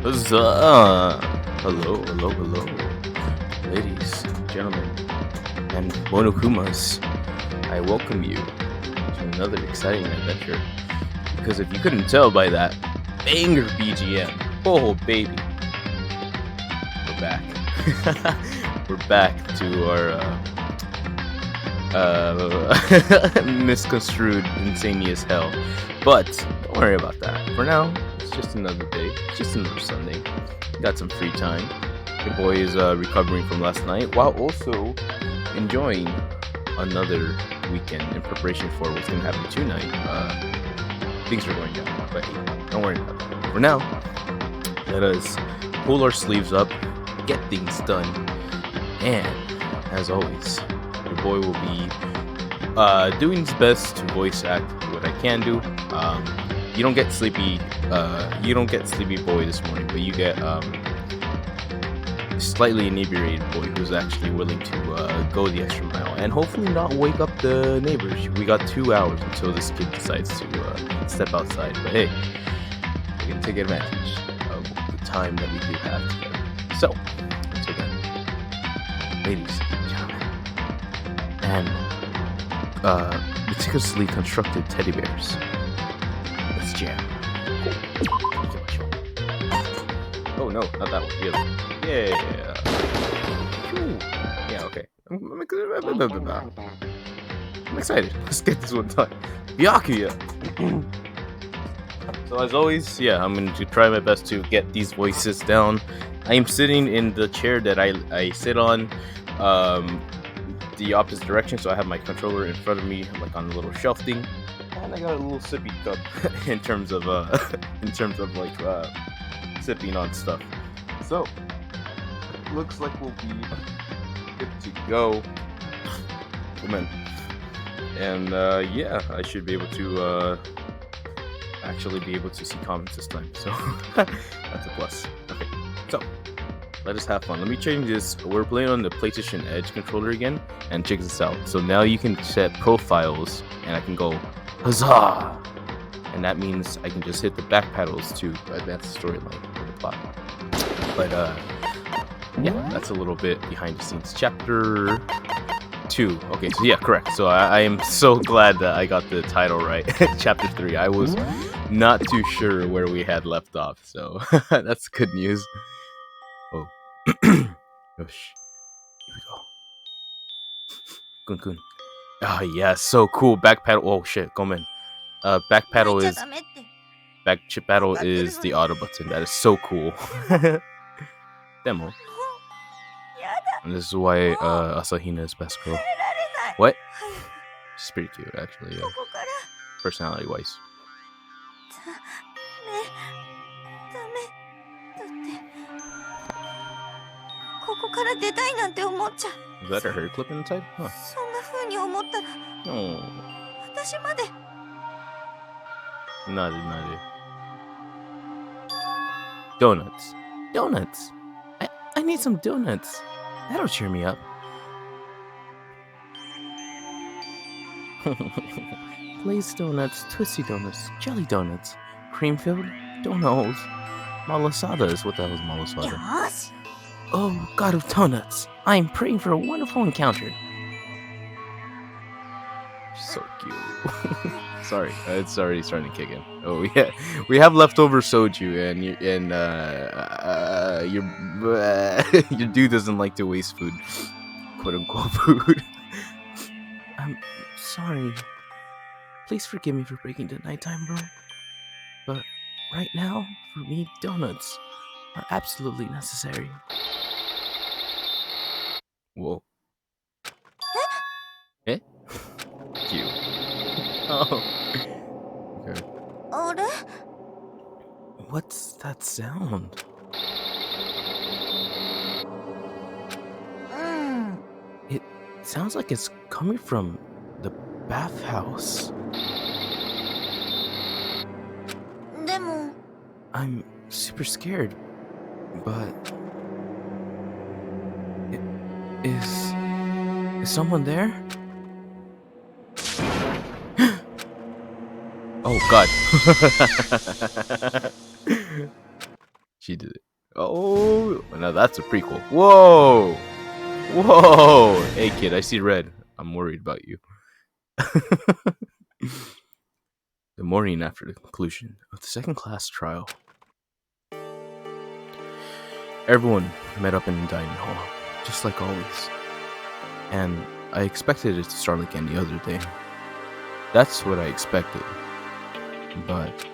Huzzah! Hello, hello, hello, ladies, gentlemen, and monokumas. I welcome you to another exciting adventure. Because if you couldn't tell by that banger BGM, oh baby, we're back. We're back to our misconstrued, insane as hell. But don't worry about that. For now, it's just another day. It's just another Sunday. Got some free time. Your boy is recovering from last night while also enjoying another weekend in preparation for what's going to happen tonight. Things are going down, but hey, don't worry about that. For now, let us pull our sleeves up, get things done, and as always, your boy will be doing his best to voice act what I can do. You don't get sleepy boy this morning, but you get slightly inebriated boy who's actually willing to go the extra mile and hopefully not wake up the neighbors. We got 2 hours until this kid decides to step outside, but hey, we can take advantage of the time that we do have together. So, until then, ladies and gentlemen, and meticulously constructed teddy bears, let's jam. Oh no, not that one. The other one. Yeah. Ooh. Yeah, okay. I'm excited. Let's get this one done. Byakuya! So as always, yeah, I'm going to try my best to get these voices down. I am sitting in the chair that I sit on, the opposite direction, so I have my controller in front of me, like on a little shelf thing, and I got a little sippy cup in terms of sipping on stuff. So looks like we'll be good to go. Come in. And yeah, I should be able to actually be able to see comments this time. So that's a plus. Okay, so let us have fun. Let me change this. We're playing on the PlayStation Edge controller again, and check this out. So now you can set profiles, and I can go huzzah, and that means I can just hit the back paddles to advance the storyline or the plot. But yeah, that's a little bit behind the scenes. Chapter 2. Okay, so yeah, correct. So I am so glad that I got the title right. Chapter 3. I was not too sure where we had left off, so that's good news. Oh, gosh, here we go. Kun kun. Ah, yeah, so cool. Back paddle. Oh shit, Gomen. Back paddle is the auto button. That is so cool. Demo. And this is why Asahina is best girl. What? She's pretty cute, actually. Yeah. Personality wise. Is that her hair clipping type? Huh. Oh. Nade. Donuts. I need some donuts. That'll cheer me up. Glazed donuts, twisty donuts, jelly donuts, cream filled, donuts. Malasada is what the hell is malasada? Oh, God of donuts! I am praying for a wonderful encounter. So cute. Sorry, it's already starting to kick in. Oh yeah, we have leftover soju, and your dude doesn't like to waste food, quote unquote food. I'm sorry. Please forgive me for breaking the nighttime rule, but right now, for me, donuts are absolutely necessary. Whoa. Eh? Cute. Oh. Okay. What's that sound? It sounds like it's coming from the bathhouse. I'm super scared, but is someone there? Oh God. She did it. Oh, now that's a prequel. Whoa! Whoa! Hey, kid, I see red. I'm worried about you. The morning after the conclusion of the second class trial, everyone met up in the dining hall, just like always. And I expected it to start like any other day. That's what I expected. But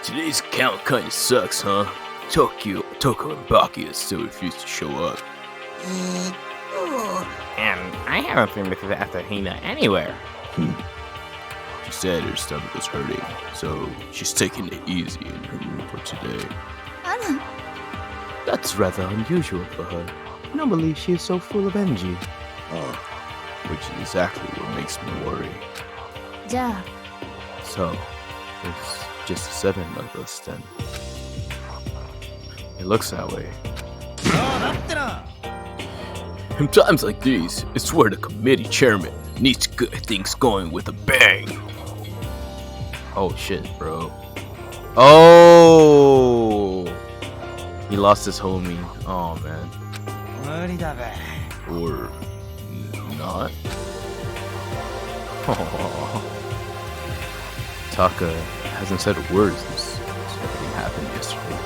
today's account kinda sucks, huh? Toko and Baki still refuse to show up. And I haven't been with Athena anywhere. She said her stomach was hurting, so she's taking it easy in her room for today. That's rather unusual for her. Normally, she is so full of energy. Which is exactly what makes me worry. So, it's just 7 of us then. It looks that way. In times like these, it's where the committee chairman needs to get things going with a bang. Oh shit, bro. Oh! He lost his homie. Oh man. Or not? Oh. Taka hasn't said a word since everything happened yesterday.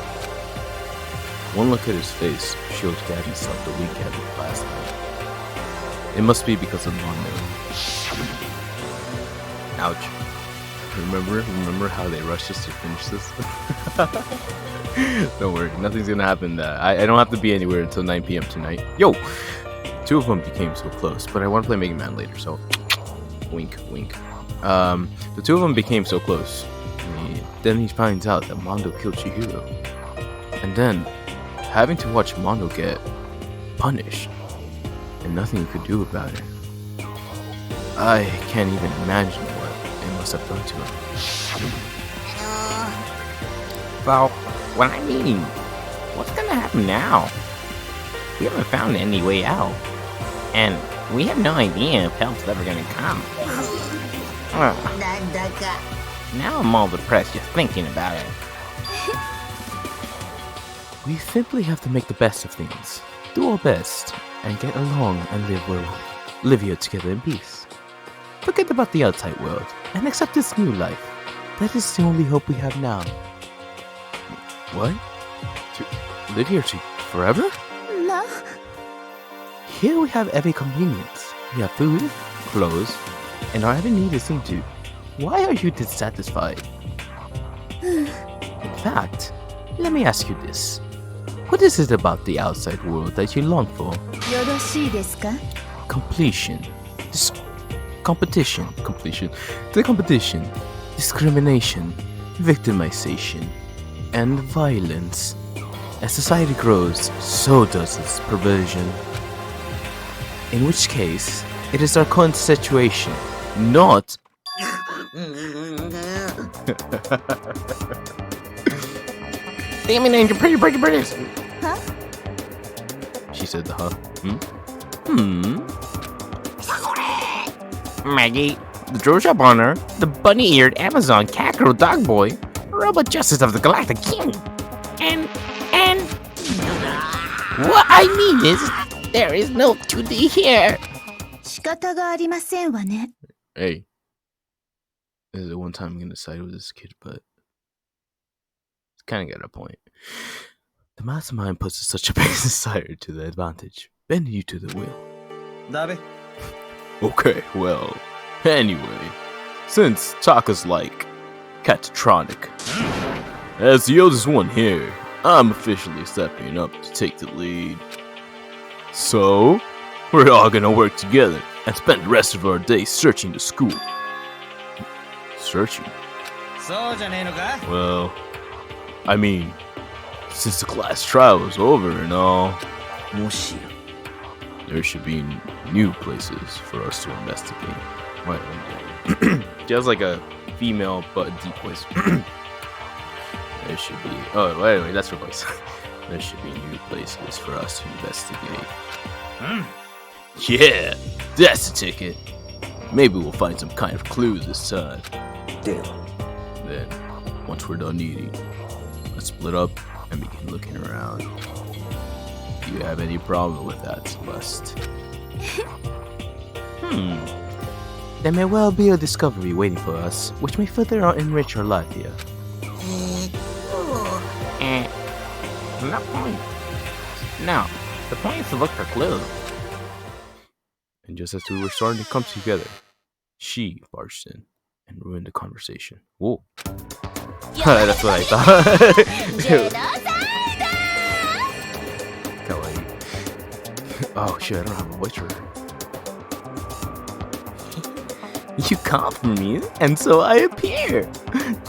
One look at his face shows that he slept the weekend last night. It must be because of Mondo. Ouch. Remember how they rushed us to finish this? Don't worry, nothing's gonna happen. I don't have to be anywhere until 9 p.m. tonight. Yo! 2 of them became so close, but I want to play Mega Man later, so wink, wink. The 2 of them became so close. Then he finds out that Mondo killed Chihiro. And then, having to watch Mondo get punished, and nothing he could do about it. I can't even imagine what it must have done to him. Well, what I mean, what's gonna happen now? We haven't found any way out. And we have no idea if help's ever gonna come. Now I'm all depressed just thinking about it. We simply have to make the best of things, do our best, and get along and live here together in peace. Forget about the outside world and accept this new life. That is the only hope we have now. What? To live here forever? No. Here we have every convenience. We have food, clothes, and our every need is seen to. Why are you dissatisfied? In fact, let me ask you this. What is it about the outside world that you long for? Completion. Competition. Discrimination. Victimization. And violence. As society grows, so does its perversion. In which case, it is our current situation, not... Damn it, Angel, pretty. Huh? She said the huh. Maggie, the Drow Shop Honor, the bunny-eared Amazon Cacro Dog Boy, Robot Justice of the Galactic King, and... What I mean is, there is no 2D here. Hey. This is the one time I'm gonna side with this kid, but... It's kinda got a point. The mastermind puts such a big desire to the advantage, bending you to the will. Okay, well, anyway, since Taka's like catatronic, as the oldest one here, I'm officially stepping up to take the lead. So, we're all gonna work together and spend the rest of our day searching the school. Searching? Well, I mean, since the class trial is over and all, there should be new places for us to investigate. Wait. She has like a female but deep voice. There should be... Oh, anyway, that's her voice. There should be new places for us to investigate. Yeah, that's the ticket. Maybe we'll find some kind of clues this time. Then, once we're done eating, split up and begin looking around. Do you have any problem with that, Celeste? There may well be a discovery waiting for us, which may further enrich our life here. No point. No, the point is to look for clues. And just as we were starting to come together, she barged in and ruined the conversation. Whoa. That's what I thought. Kawaii. Oh shit, I don't have a voice for her. You called for me, and so I appear.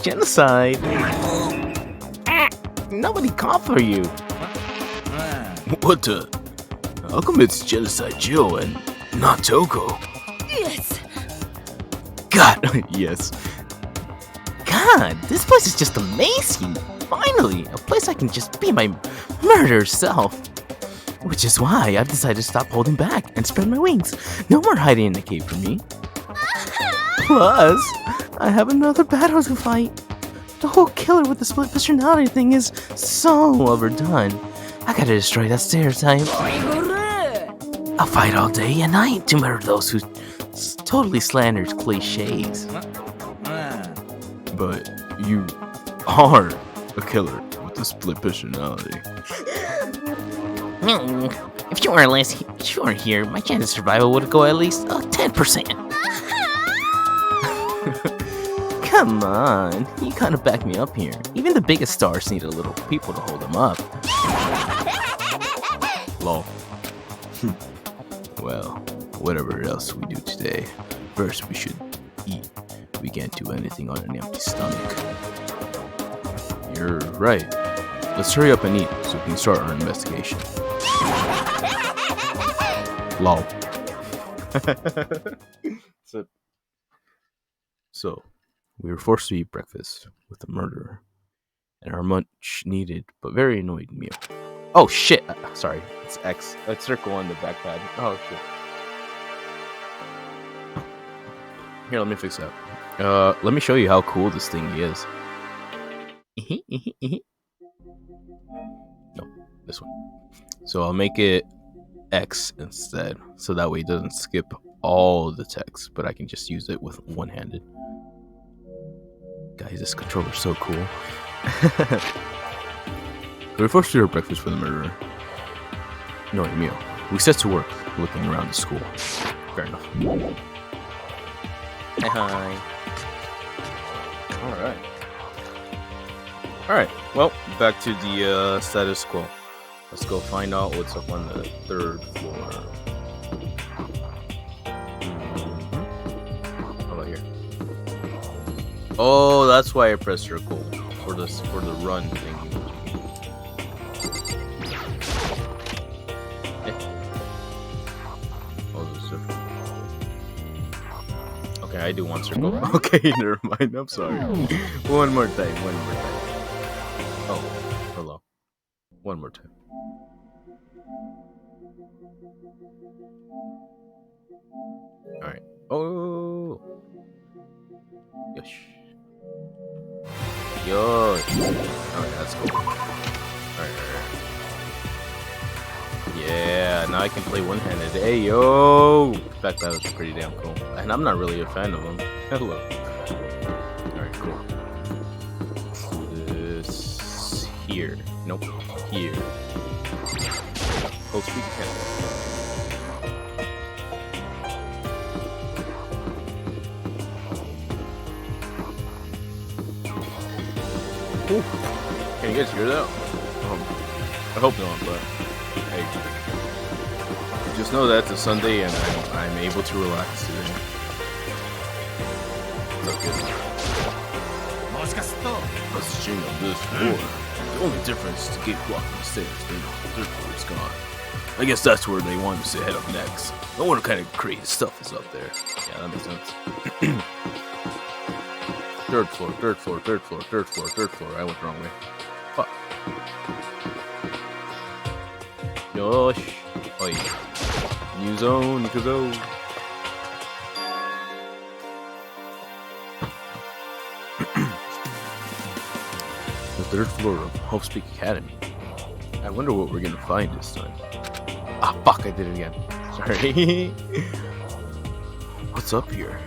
Genocide. Nobody called for you. What the? How come it's Genocide Joe and not Toko? Yes. God, yes. God, this place is just amazing. Finally, a place I can just be my murder self. Which is why I've decided to stop holding back and spread my wings. No more hiding in the cave for me. Plus, I have another battle to fight. The whole killer with the split personality thing is so overdone. I gotta destroy that stereotype. I'll fight all day and night to murder those who totally slanders cliches. But you are a killer with a split personality. If you weren't here, my chance of survival would go at least 10%. Come on, you gotta back me up here. Even the biggest stars need a little people to hold them up. Lol. Well, whatever else we do today, first we should eat. We can't do anything on an empty stomach. You're right. Let's hurry up and eat so we can start our investigation. Lol. So, we were forced to eat breakfast with a murderer and our much needed but very annoyed meal. Oh shit! Sorry, it's X. Let's circle on the backpad. Oh shit. Here, let me fix that. Let me show you how cool this thing is. No, this one. So I'll make it X instead, so that way it doesn't skip all the text, but I can just use it with one-handed. Guys, this controller's so cool. We were forced to do our breakfast for the murderer. No meal. We set to work, looking around the school. Fair enough. Hi. Alright, well, back to the status quo. Let's go find out what's up on the 3rd floor. How about here? Oh, that's why I pressed circle for the run thingy. Oh, this is different. Okay, I do one circle. Okay, never mind. I'm sorry. One more time. Oh, hello. One more time. Alright. Oh! Yosh. Okay, that's cool. Alright. Yeah, now I can play one-handed. Hey, yo! In fact, that was pretty damn cool. And I'm not really a fan of them. Hello. Alright, cool. This... here. Nope. Here. Oh, speak again. Ooh. Can you guys hear that? I hope not, but hey. Just know that it's a Sunday and I'm able to relax today. That's good. Let's change on this floor. The only difference is the gate blocking the stairs. The 3rd floor is gone. I guess that's where they want us to head up next. No wonder kind of crazy stuff is up there. Yeah, that makes sense. 3rd floor, 3rd floor, 3rd floor, 3rd floor, 3rd floor. I went the wrong way. Fuck. Yosh. Oh yeah. New zone, Nikazo. The third floor of Hopespeak Academy. I wonder what we're gonna find this time. Ah, fuck! I did it again. Sorry. What's up here?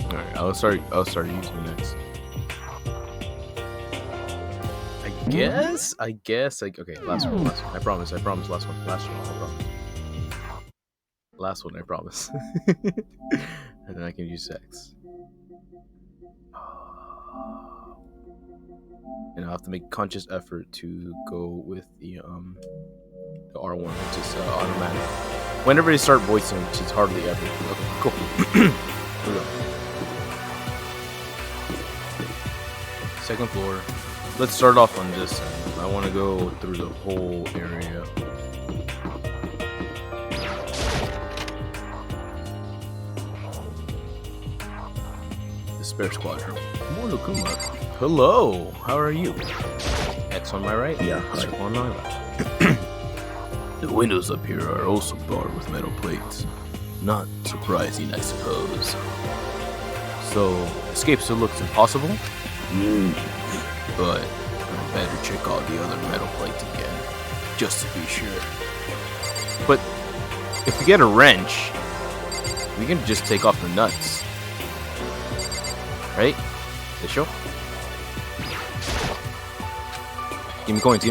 All right, I'll start using next. I guess. Like, okay, last one. I promise. Last one. I promise. Last one. I promise. And then I can use X. And I'll have to make conscious effort to go with the R1, which is automatic. Whenever they start voicing, which is hardly ever. Okay, cool. Here we go. Second floor. Let's start off on this end. I want to go through the whole area. The spare squadron. Hello, how are you? X on my right? Yeah, hi. Circle on my left. The windows up here are also barred with metal plates. Not surprising, I suppose. So, escape still looks impossible? But I better check all the other metal plates again, just to be sure. But if we get a wrench, we can just take off the nuts. Right? They show? Give me coins,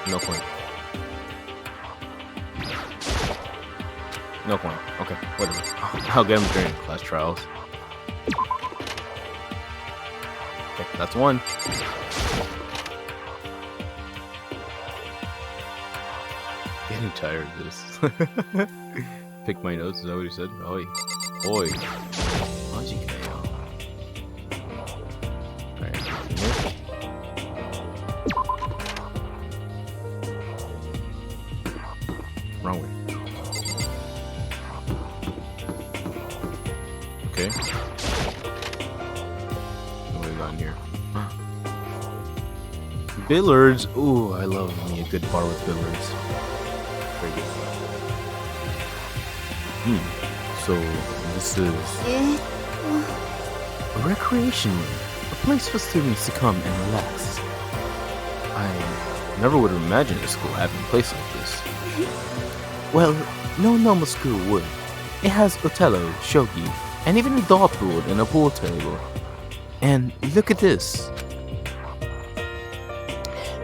No coin. No coin. Okay, whatever. I'll get them during class trials. Okay, that's one. Getting tired of this. Pick my nose, is that what he said? Oi. Oi. Alright, wrong way. Okay. What do we got in here? Billards. Ooh, I love me a good bar with billards. Very good. So this is a recreation room, a place for students to come and relax. I never would have imagined a school having a place like this. Well, no normal school would. It has Othello, shogi, and even a dartboard and a pool table. And look at this.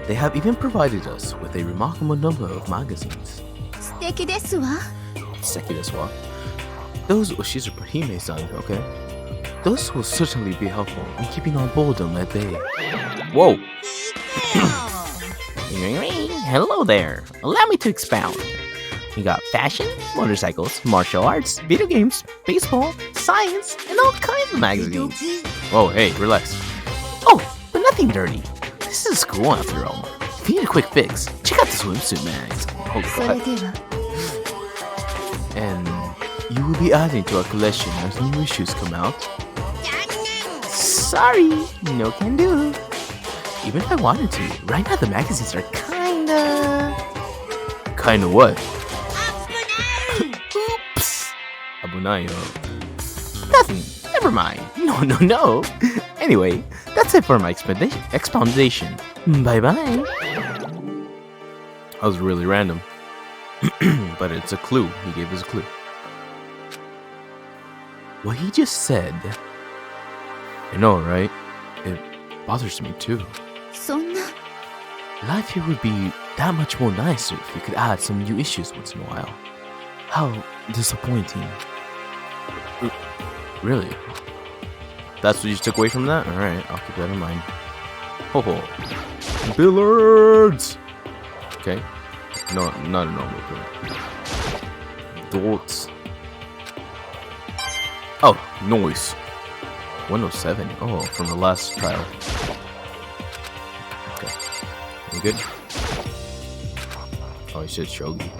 They have even provided us with a remarkable number of magazines. 素敵ですわ。 Seki desu wa? Those, she's a Hime-san, okay? Those will certainly be helpful in keeping our boredom at bay. Whoa! Hello there. Allow me to expound. You got fashion, motorcycles, martial arts, video games, baseball, science, and all kinds of magazines. Whoa, hey, relax. Oh, but nothing dirty. This is school after all. If you need a quick fix, check out the swimsuit mags. Holy それ crap. では And you will be adding to our collection as new issues come out. Sorry, no can do. Even if I wanted to, right now the magazines are kinda... Kinda what? Oops! Abunai, Nothing, never mind. No. Anyway, that's it for my expoundation. Bye-bye. That was really random. But it's a clue. He gave us a clue. What he just said, you know, right? It bothers me too. そんな Life here would be that much more nicer if we could add some new issues once in a while. How disappointing. Really? That's what you took away from that? Alright, I'll keep that in mind. Ho ho. Billards! Okay. No, not a normal billard. Dorts. Oh, noise. 107. Oh, from the last trial. Okay. You good? Oh, he said shogi.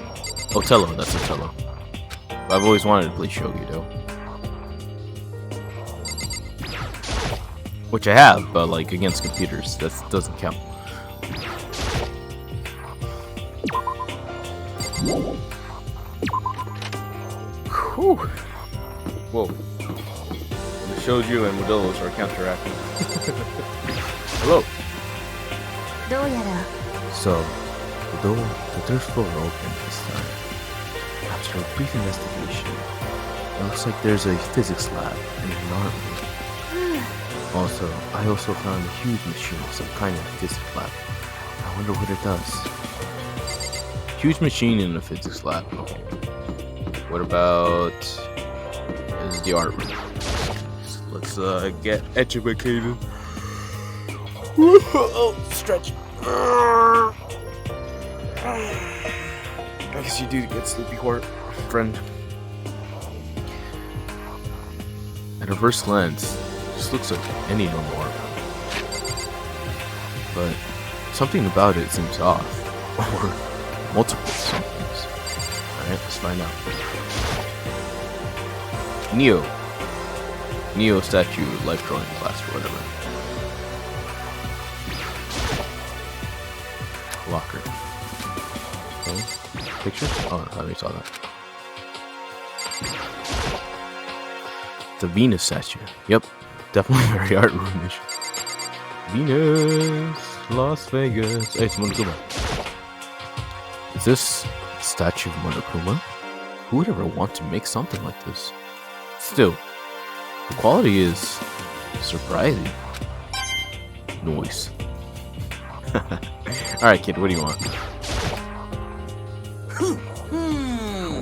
Othello, that's Othello. I've always wanted to play shogi, though. Which I have, but like against computers, that doesn't count. Whew. Whoa. Shouju and Modelos are counteracting. Hello. どうやら So, the third floor opened this time. After a brief investigation, it looks like there's a physics lab and an art room. Also, I also found a huge machine of some kind of physics lab. I wonder what it does. Huge machine in the physics lab. What about is the art room? Let's get educated. Oh, stretch. I guess you do get sleepy, friend. At a first glance, this looks like any normal art room. But something about it seems off. Or multiple somethings. Alright, let's find out. Neo statue, life drawing class or whatever. Locker. Okay. Pictures? Oh, I already saw that. The Venus statue. Yep. Definitely very art roomish. Venus, Las Vegas. Hey, it's Monokuma. Is this a statue of Monokuma? Who would ever want to make something like this? Still, the quality is surprising. Noise. Alright, kid, what do you want?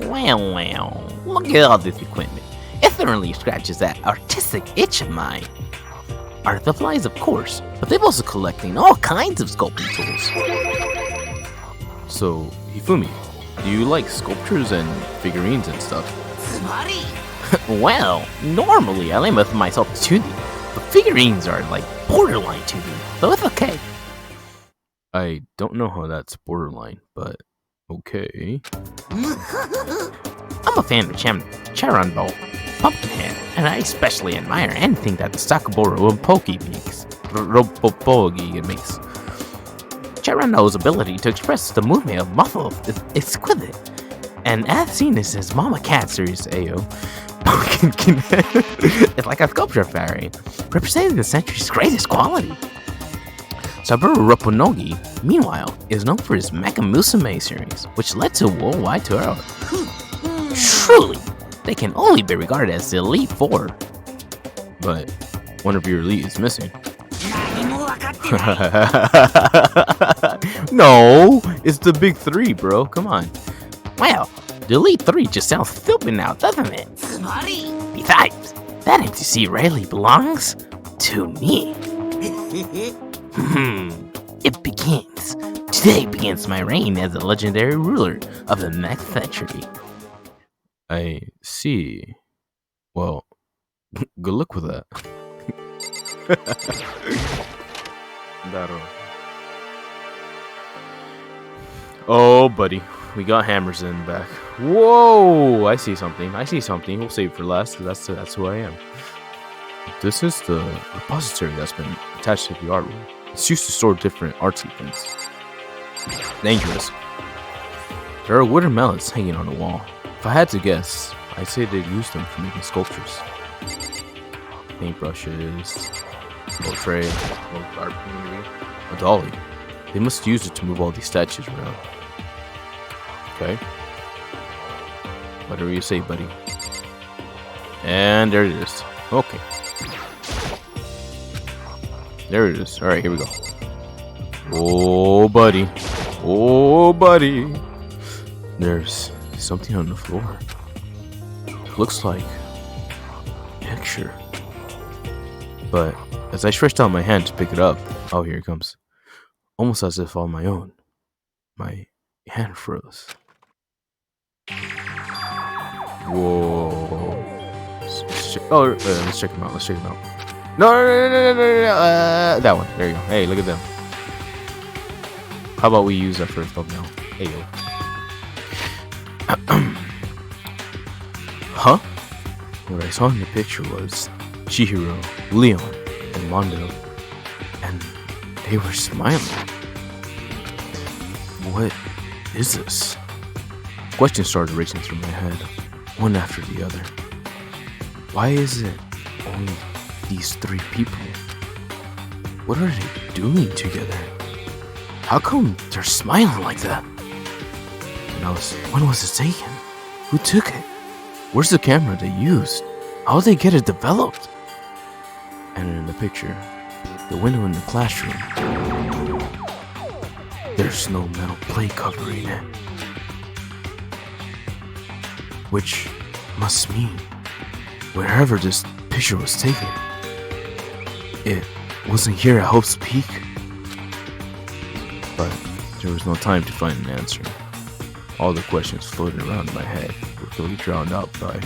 Well, look at all this equipment. It thoroughly scratches that artistic itch of mine. Art supplies, of course, but they're also collecting all kinds of sculpting tools. So, Hifumi, do you like sculptures and figurines and stuff? Well, normally I limit myself to 2D, but figurines are like borderline 2D, so it's okay. I don't know how that's borderline, but okay. I'm a fan of Charanbo, Pumpkinhead, and I especially admire anything that the Sakaboro Roppogi makes. Charando's ability to express the movement of muscle is exquisite, and as seen as his Mama Cat series AO, Pumpkinhead is like a sculpture fairy, representing the century's greatest quality. Saburo Ropponogi, meanwhile, is known for his Mecha Musume series, which led to a worldwide tour. Truly, they can only be regarded as the Elite Four. But one of your elite is missing. No, it's the big three, bro. Come on. Well, the Elite Three just sounds stupid now, doesn't it? Besides, that NTC rarely belongs to me. It begins. Today begins my reign as the legendary ruler of the next century. I see. Well, good luck with that. Oh, buddy. We got hammers in the back. Whoa! I see something. We'll save it for last, because that's who I am. This is the repository that's been attached to the art room. It's used to store different artsy things. Dangerous. There are wooden mallets hanging on the wall. If I had to guess, I'd say they'd use them for making sculptures. Paintbrushes, a tray, a dolly. They must use it to move all these statues around. Okay. Whatever you say, buddy. And there it is. Okay. There it is. Alright, here we go. Oh, buddy. Oh, buddy. There's something on the floor. Looks like a picture. But as I stretched out my hand to pick it up, oh, here it comes. Almost as if on my own. My hand froze. Whoa. Let's check him out. No. That one. There you go. Hey, look at them. How about we use our first thumbnail? Hey, yo. Huh? What I saw in the picture was Chihiro, Leon, and Mondo. And they were smiling. What is this? Questions started racing through my head, one after the other. Why is it only these three people? What are they doing together? How come they're smiling like that? When was it taken? Who took it? Where's the camera they used? How did they get it developed? And in the picture, the window in the classroom, there's no metal plate covering it. Which must mean, wherever this picture was taken, it wasn't here at Hope's Peak. But there was no time to find an answer. All the questions floating around in my head were totally drowned out by...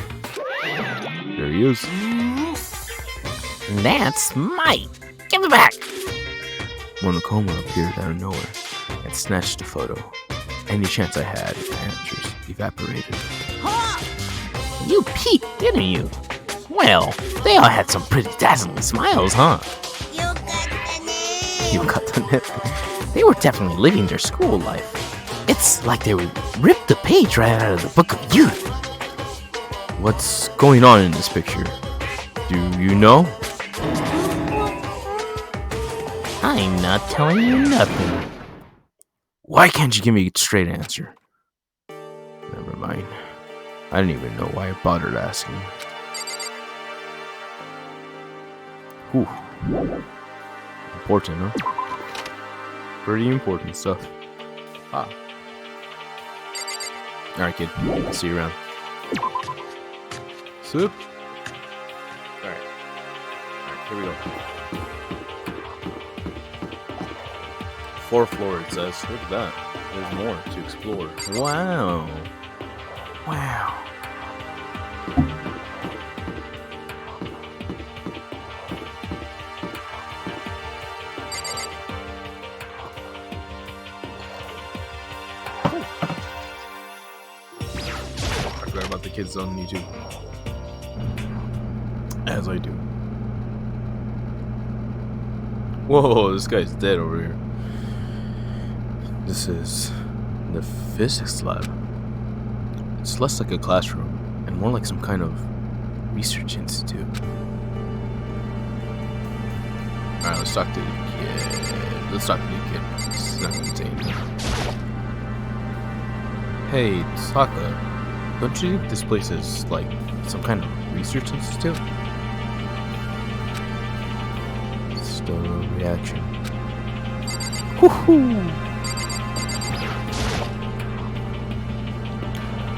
There he is. That's mine. Give it back. Monokuma appeared out of nowhere and snatched the photo. Any chance I had at answers evaporated. You peeked, didn't you? Well, they all had some pretty dazzling smiles, huh? You got the net. They were definitely living their school life. It's like they would rip the page right out of the book of youth. What's going on in this picture? Do you know? I'm not telling you nothing. Why can't you give me a straight answer? Never mind. I didn't even know why I bothered asking. Whew. Important, huh? Pretty important stuff. Ah. Alright, kid. I'll see you around. Soup? Alright. Alright, here we go. 4th floor, it says. Look at that. There's more to explore. Wow. Wow. I forgot about the kids on YouTube. As I do. Whoa, this guy's dead over here. This is the physics lab. It's less like a classroom and more like some kind of research institute. Alright, let's talk to the kid. Let's talk to the kid. This is not contained. Hey, Taka, don't you think this place is like some kind of research institute? Still no reaction. Woohoo!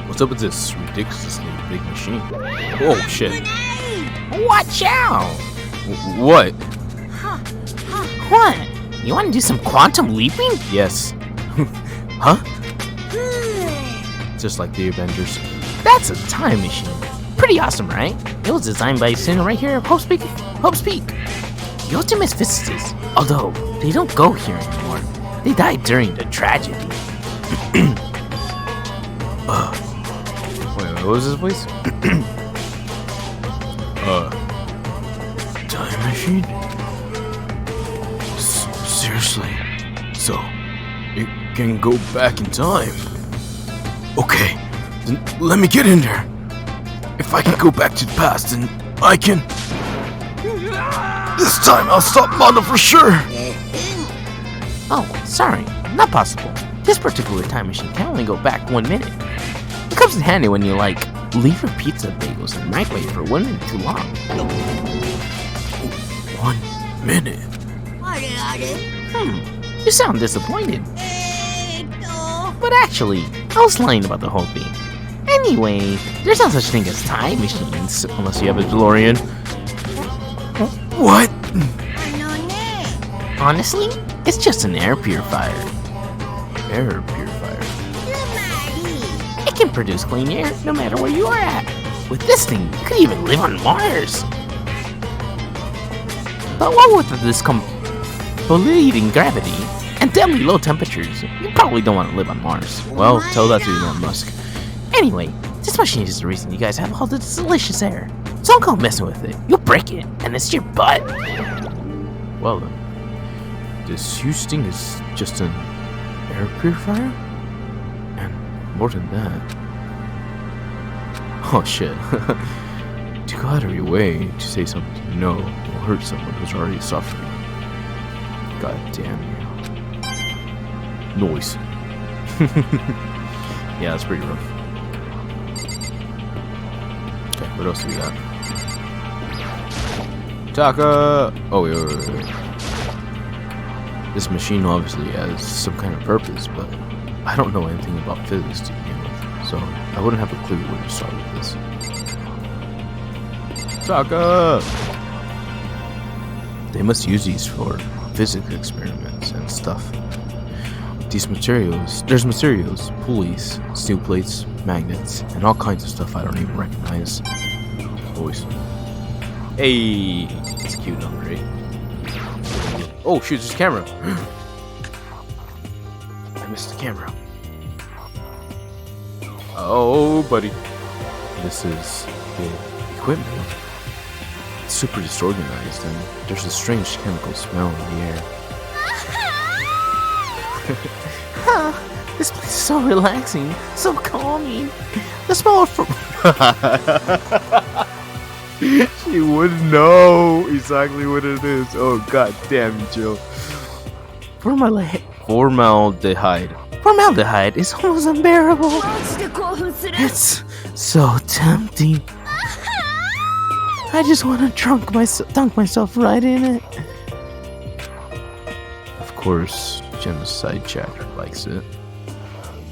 What's up with this ridiculously big machine? Oh shit. Watch out! What? What? You want to do some quantum leaping? Yes. Huh? Just like the Avengers. That's a time machine. Pretty awesome, right? It was designed by a student right here at Hope's Peak. The ultimate physicists. Although, they don't go here anymore. They died during the tragedy. Wait, what was this place? Time machine? Seriously? So, it can go back in time? Okay, then let me get in there. If I can go back to the past, then I can... This time I'll stop Mondo for sure! Oh, sorry, not possible. This particular time machine can only go back 1 minute. It comes in handy when you, like, leave your pizza bagels in the microwave for 1 minute too long. 1 minute? You sound disappointed. But actually, I was lying about the whole thing. Anyway, there's no such thing as time machines, unless you have a DeLorean. What? Honestly, it's just an air purifier. Air purifier? It can produce clean air no matter where you are at. With this thing, you could even live on Mars. But what with this completing gravity and deadly low temperatures, you probably don't want to live on Mars. Well, tell that to Elon Musk. Anyway, this machine is the reason you guys have all this delicious air. So don't go messing with it. You'll break it, and it's your butt. Well then, this huge thing is just an air purifier? And more than that... Oh shit. To go out of your way to say something you know hurt someone who's already suffering. God damn. Noise. Yeah, that's pretty rough. Okay, what else do we got? Taka! Oh, wait. This machine obviously has some kind of purpose, but I don't know anything about physics to begin with, so I wouldn't have a clue where to start with this. Taka! They must use these for physics experiments and stuff. There's materials, pulleys, steel plates, magnets, and all kinds of stuff I don't even recognize. Boys. Hey, it's cute number 8. Oh shoot, there's a camera. I missed the camera. Oh, buddy. This is the equipment. It's super disorganized, and there's a strange chemical smell in the air. This place is so relaxing, so calming. The smell of She wouldn't know exactly what it is. Oh, god damn you, Jill. Formaldehyde. Formaldehyde is almost unbearable. It's so tempting. I just want to dunk myself right in it. Of course, Genocide Chatter likes it.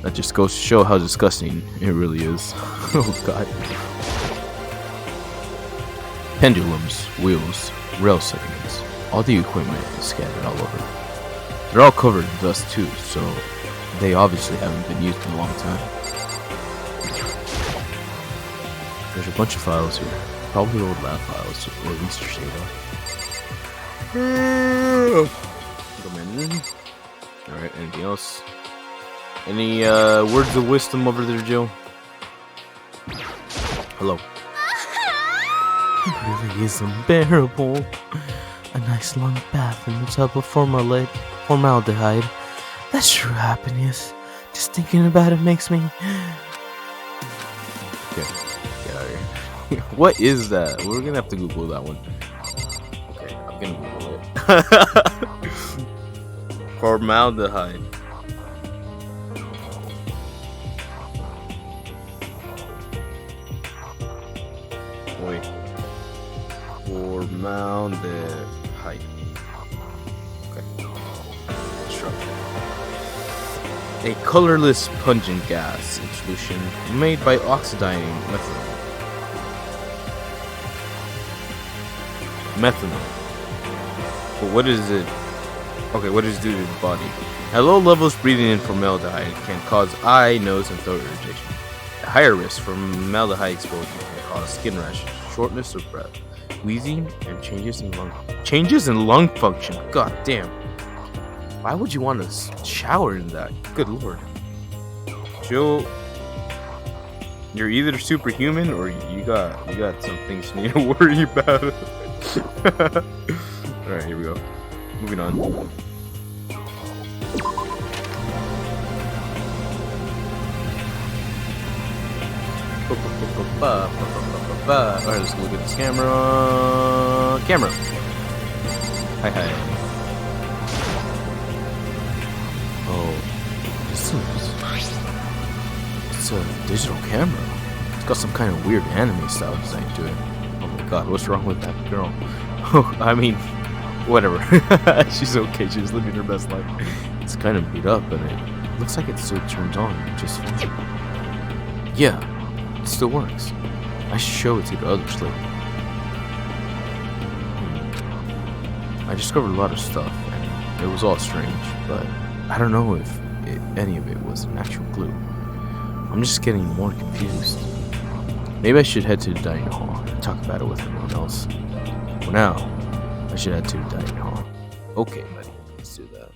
That just goes to show how disgusting it really is. Oh god. Pendulums, wheels, rail segments, all the equipment is scattered all over. They're all covered in dust too, so they obviously haven't been used in a long time. There's a bunch of files here, probably old lab files, or research data. Alright, anything else? Any words of wisdom over there, Jill? Hello. It really is unbearable. A nice long bath in the tub of formaldehyde. That's true happiness. Just thinking about it makes me... Okay, get out of here. What is that? We're gonna have to Google that one. Okay, I'm gonna Google it. Formaldehyde. Wait. Formaldehyde. Okay. A colorless pungent gas in solution made by oxidizing methanol. But what is it? Okay, what does it do to the body? At low levels, breathing in formaldehyde can cause eye, nose, and throat irritation. At higher risk, formaldehyde exposure can cause skin rashes, shortness of breath, wheezing, and changes in lung function. God damn. Why would you want to shower in that? Good lord. Jill, you're either superhuman or you got some things you need to worry about. Alright, here we go. Moving on. Alright, let's look at this camera. Hi. Oh, it's a digital camera. It's got some kind of weird anime style design to it. Oh my god, what's wrong with that girl? Oh, I mean, whatever. She's okay, she's living her best life. It's kind of beat up, and it looks like it still turns on just fine. Yeah, it still works. I should show it to the others later. I discovered a lot of stuff, and it was all strange, but I don't know if any of it was an actual clue. I'm just getting more confused. Maybe I should head to the dining hall and talk about it with everyone else. For now, I should head to the dining hall. Okay, buddy, let's do that.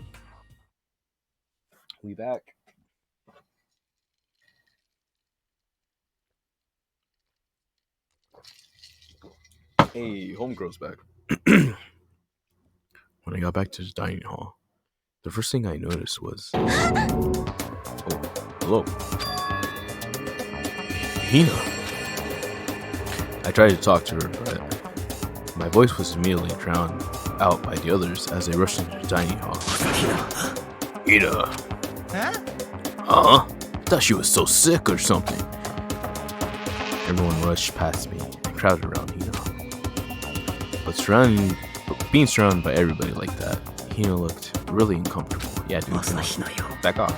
We back. Hey, homegirl's back. When I got back to the dining hall, the first thing I noticed was... Oh, hello. Hina. I tried to talk to her, but My voice was immediately drowned out by the others as they rushed into the dining hall. Ida. Huh? Thought she was so sick or something. Everyone rushed past me and crowded around Hino. But being surrounded by everybody like that, Hino looked really uncomfortable. Yeah, dude, back off.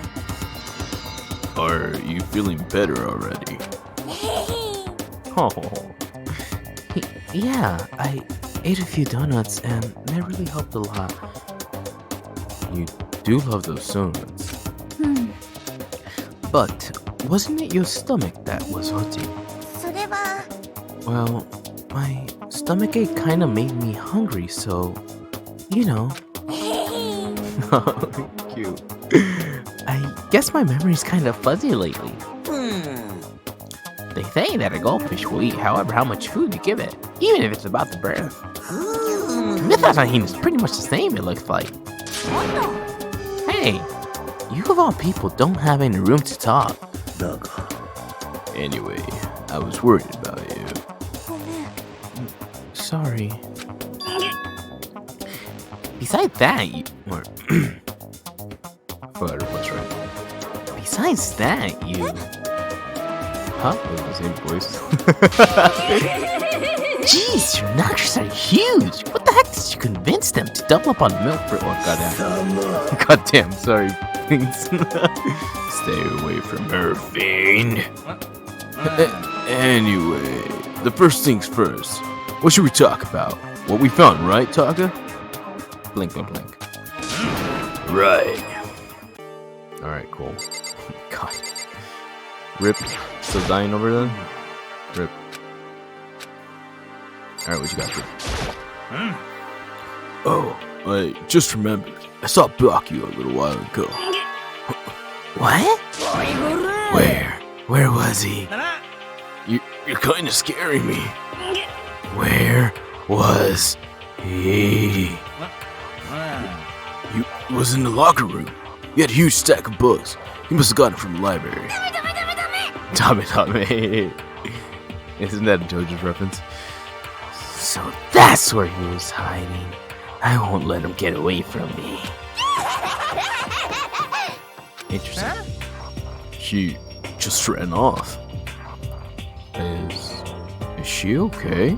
Are you feeling better already? Oh. Yeah, I ate a few donuts and that really helped a lot. You do love those donuts. But wasn't it your stomach that was hurting? それは Well, my stomachache kind of made me hungry, so, you know. Cute. I guess my memory's kind of fuzzy lately. They say that a goldfish will eat however how much food you give it, even if it's about to birth. Mythosahine is pretty much the same, it looks like. Hey, you of all people don't have any room to talk. Anyway, I was worried about you. Sorry. Besides that, you... Or, forgot what's right. Besides that, you... Huh? It was the same voice. Jeez, your nostrils are huge! What the heck did you convince them to double up on milk for... Oh, goddamn. Goddamn, sorry. Stay away from her, fiend. Anyway, the first things first. What should we talk about? What we found, right, Taka? Blink, don't blink. Right. Alright, cool. God. Rip. Still dying over there? Rip. Alright, what you got, Rip? Oh, I just remembered. I saw Baku a little while ago. What? Where was he? You're kind of scaring me. Where was he? He was in the locker room. He had a huge stack of books. He must have gotten it from the library. Dame. Isn't that a JoJo's reference? So that's where he was hiding. I won't let him get away from me. Interesting. She just ran off. Is she okay?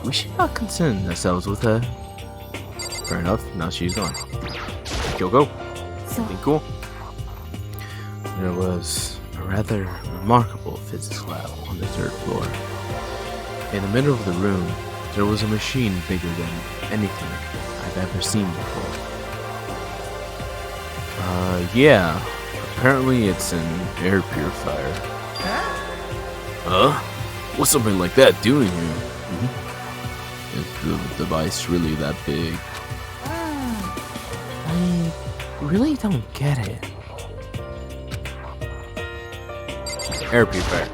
We should not concern ourselves with her. Fair enough, now she's gone. Kyoko, something cool? There was a rather remarkable physics lab on the 3rd floor. In the middle of the room, there was a machine bigger than anything I've ever seen before. Yeah. Apparently it's an air purifier. Huh? What's something like that doing here? Is the device really that big? I really don't get it. Air purifier.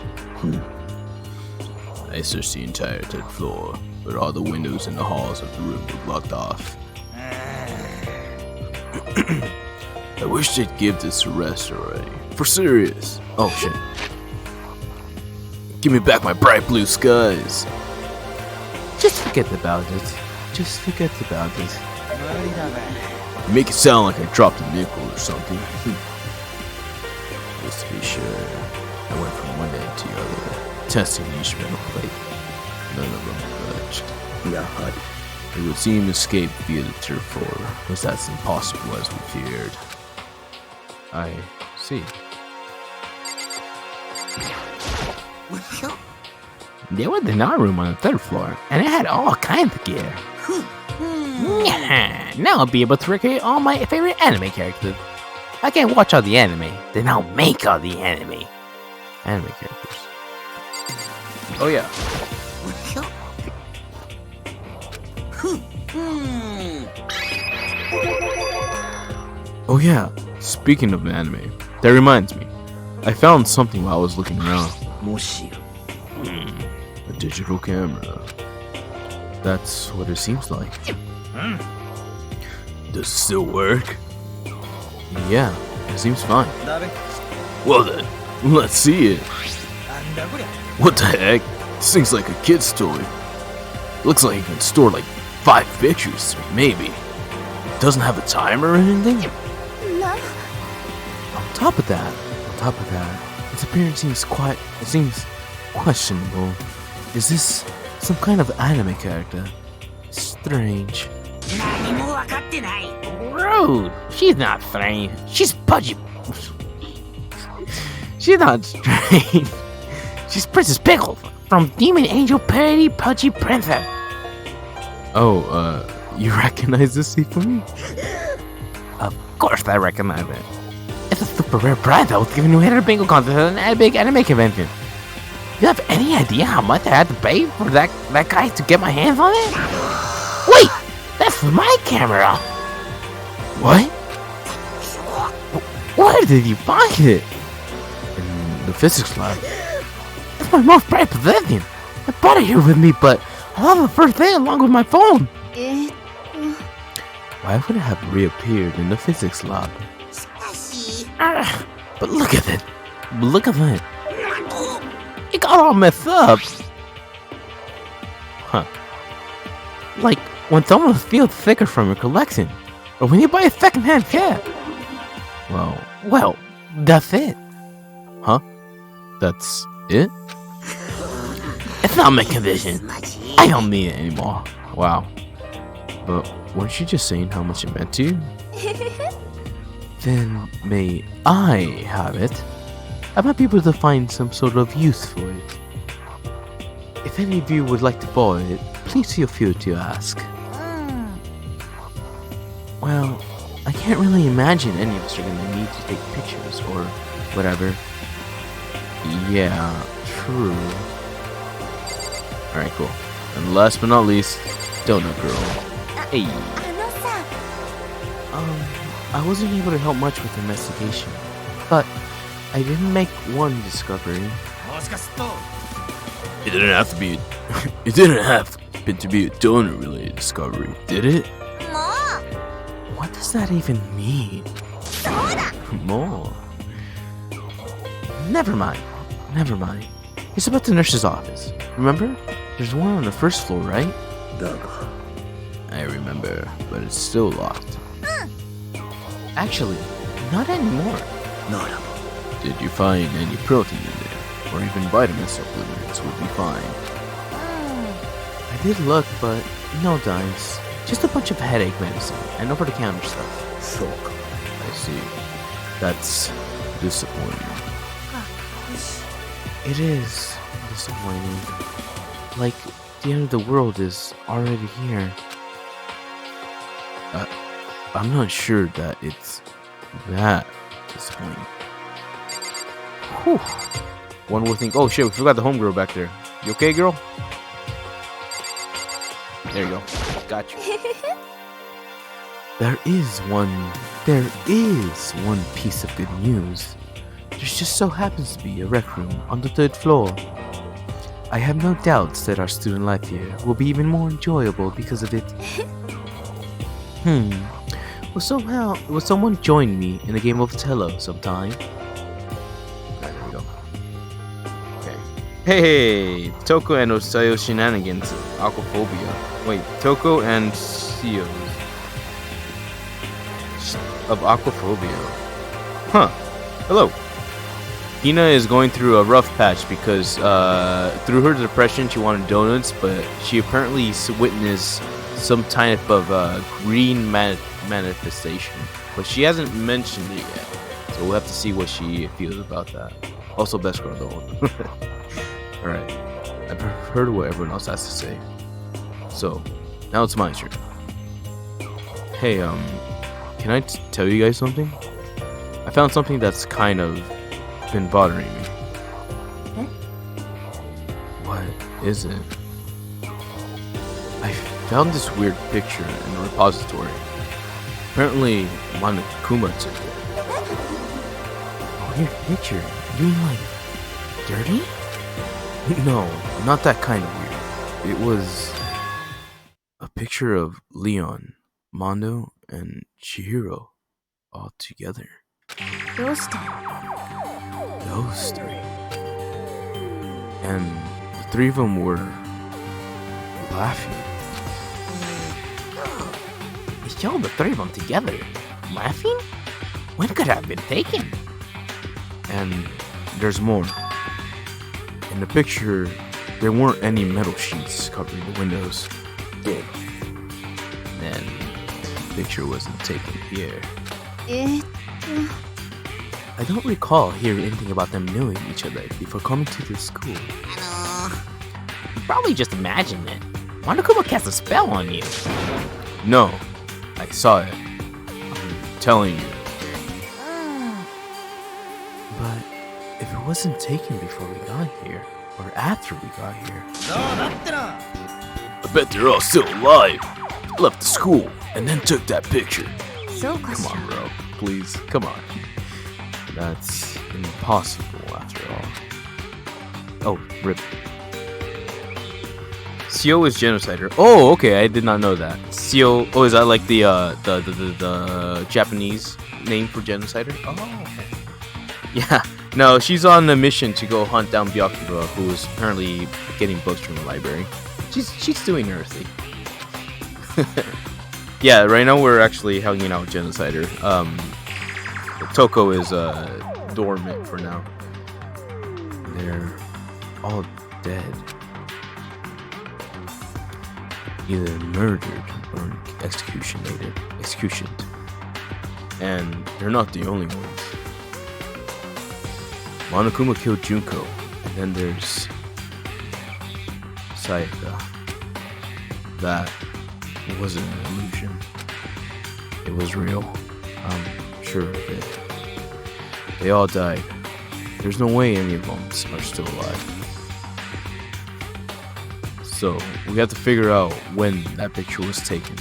I searched the entire 3rd floor, but all the windows in the halls of the room were blocked off. I wish they'd give this a rest already. For serious. Oh shit. Give me back my bright blue skies. Just forget about it. Just forget about it. You make it sound like I dropped a nickel or something. Just to be sure, I went from one end to the other, testing each metal plate. None of them budged. It would seem escape via the 3rd floor was as impossible as we feared. I see. There was an art room on the 3rd floor, and it had all kinds of gear. Now I'll be able to recreate all my favorite anime characters. I can't watch all the anime, then I'll make all the anime. Anime characters. Oh yeah. Oh yeah, speaking of anime, that reminds me. I found something while I was looking around. A digital camera. That's what it seems like. Does it still work? Yeah, it seems fine. Well then, let's see it. What the heck? This thing's like a kid's toy. Looks like you can store like 5 pictures, maybe. It doesn't have a timer or anything? On top of that, its appearance seems questionable. Is this some kind of anime character? Strange. Rude! She's not strange. She's pudgy. She's not strange. She's Princess Pickle from Demon Angel Parody Pudgy Princess. Oh, you recognize this scene for me? Of course I recognize it. It's a super rare prize I was given to hit a bingo contest at a big anime convention. You have any idea how much I had to pay for that guy to get my hands on it? Wait! That's my camera! What? Where did you find it? In the physics lab. It's my most prized possession. I brought it here with me, but I lost the first thing along with my phone. Why would it have reappeared in the physics lab? But look at it. Look at that. It got all messed up. Huh. Like when someone steals a sticker from your collection. Or when you buy a second-hand cat. Well, that's it. Huh? That's it? It's not my condition. I don't need it anymore. Wow. But weren't you just saying how much it meant to you? Then may I have it? I might be able to find some sort of use for it. If any of you would like to borrow it, please feel free to ask. Well, I can't really imagine any of us are gonna need to take pictures or whatever. Yeah, true. Alright, cool. And last but not least, Donut Girl. Hey. I wasn't able to help much with the investigation, but I didn't make one discovery. It didn't have to be. It didn't have to be a donut-related discovery, did it? What does that even mean? More. Never mind. It's about the nurse's office. Remember? There's one on the first floor, right? I remember, but it's still locked. Actually, not anymore. Did you find any protein in there? Or even vitamin supplements would be fine. I did look, but no dimes. Just a bunch of headache medicine and over-the-counter stuff. I see. That's disappointing. It is disappointing. Like, the end of the world is already here. I'm not sure that it's that disappointing. Whew. One more thing. Oh shit, we forgot the homegirl back there. You okay, girl? There you go. Got you. There is one piece of good news. There just so happens to be a rec room on the 3rd floor. I have no doubts that our student life here will be even more enjoyable because of it. Will someone join me in a game of Tello sometime? There we go. Okay. Hey! Toko and Osayo shenanigans. Aquaphobia. Wait, Toko and Seos of Aquaphobia. Huh. Hello. Hina is going through a rough patch because through her depression she wanted donuts, but she apparently witnessed some type of green manifestation, but she hasn't mentioned it yet, so we'll have to see what she feels about that. Also, best girl though. Alright, I've heard what everyone else has to say, so now it's my turn. Hey, can I tell you guys something? I found something that's kind of been bothering me. What is it? I found this weird picture in the repository. Apparently, Monokuma took it. Weird picture? You mean like dirty? No, not that kind of weird. It was a picture of Leon, Mondo, and Chihiro all together. Those three. and the three of them were laughing. Yo, the three of them together. Laughing? When could I have been taken? And there's more. In the picture, there weren't any metal sheets covering the windows. Good. And the picture wasn't taken here. えーっ I don't recall hearing anything about them knowing each other before coming to the school. You probably just imagined it. Monokuma cast a spell on you. No, I saw it. I'm telling you. But if it wasn't taken before we got here, or after we got here, I bet they're all still alive. Left the school and then took that picture. そうかし Come ら on, bro. Please, come on. That's impossible after all. Oh, rip. Seo is genocider. Oh, okay, I did not know that. Seo. Oh, is that like the Japanese name for genocider? Oh, okay. Yeah. No, she's on a mission to go hunt down Byakuya, who is apparently getting books from the library. She's doing her thing. Yeah, right now we're actually hanging out with genocider. Toko is dormant for now. They're all dead. Either murdered or executioned. And they're not the only ones. Monokuma killed Junko, and then there's Sayaka. That wasn't an illusion. It was real. I'm sure of it. They all died. There's no way any of them are still alive. So, we have to figure out when that picture was taken.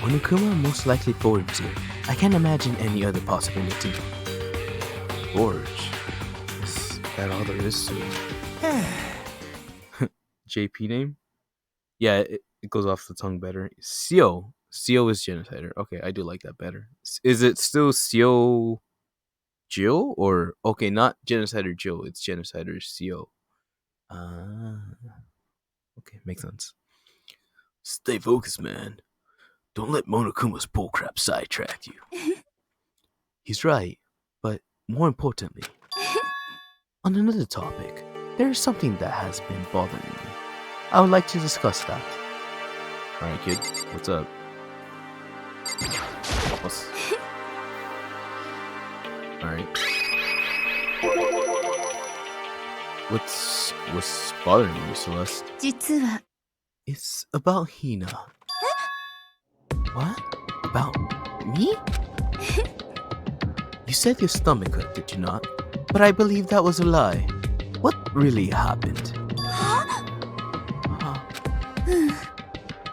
Monokuma most likely forged it. I can't imagine any other possibility. Forge? Is that all there is to it? JP name? Yeah, it goes off the tongue better. Seo. Seo is genocider. Okay, I do like that better. Is it still Seo Jill? Or, okay, not genocider Jill, it's genocider Seo. Okay, makes sense. Stay focused, man. Don't let Monokuma's bullcrap sidetrack you. He's right, but more importantly, on another topic, there is something that has been bothering me. I would like to discuss that. Alright, kid, what's up? Alright. What's bothering you, Celeste? 実は It's about Hina. What? About me? You said your stomach hurt, did you not? But I believe that was a lie. What really happened?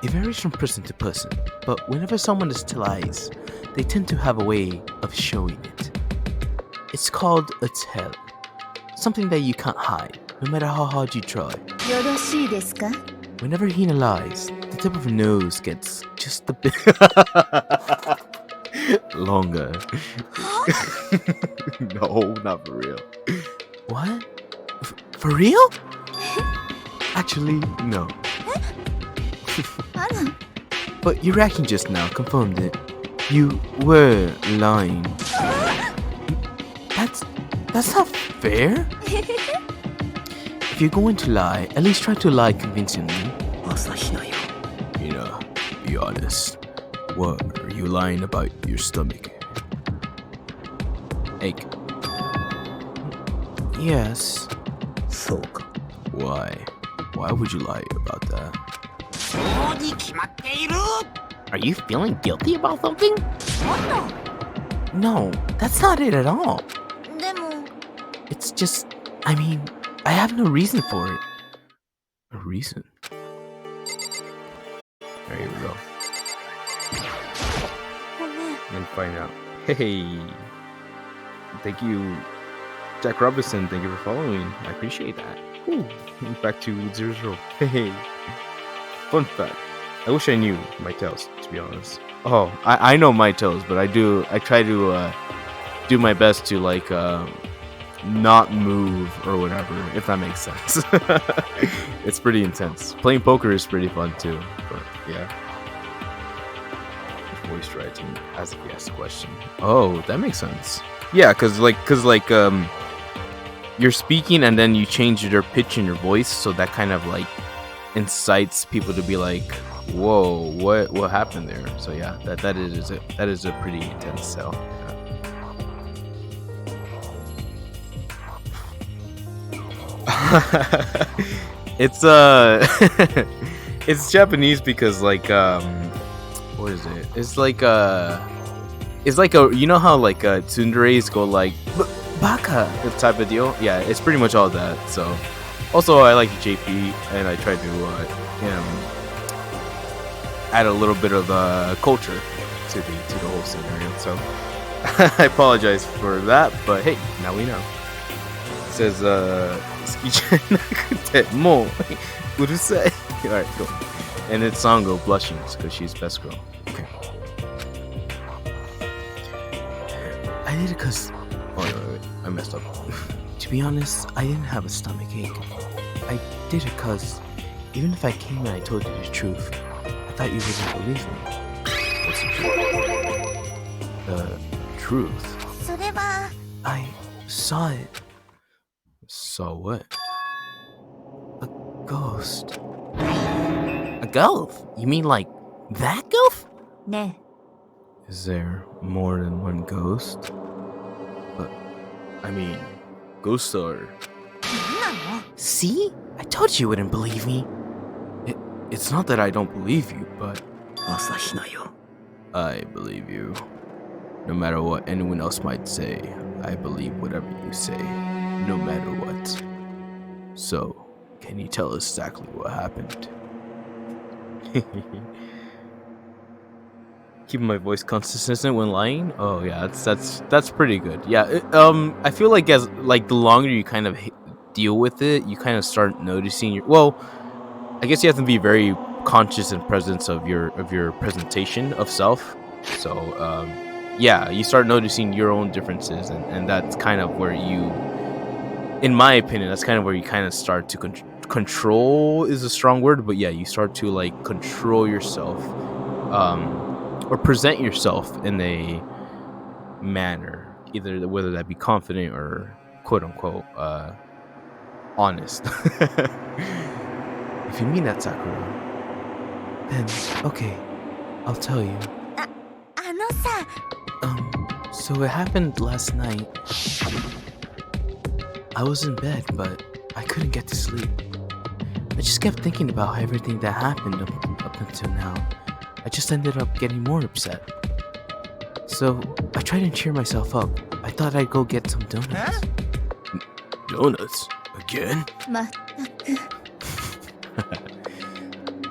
It varies from person to person, but whenever someone is lies, they tend to have a way of showing it. It's called a tell. Something that you can't hide, no matter how hard you try. よろしいですか Whenever Hina lies, the tip of her nose gets just a bit longer. No, not for real. What? For real? Actually, no. あら But your reaction just now confirmed it. You were lying. That's not fair. If you're going to lie, at least try to lie convincingly. You know, be honest. What are you lying about your stomach? Egg. Yes. Why? Why would you lie about that? Are you feeling guilty about something? No, that's not it at all. でも It's just, I mean, I have no reason for it. A reason? There you go. ごめん And find out. Hey, thank you, Jack Robinson. Thank you for following. I appreciate that. Ooh, back to 00. Hey, fun fact. I wish I knew my tails, to be honest. Oh, I know my toes, but I try to do my best to like not move or whatever, if that makes sense. It's pretty intense. Playing poker is pretty fun too, but yeah. Voice writing as if you ask a question. Oh, that makes sense. Yeah, cause you're speaking and then you change your pitch in your voice, so that kind of like incites people to be like, "Whoa, what happened there?" So yeah, that is a pretty intense sell. It's it's Japanese because like what is it? It's like a you know how like tsunderes go like baka type of deal. Yeah, it's pretty much all that. So also I like JP and I try to add a little bit of culture to the whole scenario. So I apologize for that, but hey, now we know. It says mo urusai. All right, cool. And it's Sango blushing because she's best girl. Okay. I did it because, Oh no, wait, I messed up. to be honest, I didn't have a stomach ache. I did it because even if I came and I told you the truth, I thought you wouldn't believe me. What's the truth? The truth. それは I saw it. So what? A ghost. A ghost? You mean like that ghost? ね Is there more than one ghost? But I mean, ghosts are. 何なの See? I told you you wouldn't believe me. It's not that I don't believe you, but 朝日奈よ I believe you. No matter what anyone else might say, I believe whatever you say, no matter what. So, can you tell us exactly what happened? Keeping my voice consistent when lying? Oh yeah, that's pretty good. Yeah, I feel like as like the longer you kind of deal with it, you kind of start noticing your. Well, I guess you have to be very conscious and present of your presentation of self. So yeah, you start noticing your own differences, and that's kind of where you, in my opinion, that's kind of where you kind of start to control is a strong word, but yeah, you start to like control yourself, or present yourself in a manner, either whether that be confident or quote unquote honest. If you mean that, Sakura, then okay, I'll tell you. あのさ So it happened last night. I was in bed, but I couldn't get to sleep. I just kept thinking about everything that happened up until now. I just ended up getting more upset. So I tried to cheer myself up. I thought I'd go get some donuts. Donuts again? まったく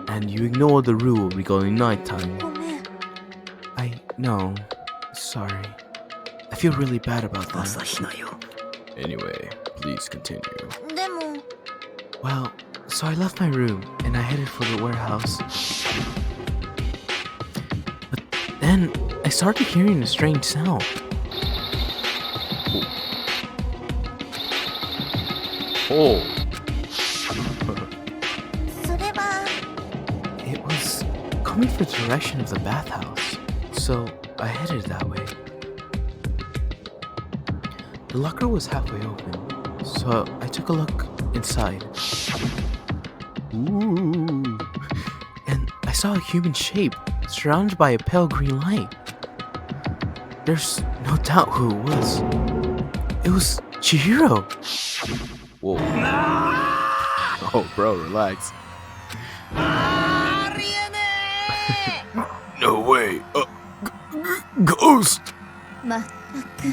And you ignore the rule regarding nighttime. ごめん I know. Sorry. I feel really bad about that. Anyway, please continue. でも Well, so I left my room and I headed for the warehouse. But then I started hearing a strange sound. Oh. それは It was coming from the direction of the bathhouse, so I headed that way. The locker was halfway open, so I took a look inside. Ooh. And I saw a human shape surrounded by a pale green light. There's no doubt who it was. It was Chihiro. Whoa. Oh, bro, relax. No way. Ghost. まったく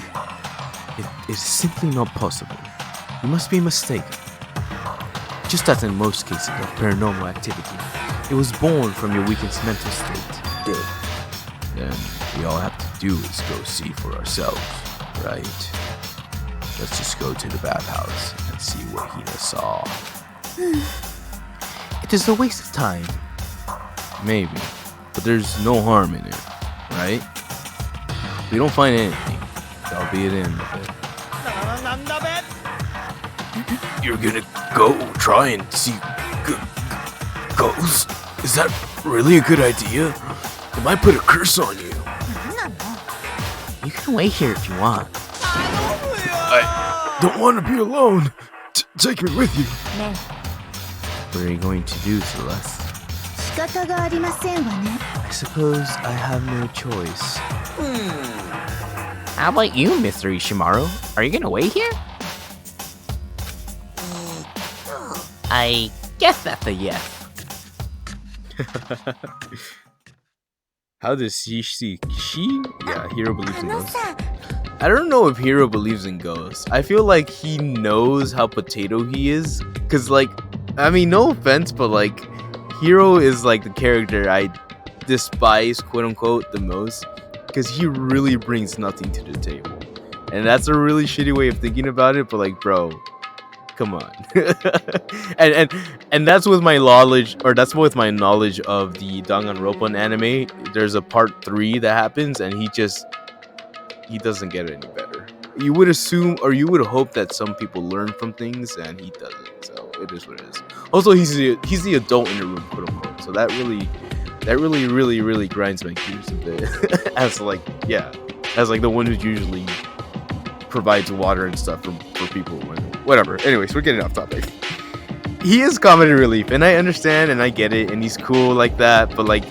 It is simply not possible. You must be mistaken. Just as in most cases of paranormal activity, it was born from your weakened mental state. Then we all have to do is go see for ourselves, right? Let's just go to the bathhouse and see what Hina saw. It is a waste of time. Maybe, but there's no harm in it, right? If we don't find anything, that'll be the end of it. You're gonna go try and see ghosts? Is that really a good idea? It might put a curse on you. なんなの You can wait here if you want. I don't want to be alone. Take me with you. ね What are you going to do, Celeste? 仕方がありませんわね I suppose I have no choice. How about you, Mr. Ishimaru? Are you gonna wait here? I guess that's a yes. How does she see? Yeah, Hero believes あ in の ghosts. さ I don't know if Hero believes in ghosts. I feel like he knows how potato he is. Cause like, I mean, no offense, but like, Hero is like the character I despise, quote unquote, the most. Cause he really brings nothing to the table. And that's a really shitty way of thinking about it, but like, bro, come on. and that's with my knowledge, or that's with my knowledge of the Danganronpa anime. There's a part 3 that happens, and he doesn't get any better. You would assume, or you would hope that some people learn from things, and he doesn't. So it is what it is. Also, he's the adult in the room, quote unquote. So that really grinds my gears a bit. as like the one who usually provides water and stuff for people. Whatever. Anyways, we're getting off topic. He is comedy relief, and I understand and I get it, and he's cool like that. But like,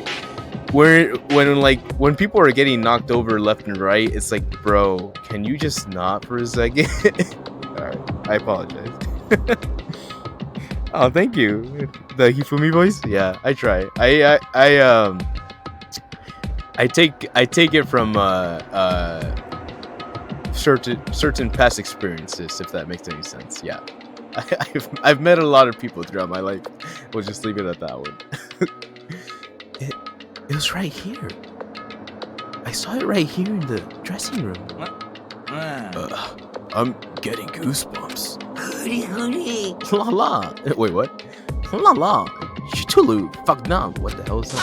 when people are getting knocked over left and right, it's like, bro, can you just not for a second? All right, I apologize. Oh, thank you. The Hifumi voice. Yeah, I try. I take it from certain past experiences, if that makes any sense. Yeah, I've met a lot of people throughout my life. We'll just leave it at that one. It was right here. I saw it right here in the dressing room. I'm getting goosebumps. La la. Wait, what? La la. Chitulu. Fuck no. What the hell is that?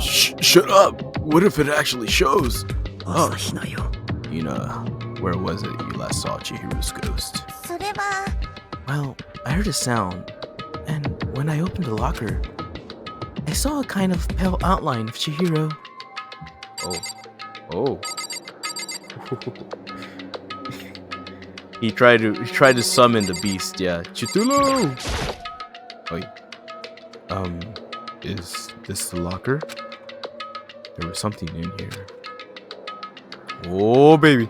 Shut up. What if it actually shows? Oh, where was it you last saw Chihiro's ghost? それは Well, I heard a sound, and when I opened the locker, I saw a kind of pale outline of Chihiro. Oh. He tried to summon the beast. Yeah, Chitulu. Is this the locker? There was something in here. Oh, baby.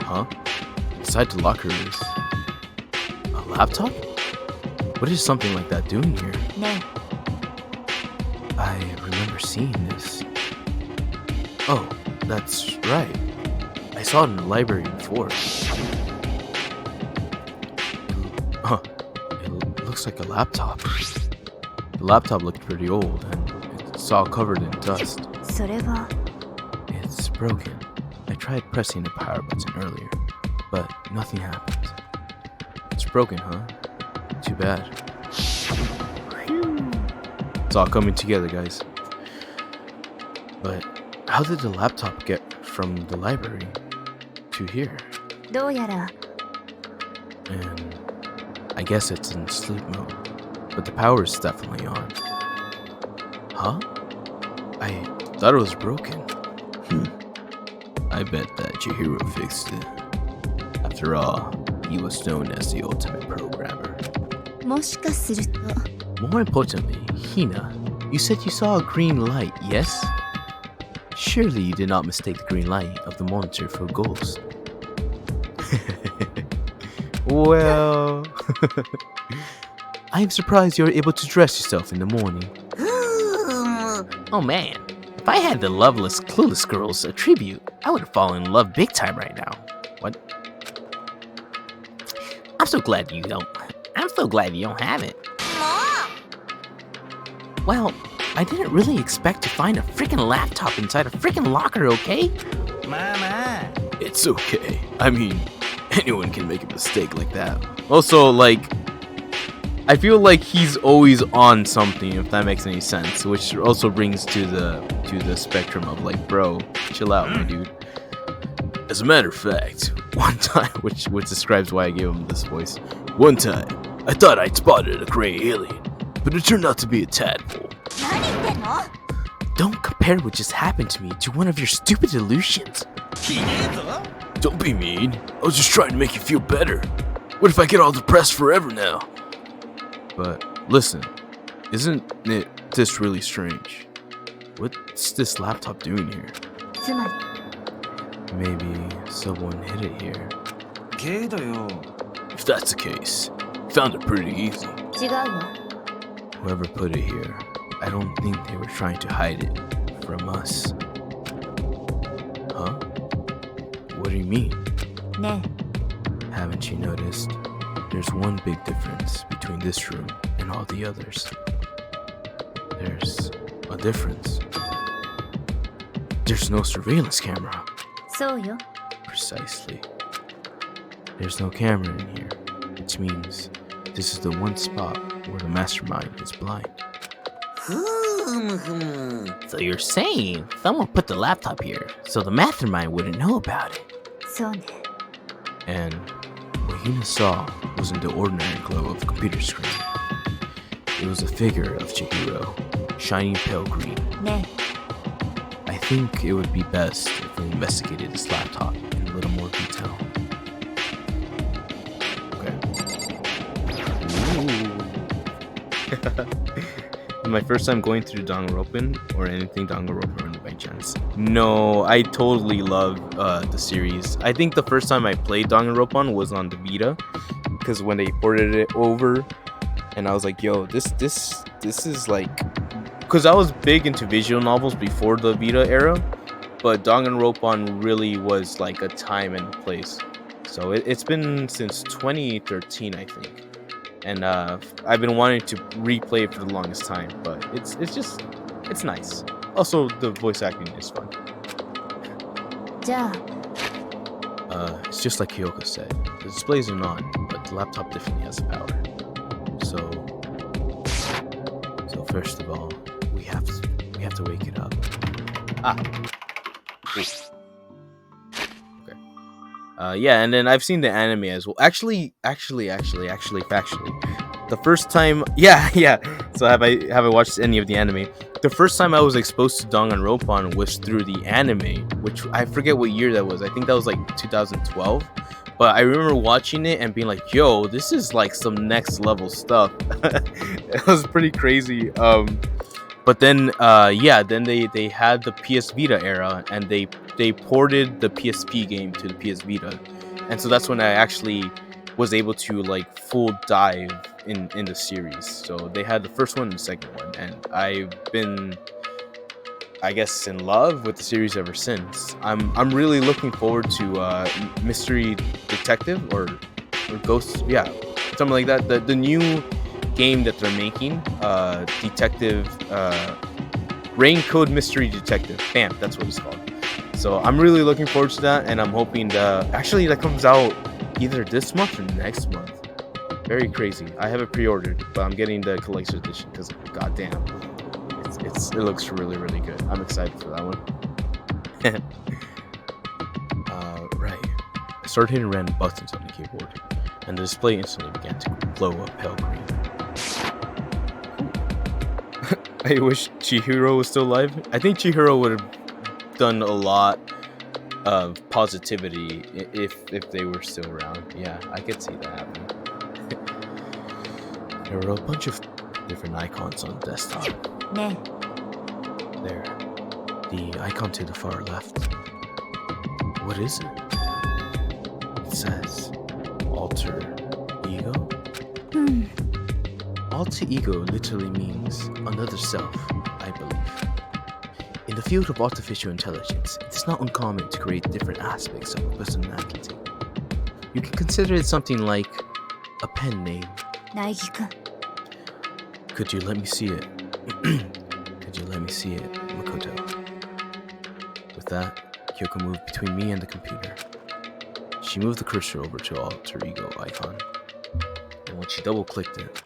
Huh? Inside the locker is a laptop? What is something like that doing here? ね I remember seeing this. Oh, that's right. I saw it in the library before. Huh. It looks like a laptop. The laptop looked pretty old and it's all covered in dust. それは It's broken. I tried pressing the power button earlier, but nothing happened. It's broken, huh? Too bad. It's all coming together, guys. But how did the laptop get from the library to here? どうやら And I guess it's in sleep mode, but the power is definitely on. Huh? I thought it was broken. I bet that Chihiro fixed it. After all, he was known as the ultimate programmer. もしかすると More importantly, Hina, you said you saw a green light, yes? Surely you did not mistake the green light of the monitor for a ghost. Well, I am surprised you were able to dress yourself in the morning. Oh man, if I had the loveless, clueless girl's attribute, I would have fallen in love big time right now. What? I'm so glad you don't have it. も Well, I didn't really expect to find a freaking laptop inside a freaking locker, okay? it's okay. I mean, anyone can make a mistake like that. Also, like, I feel like he's always on something, if that makes any sense. Which also brings to the spectrum of like, bro, chill out, my dude. As a matter of fact, one time, which describes why I gave him this voice. One time, I thought I'd spotted a gray alien, but it turned out to be a tadpole. 何言ってんの？ Don't compare what just happened to me to one of your stupid illusions. Don't be mean. I was just trying to make you feel better. What if I get all depressed forever now? But listen, isn't it this really strange? What's this laptop doing here? つまり Maybe someone hid it here. ゲイだよ。 If that's the case, found it pretty easy. 違うよ。 Whoever put it here, I don't think they were trying to hide it from us. Huh? What do you mean? ね Haven't you noticed? There's one big difference between this room and all the others. There's a difference. There's no surveillance camera. え、そうよ。 Precisely. There's no camera in here, which means this is the one spot where the mastermind is blind. So you're saying someone put the laptop here so the mastermind wouldn't know about it? そうね。 And what Hina saw wasn't the ordinary glow of a computer screen. It was a figure of Chihiro, shining pale green. ね I think it would be best if we investigated this laptop in a little more detail. Okay. My first time going through Danganronpa or anything Danganronpa by chance. No, I totally love the series. I think the first time I played Danganronpa was on the Vita, because when they ported it over, and I was like, yo, this is like, because I was big into visual novels before the Vita era, but Danganronpa really was like a time and place. So it's been since 2013, I think. And I've been wanting to replay it for the longest time, but it's nice. Also, the voice acting is fun. じゃあ It's just like Kyoko said. The displays are on, but the laptop definitely has the power. So first of all, we have to wake it up. Yeah, and then I've seen the anime as well. Actually, factually, the first time, yeah. So have I watched any of the anime? The first time I was exposed to Danganronpa was through the anime, which I forget what year that was. I think that was like 2012. But I remember watching it and being like, "Yo, this is like some next level stuff." It was pretty crazy. But then, then they had the PS Vita era, and they ported the PSP game to the PS Vita, and so that's when I actually was able to like full dive in the series. So they had the first one and the second one, and I've been, I guess, in love with the series ever since. I'm really looking forward to Mystery Detective or Ghost, yeah, something like that. The new game that they're making, Detective, Rain Code Mystery Detective. Bam, that's what it's called. So I'm really looking forward to that, and I'm hoping actually that comes out either this month or next month. Very crazy. I have it pre-ordered, but I'm getting the collector's edition because goddamn, it looks really, really good. I'm excited for that one. Right. I started hitting random buttons on the keyboard, and the display instantly began to glow a pale green. I wish Chihiro was still alive. I think Chihiro would have done a lot of positivity if they were still around. Yeah, I could see that happening. There were a bunch of different icons on the desktop. ね There. The icon to the far left. What is it? It says alter ego? え。うん。 Alter ego literally means another self, I believe. In the field of artificial intelligence, it's not uncommon to create different aspects of a personality. You can consider it something like a pen name. 苗木くん。 Could you let me see it? Could you let me see it, Makoto? With that, Kyoko moved between me and the computer. She moved the cursor over to alter ego icon, and when she double-clicked it,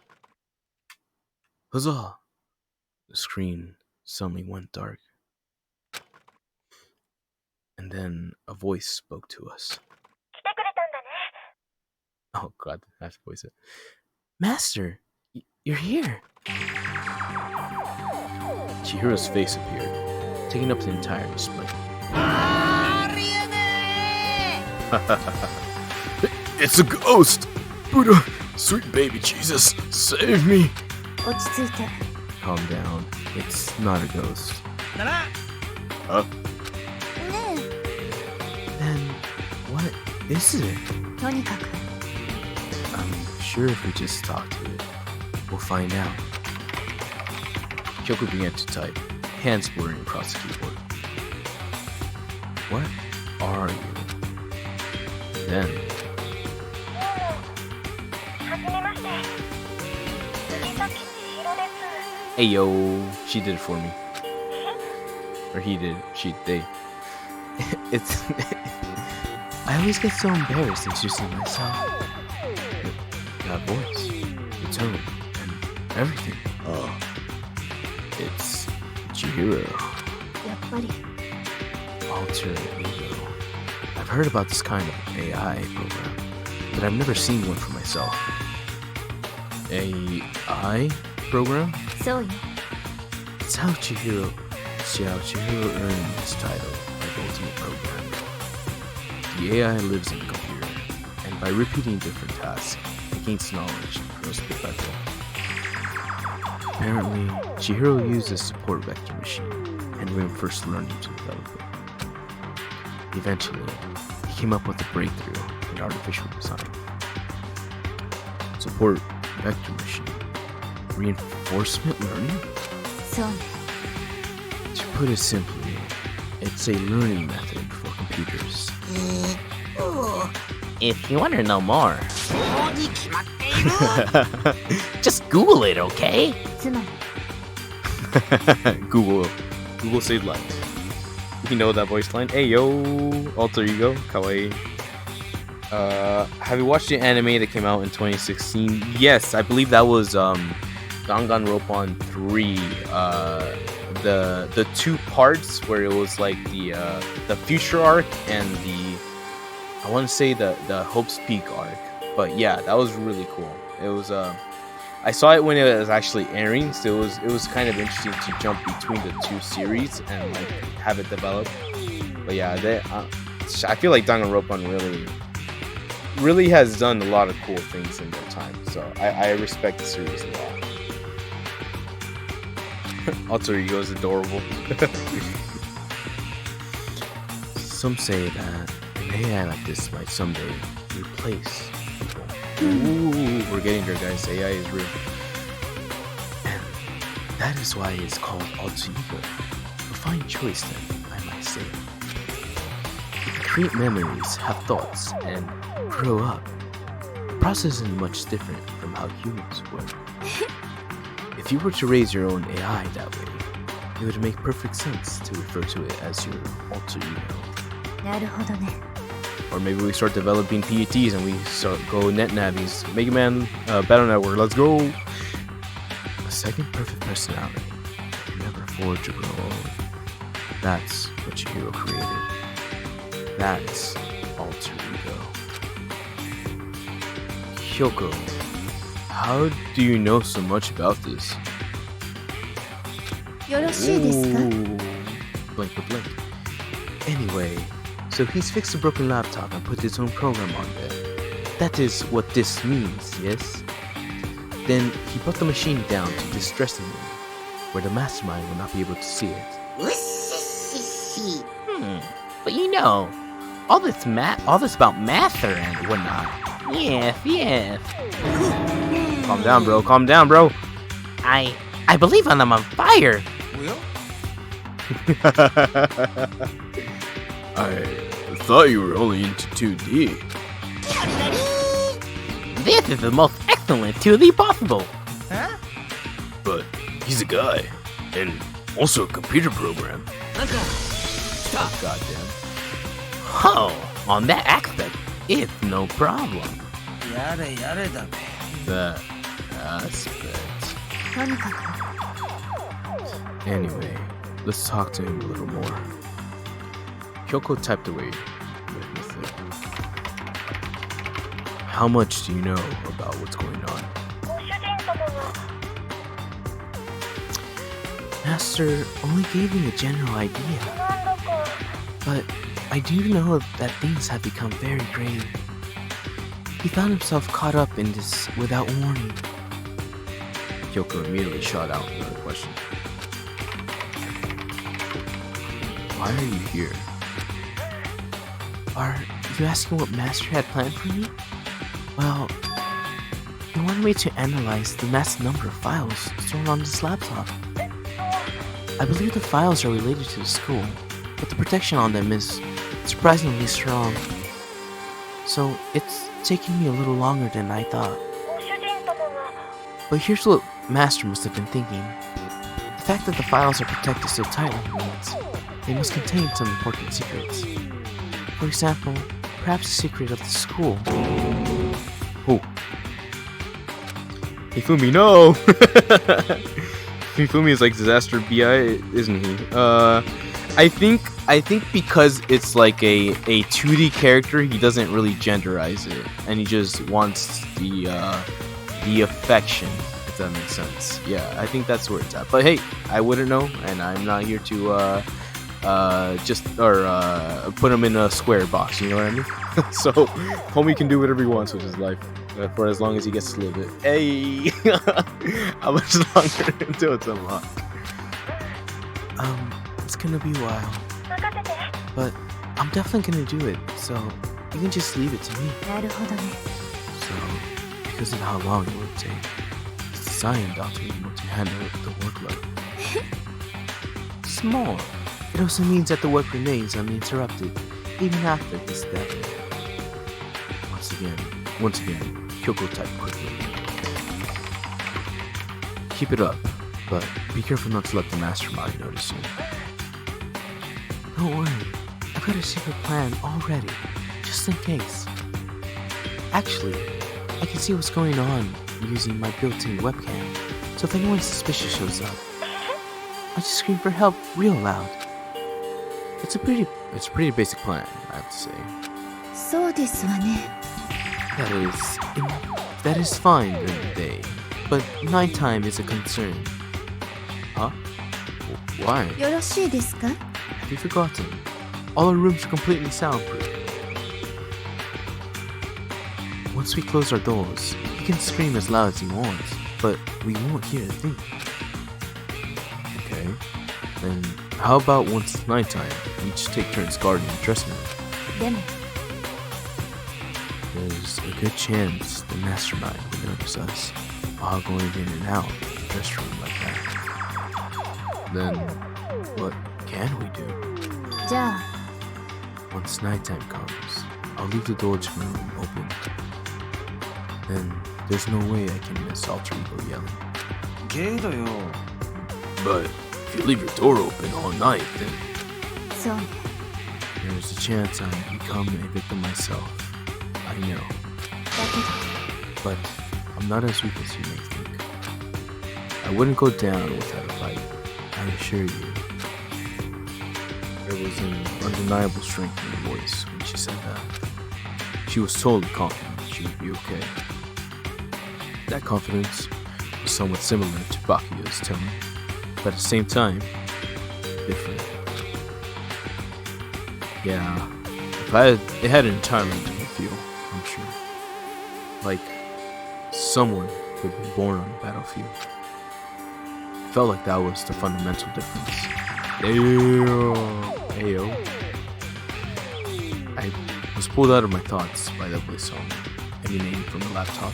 huzzah! The screen suddenly went dark. And then a voice spoke to us. Oh god, I have to voice it. Master, you're here. Chihiro's face appeared, taking up the entire display. It's a ghost! Buddha, sweet baby Jesus, save me! 落ち着いて。 Calm down, it's not a ghost. Huh? ね Then, what is it? え、とにかく I'm sure if we just talk to it, we'll find out. Kyoko began to type, hands blurring across the keyboard. What are you? Then, hey yo, she did it for me. Or he did, they. It's. I always get so embarrassed introducing myself. That voice, the tone, and everything. It's Chihiro. やっぱり Alter ego. I've heard about this kind of AI program, but I've never seen one for myself. AI program? そうよ。 It's how Chihiro earned this title of ultimate programmer. The AI lives in the computer, and by repeating different tasks, it gains knowledge and grows bit by bit. Apparently, Chihiro used a support vector machine, and when first learning to develop it. Eventually, he came up with a breakthrough in artificial design. Support vector machine. Reinforcement learning? そうね。 To put it simply, it's a learning method for computers. If you want to know more, just Google it, okay? つまり Google saved life. You know that voice line? Hey yo, alter ego, kawaii. Have you watched the anime that came out in 2016? Yes, I believe that was Danganronpa 3. The two parts where it was like the future arc and I want to say the Hope's Peak arc. But yeah, that was really cool. It was I saw it when it was actually airing, so it was kind of interesting to jump between the two series and like have it develop. But yeah, I feel like Danganronpa really has done a lot of cool things in their time. So I respect the series a lot. Alter ego is adorable. Some say that an AI like this might someday replace people. Ooh, we're getting there, guys. AI is real. And that is why it's called alter ego. A fine choice, then, I might say. It can create memories, have thoughts, and grow up. The process isn't much different from how humans work. If you were to raise your own AI that way, it would make perfect sense to refer to it as your alter ego. なるほどね。 Or maybe we start developing PETs and we start go net navies. Mega Man Battle Network, let's go! A second perfect personality that can never forge or grow old. That's what Chihiro created. That's alter ego. Kyoko, how do you know so much about this? よろしいですか？ Blink but blink. Anyway, so he's fixed a broken laptop and put his own program on there. That is what this means, yes? Then he brought the machine down to this dressing room, where the mastermind will not be able to see it. But you know, all this about math and whatnot. Yeah. Calm down, bro. I believe I'm on fire. I thought you were only into 2D. This is the most excellent 2D possible. But he's a guy, and also a computer program. Oh, goddamn. Oh, on that aspect, it's no problem. That aspect. とにかく Anyway, let's talk to him a little more. Kyoko typed away. How much do you know about what's going on? Master only gave me a general idea, but I do know that things have become very grave. He found himself caught up in this without warning. Kyoko immediately shot out another question. Why are you here? Are you asking what Master had planned for me? Well, he wanted me to analyze the massive number of files stored on this laptop. I believe the files are related to the school, but the protection on them is surprisingly strong. So it's taking me a little longer than I thought. But here's what Master must have been thinking. The fact that the files are protected so tightly means they must contain some important secrets. For example, perhaps a secret of the school. Oh. Hifumi, no! Hifumi is like Disaster BI, isn't he? I think because it's like a 2D character, he doesn't really genderize it, and he just wants the affection, if that makes sense. Yeah, I think that's where it's at. But hey, I wouldn't know, and I'm not here to put him in a square box. You know what I mean? So, homie can do whatever he wants with his life, for as long as he gets to live it. Hey, how much longer until it's unlocked? It's gonna be a while, but I'm definitely gonna do it. So you can just leave it to me. なるほどね。 So, because of how long it would take, it's designed to be able to handle the workload. Small. It also means that the work remains uninterrupted, even after his death. Once again, Kyoko typed quickly. Keep it up, but be careful not to let the mastermind notice you. Don't worry, I've got a secret plan already, just in case. Actually, I can see what's going on using my built-in webcam, so if anyone suspicious shows up, I'll just scream for help real loud. It's a pretty basic plan, I have to say. そうですわね。 That is fine during the day, but nighttime is a concern. Huh? Why? よろしいですか？ Have you forgotten? All our rooms are completely soundproof. Once we close our doors, he can scream as loud as he wants, but we won't hear a thing. Okay. Then how about once it's nighttime, we just take turns guarding the dressing room? でも、 There's a good chance the mastermind will notice us all going in and out of the dressing room like that. Then, what can we do? じゃあ、 Once nighttime comes, I'll leave the door to my room open. Then there's no way I can miss Alter Ego yelling. ゲイだよ。 But if you leave your door open all night, then そうね。 there's a chance I become a victim myself. I know. だけど、 But I'm not as weak as you may think. I wouldn't go down without a fight, I assure you. There was an undeniable strength in her voice when she said that. She was totally confident she would be okay. That confidence was somewhat similar to Bakuyo's tone, but at the same time, different. Yeah, it had an entirely different feel, I'm sure. Like someone who had been born on a battlefield. It felt like that was the fundamental difference. Ayo. I was pulled out of my thoughts by that voice song emanating from the laptop.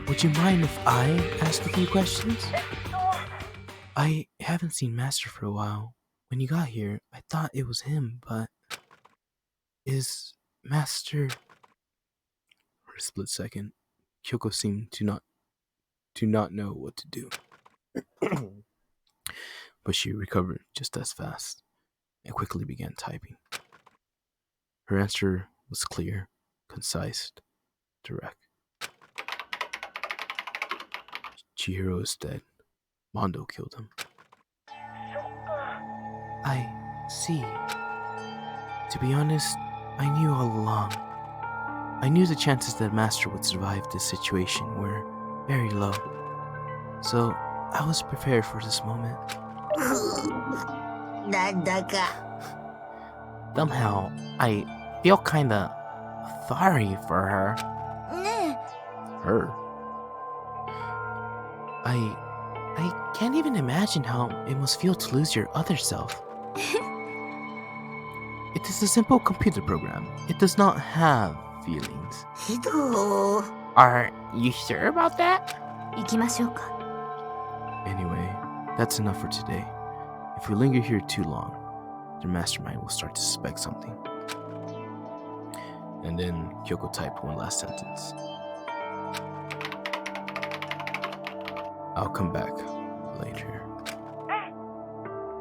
Would you mind if I ask a few questions? I haven't seen Master for a while. When you got here, I thought it was him, but is Master... For a split second, Kyoko seemed to not know what to do. But she recovered just as fast and quickly began typing. Her answer was clear, concise, direct. Chihiro is dead. Mondo killed him. See, to be honest, I knew all along. I knew the chances that Master would survive this situation were very low. So, I was prepared for this moment. なんだか Somehow, I feel kinda sorry for her. ね Her? I can't even imagine how it must feel to lose your other self. It is a simple computer program. It does not have feelings. えひど Are you sure about that? 行きましょうか Anyway, that's enough for today. If we linger here too long, their mastermind will start to suspect something. And then Kyoko typed one last sentence. I'll come back later.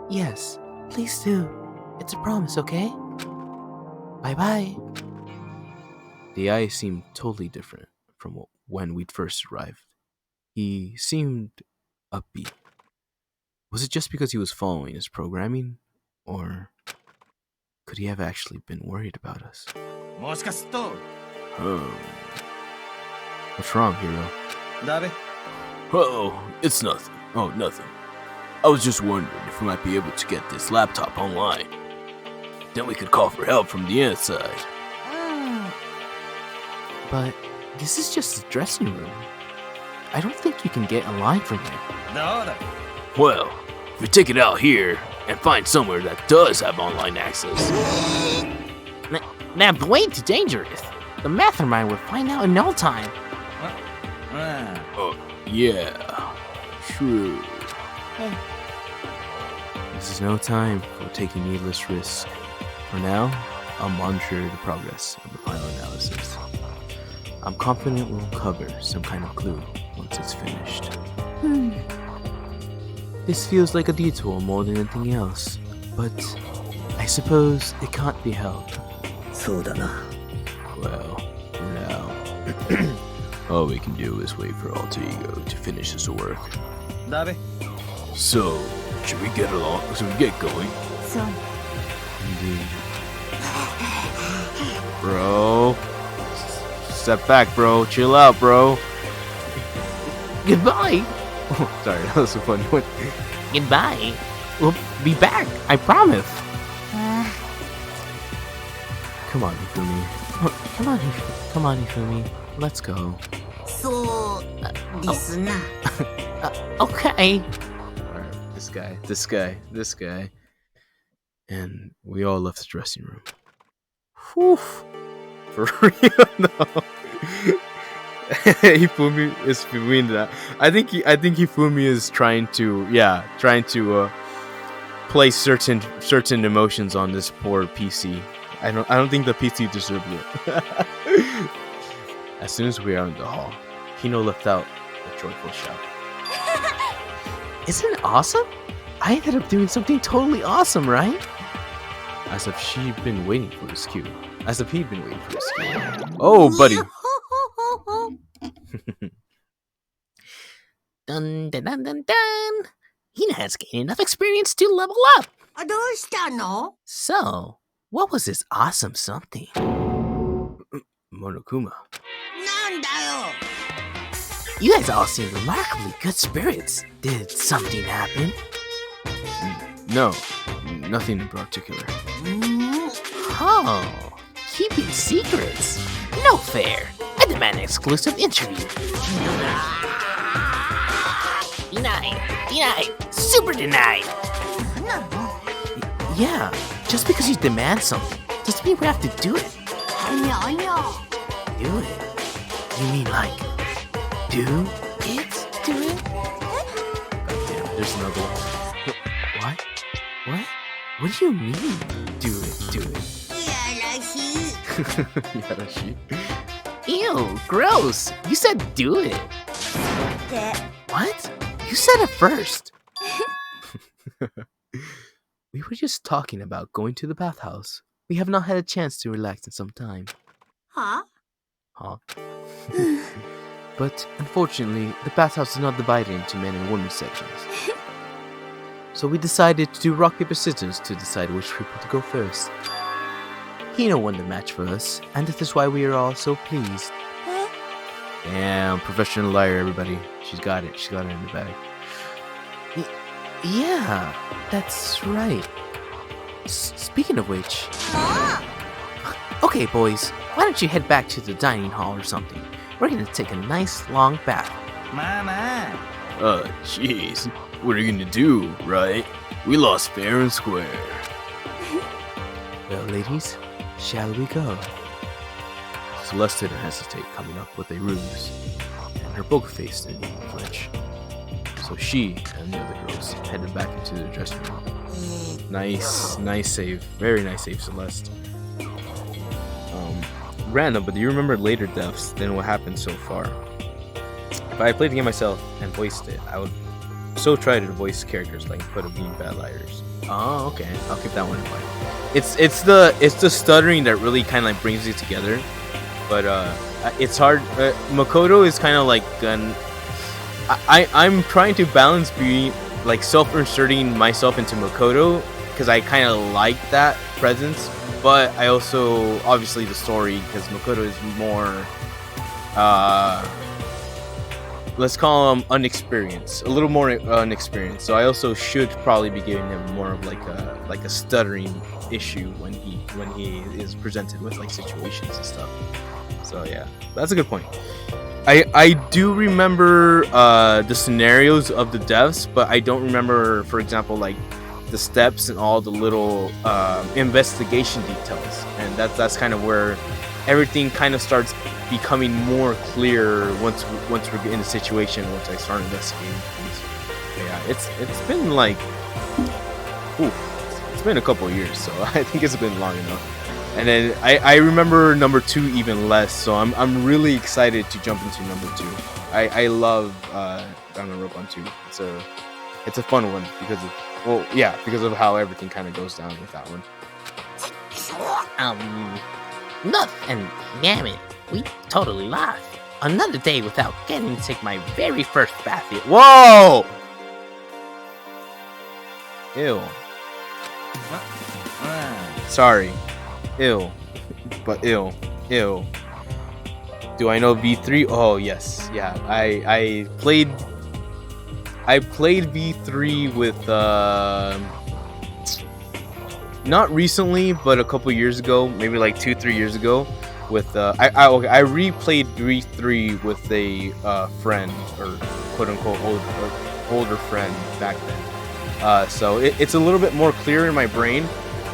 Yes, please do. It's a promise, okay? Bye-bye. The eye seemed totally different from when we'd first arrived. He seemed upbeat. Was it just because he was following his programming? Or could he have actually been worried about us? もしかすっと What's wrong, hero? だべ Oh, it's nothing. Oh, nothing. I was just wondering if we might be able to get this laptop online. Then we could call for help from the inside. But this is just a dressing room. I don't think you can get online from here. どうだ Well, if we take it out here and find somewhere that does have online access. That's way too dangerous. The mastermind will find out in no time. うん Oh, yeah. True. This is no time for taking needless risks. For now, I'll monitor the progress of the final analysis. I'm confident we'll uncover some kind of clue once it's finished. うん This feels like a detour more than anything else, but I suppose it can't be helped. そうだな Well, for now, all we can do is wait for Alter Ego to finish his work. だべ So, should we get along? Should we get going? そう Indeed. Bro. Step back, bro. Chill out, bro. Goodbye. Sorry, that was a funny one. Goodbye. We'll be back. I promise. あ Come on, Ifumi. Come on, Ifumi. Come on, Ifumi. Let's go. そうですな Okay. Alright, this guy. And we all left the dressing room. Whew. For real, no. Hifumi is doing that. I think Hifumi is trying to place certain emotions on this poor PC. I don't think the PC deserved it. As soon as we are in the hall, Hino left out a joyful shout. Isn't it awesome? I ended up doing something totally awesome, right? As if she'd been waiting for his cue. As if he'd been waiting for his cue. Oh, buddy. Dun dun dun dun dun. Hina has gained enough experience to level up. どうしたの So, what was this awesome something? Monokuma. なんだよ You guys all seem remarkably good spirits. Did something happen? No, nothing in particular. うん Oh, keeping secrets. No fair. I demand an exclusive interview. Denied. Denied. Super denied. なんなの Yeah, just because you demand something doesn't mean we have to do it. あにゃあにゃ Do it? You mean like do it? Do it? Goddamn, there's another one. What? What? What do you mean? Do it, do it. いやらしい Yarashi. Ew, gross. You said do it. って What? You said it first. We were just talking about going to the bathhouse. We have not had a chance to relax in some time. は Huh? But unfortunately, the bathhouse is not divided into men and women sections. So we decided to do rock, paper, scissors to decide which people to go first. Hino won the match for us, and that is why we are all so pleased. Damn, professional liar, everybody. She's got it. She's got it in the bag. Yeah, that's right. Speaking of which... Okay, boys, why don't you head back to the dining hall or something? We're gonna take a nice long bath. Mama. Jeez. What are you gonna do, right? We lost fair and square. Well, ladies, shall we go? Celeste didn't hesitate, coming up with a ruse, and her poker face didn't even flinch. So she and the other girls headed back into the dressing room. Nice save. Very nice save, Celeste. Random, but do you remember later deaths than what happened so far? If I played the game myself and voiced it, I would so try to voice characters like instead of being bad liars. Oh, okay. I'll keep that one in mind. It's the stuttering that really kind of like brings it together, but it's hard. Makoto is kind of like I'm trying to balance being like self-inserting myself into Makoto because I kind of like that presence, but I also obviously the story because Makoto is more let's call him unexperienced, a little more unexperienced. So I also should probably be giving him more of like a stuttering issue when he is presented with like situations and stuff. So yeah, that's a good point. I do remember the scenarios of the deaths, but I don't remember, for example, like the steps and all the little investigation details, and that's kind of where everything kind of starts becoming more clear once we're in the situation, once I start investigating things. But yeah, it's been like, it's been a couple of years, so I think it's been long enough. And then I remember number 2 even less, so I'm really excited to jump into number 2. I love Danganronpa 2. It's a fun one because of how everything kind of goes down with that one. Look, and damn it, we totally lost. Another day without getting to take my very first bath yet. Whoa! Ew. Sorry. Ew. But ew. Do I know V3? Oh yes. Yeah. I played V3 with not recently, but a couple years ago, maybe like 2-3 years ago, with I replayed V3 with a friend, or quote unquote older friend back then. So it's a little bit more clear in my brain,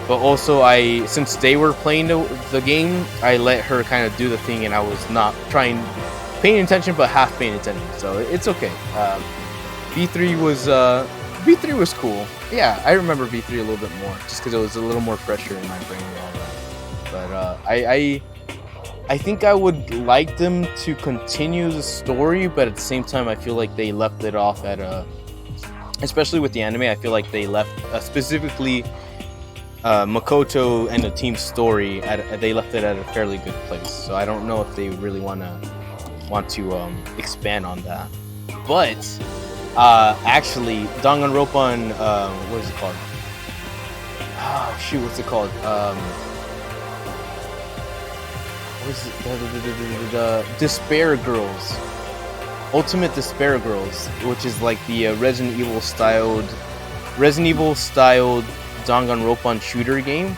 but also since they were playing the game, I let her kind of do the thing, and I was not paying attention, but half paying attention. So it's okay. V3 was cool. Yeah, I remember V3 a little bit more, just because it was a little more fresher in my brain and all that. But I think I would like them to continue the story, but at the same time, I feel like they left it off at especially with the anime, I feel like they left specifically Makoto and the team's story they left it at a fairly good place. So I don't know if they really want to expand on that. But actually, Danganronpa, what is it called? Oh shoot, what's it called? What is it? The Despair Girls, Ultimate Despair Girls, which is like the Resident Evil styled Danganronpa shooter game,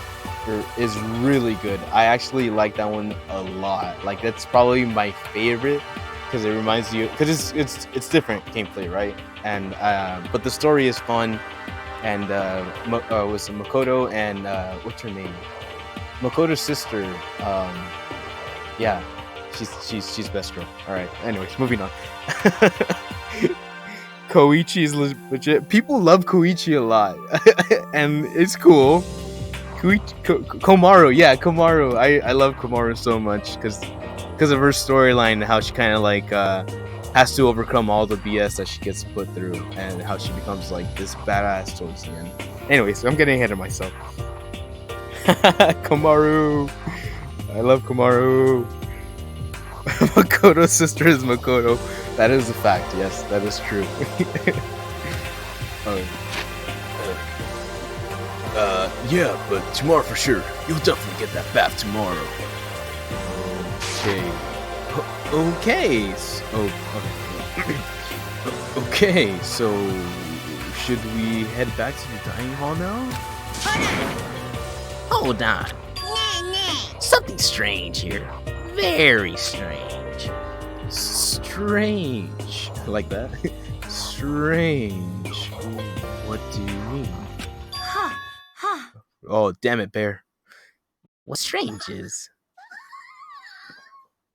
is really good. I actually like that one a lot. Like that's probably my favorite because it reminds you, because it's different gameplay, right? And but the story is fun, and was Makoto and what's her name? Makoto's sister. Yeah, she's best girl. All right. Anyways, moving on. Koichi is legit. People love Koichi a lot, and it's cool. Komaru, yeah, Komaru. I love Komaru so much because of her storyline and how she kind of like has to overcome all the BS that she gets put through, and how she becomes like this badass towards the end. Anyways, I'm getting ahead of myself. Komaru, I love Komaru. Makoto's sister is Makoto. That is a fact. Yes, that is true. Yeah, but tomorrow for sure. You'll definitely get that bath tomorrow. Okay. Okay. Okay. Okay, so should we head back to the dining hall now? Hold on. Nay. Something strange here. Very strange. Strange. Like that? Strange. What do you mean? Ha. Ha. Oh, damn it, Bear. What's strange is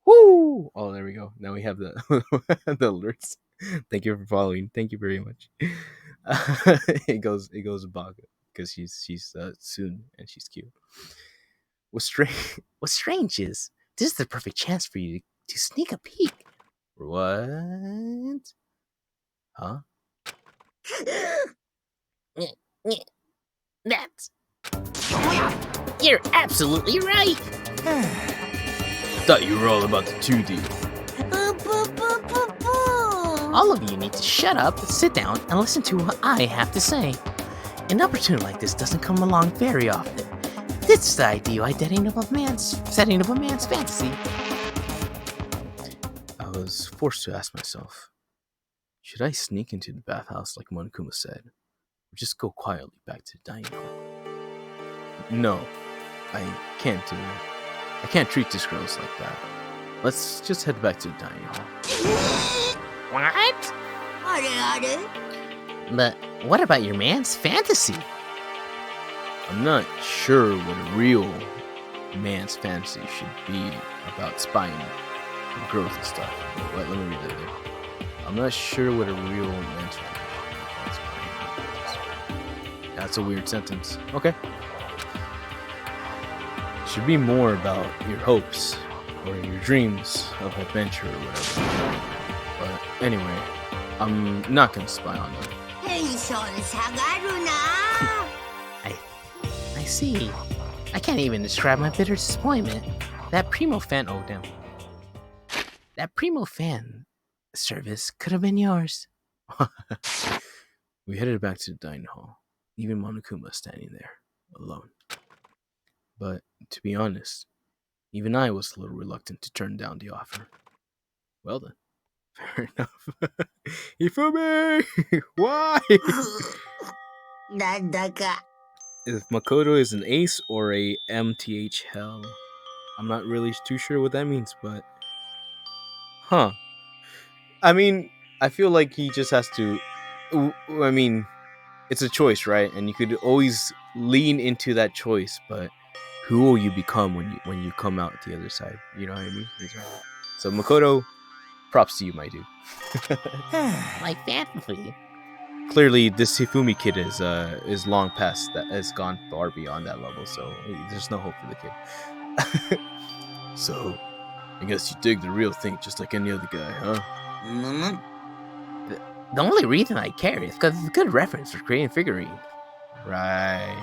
Woo! Oh, there we go. Now we have the the alerts. Thank you for following. Thank you very much. It goes Baga because she's soon and she's cute. What's strange is this is the perfect chance for you to sneak a peek. What? Huh? That's You're absolutely right. Thought you were all about the 2D. All of you need to shut up, sit down, and listen to what I have to say. An opportunity like this doesn't come along very often. This is the ideal setting of a man's fantasy. I was forced to ask myself, should I sneak into the bathhouse like Monokuma said, or just go quietly back to the dining hall? No, I can't do it. I can't treat these girls like that. Let's just head back to the dining hall. What? Are. But what about your man's fantasy? I'm not sure what a real man's fantasy should be about spying on girls and stuff. Wait, let me read that again. I'm not sure what a real man's fantasy should be about spying on girls. That's a weird sentence. Okay. Should be more about your hopes or your dreams of adventure or whatever. But anyway, I'm not gonna spy on them. テンション下がるな。 I see. I can't even describe my bitter disappointment. That primo fan service could have been yours. We headed back to the dining hall, even Monokuma standing there, alone. But to be honest, even I was a little reluctant to turn down the offer. Well then, fair enough. Hifumi! Why? なんだか。 If Makoto is an ace or a MTH hell, I'm not really too sure what that means, but... Huh. I mean, I feel like he just has to... I mean, it's a choice, right? And you could always lean into that choice, but who will you become when you come out the other side? You know what I mean? So Makoto, props to you, my dude. My fantasy. Clearly, this Hifumi kid is long past that, has gone far beyond that level, so there's no hope for the kid. So, I guess you dig the real thing just like any other guy, huh? The only reason I care is because it's a good reference for creating figurine. Right.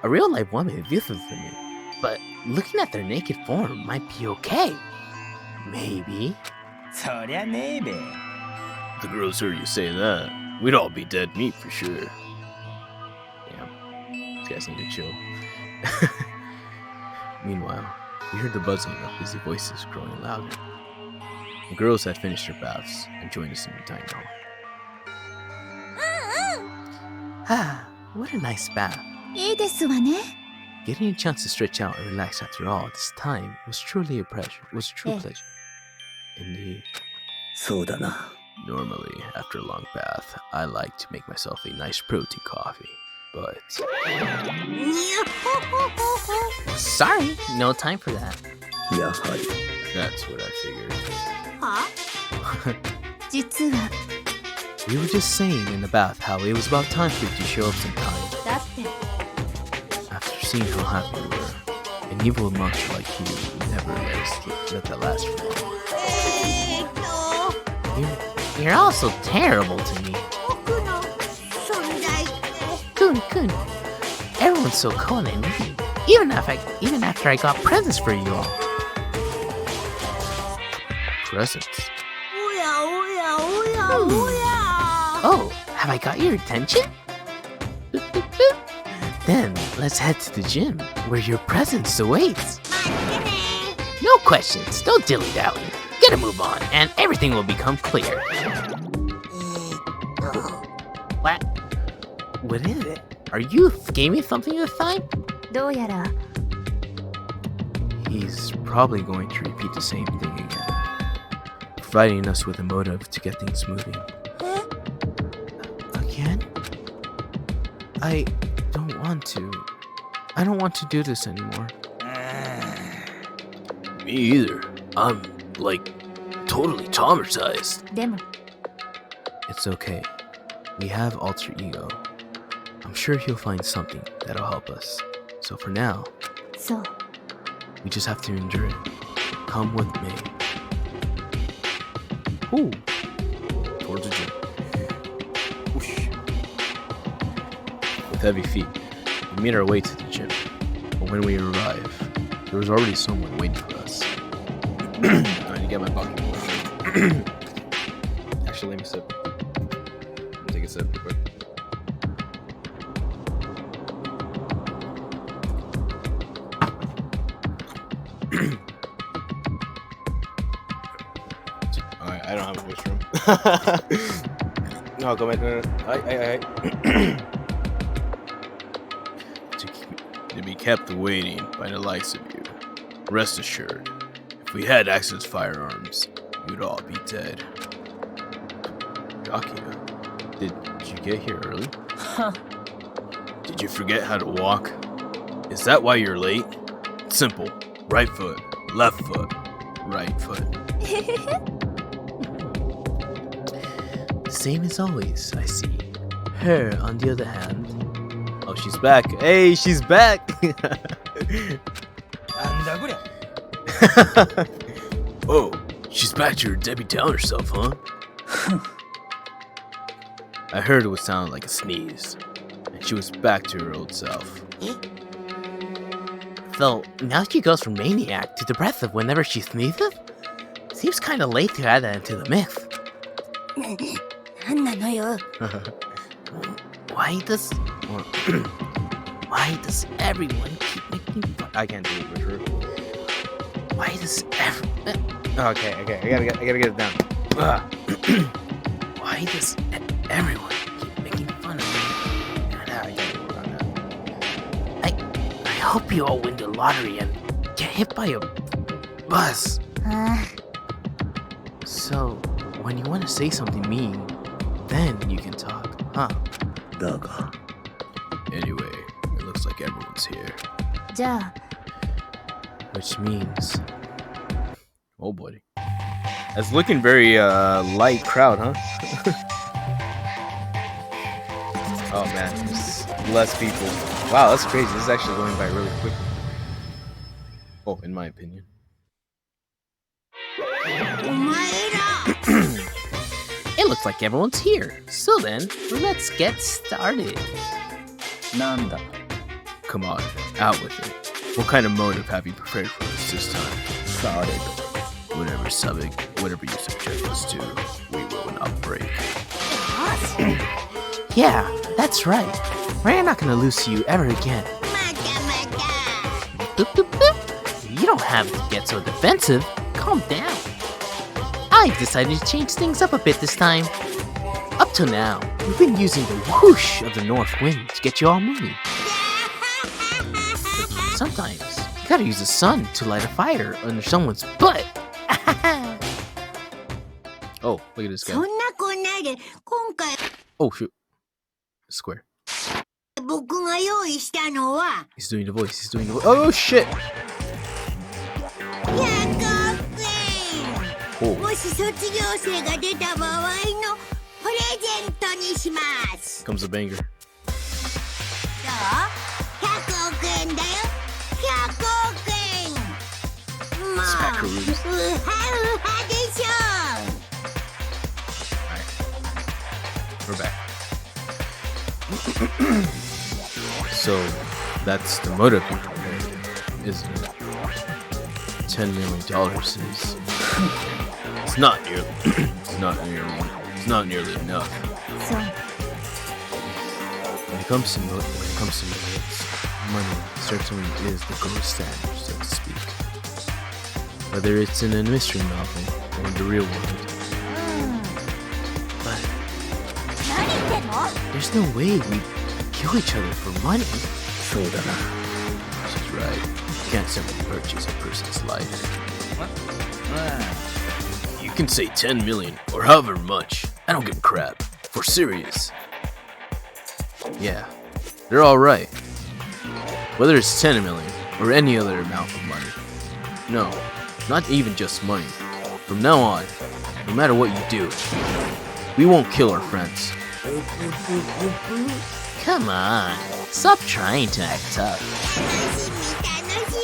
A real life woman is useless to me, but looking at their naked form might be okay. Maybe. そりゃねえべ。 The girls heard you say that. We'd all be dead meat for sure. Damn. These guys need to chill. Meanwhile, we heard the buzzing of busy voices growing louder. The girls had finished their baths and joined us in the dining hall. Ah, what a nice bath. いいですわね。 Getting a chance to stretch out and relax after all this time was truly a pleasure. Was a true Yeah. pleasure. Indeed. そうだな。 Normally, after a long bath, I like to make myself a nice protein coffee. But Sorry, no time for that. やはり。 that's what I figured. は実は We were just saying in the bath how it was about time for you to show up sometime. だって After seeing how happy we were, an evil monster like you would never let that last for long. You're all so terrible to me. 僕の存在って Kun. Everyone's so cold and mean. Even after I got presents for you all. Presents? おやおやおやおや Oh, have I got your attention? Then let's head to the gym where your presence awaits. No questions, don't dilly-dally. Get a move on, and everything will become clear. What? What is it? Are you gaming something this time? どうやら He's probably going to repeat the same thing again, providing us with a motive to get things moving. Again? I don't want to. I don't want to do this anymore. Me either. I'm, like, totally traumatized. でも It's okay. We have alter ego. I'm sure he'll find something that'll help us. So for now, そう we just have to endure it. Come with me. Ooh. Towards the gym. Whoosh. With heavy feet, we made our way to the gym. But when we arrive, there was already someone waiting for us. I need to get my pocket. Actually, let me sip. Let me take a sip real quick. Alright, I don't have a voice room. No, go back. To be kept waiting by the likes of you. Rest assured, if we had access to firearms, you'd all be dead. Akira, did you get here early? Did you forget how to walk? Is that why you're late? Simple. Right foot, left foot, right foot. Same as always, I see. Her, on the other hand. Oh, she's back. Hey, she's back! Oh, she's back to her Debbie Downer self, huh? I heard it would sound like a sneeze, and she was back to her old self. So, now she goes from maniac to depressive whenever she sneezes? Seems kinda late to add that into the mix. なんなのよ Why does... Why does everyone keep making fun... I can't do it for sure. Why does everyone... Okay, I gotta get it down. Why does everyone keep making fun of me? I gotta work on that. I hope you all win the lottery and get hit by a bus. あ So, when you want to say something mean, then you can talk, huh? だが Anyway, it looks like everyone's here. じゃあ Which means... Oh boy. That's looking very light crowd, huh? Oh man, there's less people. Wow, that's crazy. This is actually going by really quick. Oh, in my opinion. お前ら It looks like everyone's here. So then, let's get started. なんだ Come on, out with it. What kind of motive have you prepared for us this time? Started Whatever you subject us to, we will not break. Yeah, that's right. We're not gonna lose to you ever again. またまた Boop, boop, boop. You don't have to get so defensive. Calm down. I've decided to change things up a bit this time. Up till now, we've been using the whoosh of the north wind to get you all moving. Sometimes, you gotta use the sun to light a fire under someone's butt. Oh, look at this そ guy. んなこんなで今回 Oh, shoot. Square. 僕が用意したのは He's doing the voice. Oh, shit! 100億円 Oh, もし卒業生が出た場合のプレゼントにします comes a banger. どう ?100 億円だよ100億円まあ Smackaroos. うはうはでしょ We're back. So, that's the motive you prepared, isn't it? $10 million is... It's not nearly enough. そう You When it comes to millions, money certainly is the gold standard, so to speak. Whether it's in a mystery novel or in the real world. But 何言ってんの？ there's no way we kill each other for money. そうだな。 She's right. You can't simply purchase a person's life. You can say 10 million or however much. I don't give a crap. For serious. Yeah, they're alright. Whether it's 10 million or any other amount of money. No, not even just money. From now on, no matter what you do, we won't kill our friends. Come on, stop trying to act tough. 楽しみ楽し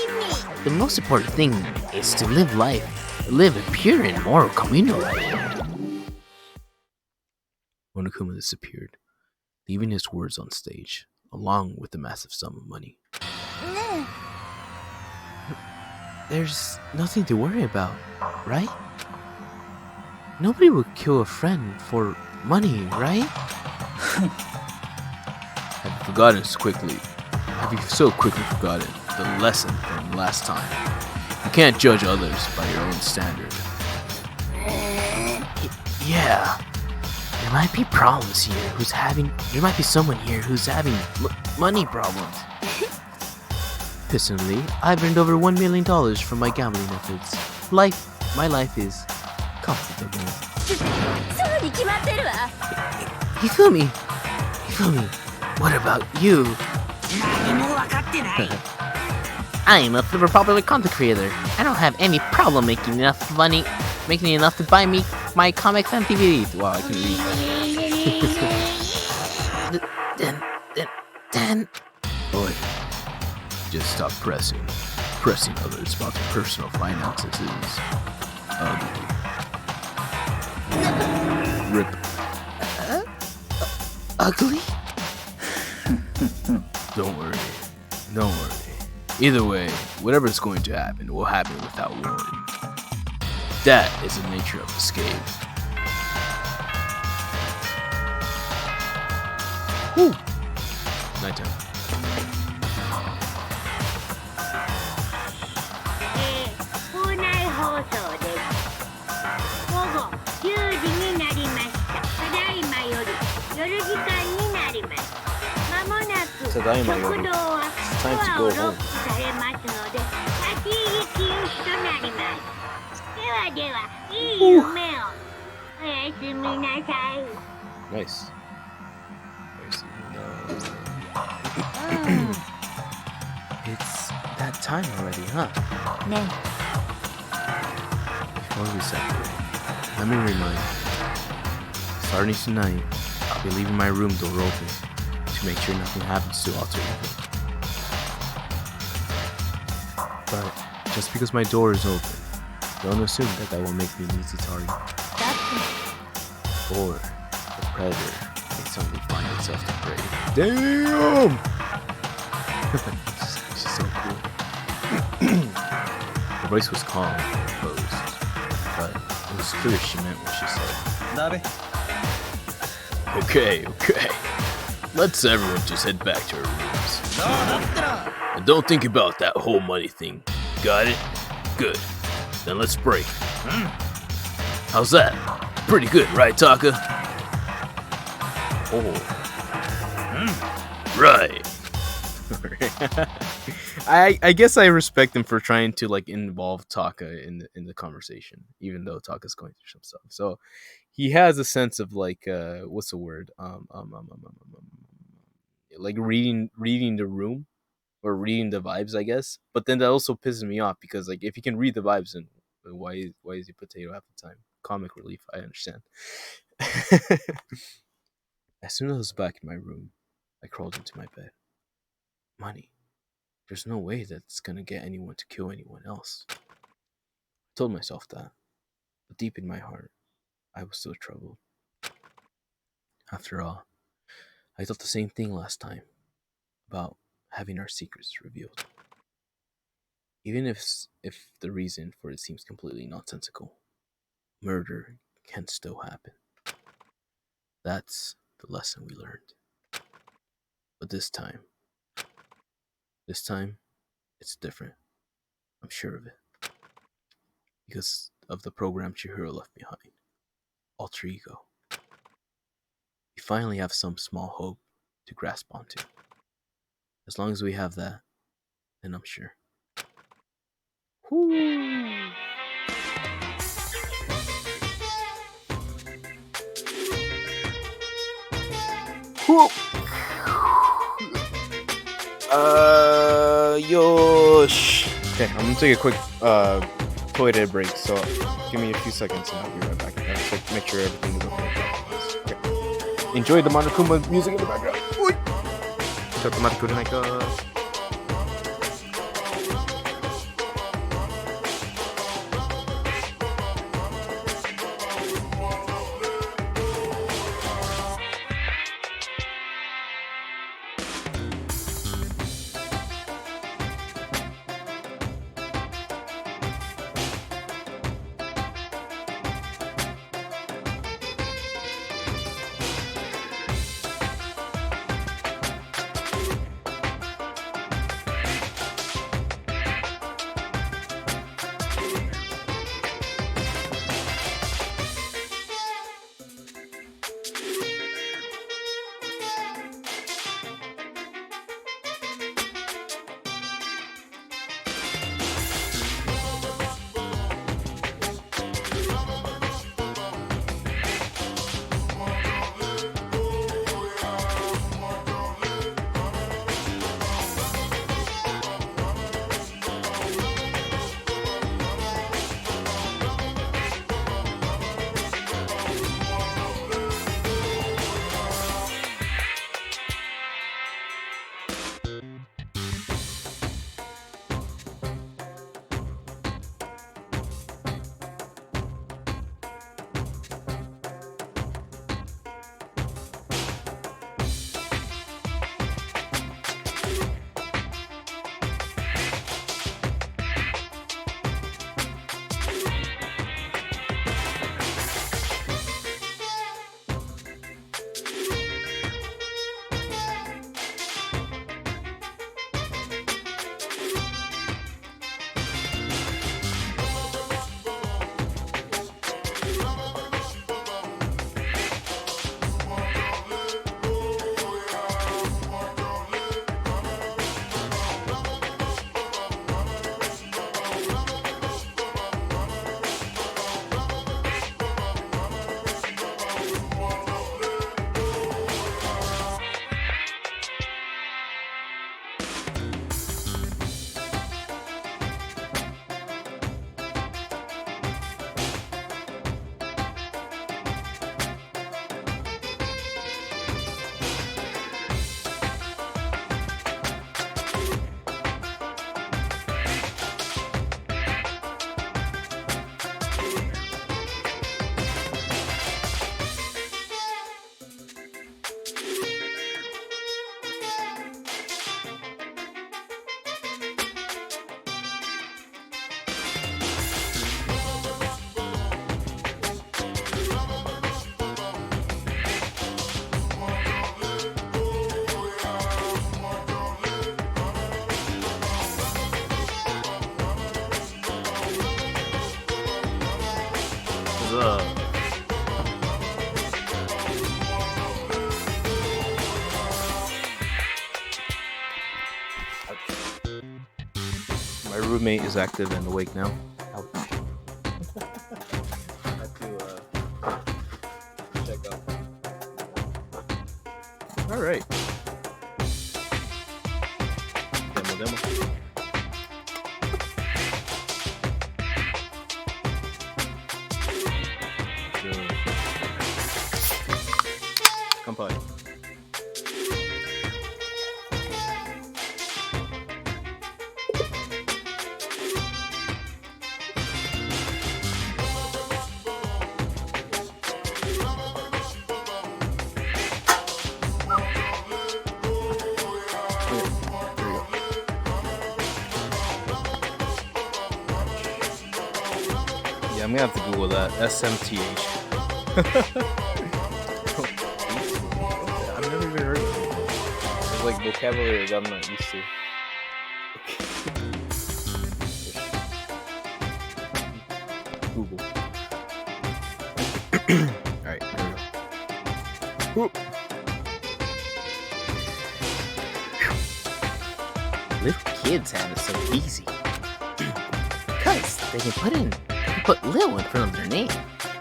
み。 The most important thing is to live life, live a pure and moral communal life. Monokuma disappeared, leaving his words on stage, along with the massive sum of money. ね There's nothing to worry about, right? Nobody would kill a friend for money, right? Have you forgotten so quickly? Have you so quickly forgotten the lesson from last time? You can't judge others by your own standard. Yeah, there might be problems here. There might be someone here who's having money problems. Personally, I've earned over $1 million from my gambling methods. My life is comfortable. そうに決まってるわ。 Hifumi, what about you? 何も分かってない。 I'm a super popular content creator. I don't have any problem making enough to buy me my comics and DVDs. Wow, I can read. Then, Boy, just stop pressing. Pressing others about their personal finances is ugly. Rip. ugly? Don't worry. Either way, whatever's going to happen will happen without warning. That is the nature of escape. Whew. Nighttime. 校内放送です。午後10時になりました。ただいまより夜時間になります。まもなくただいまより食堂は Time to ドアを go ロッ home. クされますので立ち入り禁止となります。ではいい夢を。おやすみなさい。 Nice. It's that time already, huh? ね Before we separate, let me remind you. Starting tonight, I'll be leaving my room door open to make sure nothing happens to alter anything. But just because my door is open, don't assume that will make me an easy target. だって Or the predator may suddenly find itself to prey. Damn! She's so cool. Her voice was calm and composed, but it was clear she meant what she said. だべ。 Okay. Let's everyone just head back to our rooms. そうだってな。 And don't think about that whole money thing. Got it? Good. Then let's break. How's that? Pretty good, right, Taka? Oh. Right. I guess I respect him for trying to like involve Taka in the conversation, even though Taka's going through some stuff. So he has a sense of like what's the word? Like reading the room or reading the vibes, I guess. But then that also pisses me off because like if you can read the vibes, then why is he potato half the time? Comic relief, I understand. As soon as I was back in my room, I crawled into my bed. Money. There's no way that's gonna get anyone to kill anyone else. I told myself that, but deep in my heart, I was still troubled. After all, I thought the same thing last time about having our secrets revealed. Even if the reason for it seems completely nonsensical, murder can still happen. That's the lesson we learned. But this time, it's different. I'm sure of it. Because of the program Chihiro left behind. Alter ego. We finally have some small hope to grasp onto. As long as we have that, then I'm sure. Yosh. Okay, I'm gonna take a quick toilet break, so give me a few seconds and I'll be right back. I have to make sure everything is okay. Okay. Enjoy the Monokuma music in the background. Oi! ちょっと待ってくれないか。My roommate is active and awake now. Ouch. Had to check up. All right. Demo. Kampai. Yeah, I'm gonna have to Google that. SMTH. I've never even heard of it. It's like vocabulary that I'm not used to. Google. Alright, there we go. Whoop. Little kids have it so easy. Because they can put Lil in front of their name.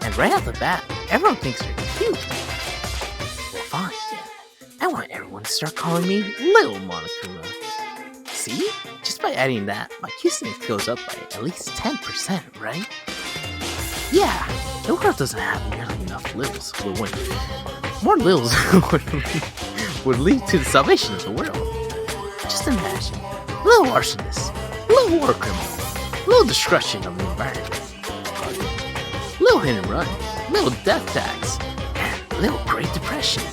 And right off the bat, everyone thinks they're cute. Well, fine then. I want everyone to start calling me Lil Monokuma. See? Just by adding that, my cuteness goes up by at least 10%, right? Yeah, the world doesn't have nearly enough Lils. Lil Wayne. More Lils would lead to the salvation of the world. Just imagine. Little arsonist, little war criminal, little destruction of the environment, little hit and run, little death tax, and little Great Depression.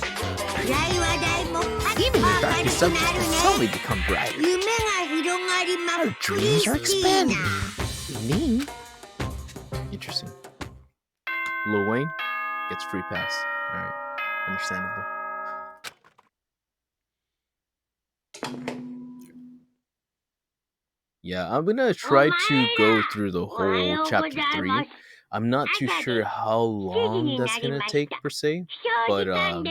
Even the darkest subjects can slowly become brighter. Our dreams are expanding. Me? Interesting. Lil Wayne gets free pass. Alright. Understandable. Yeah, I'm gonna try to go through the whole chapter 3. I'm not too sure how long that's gonna take per se, but I'm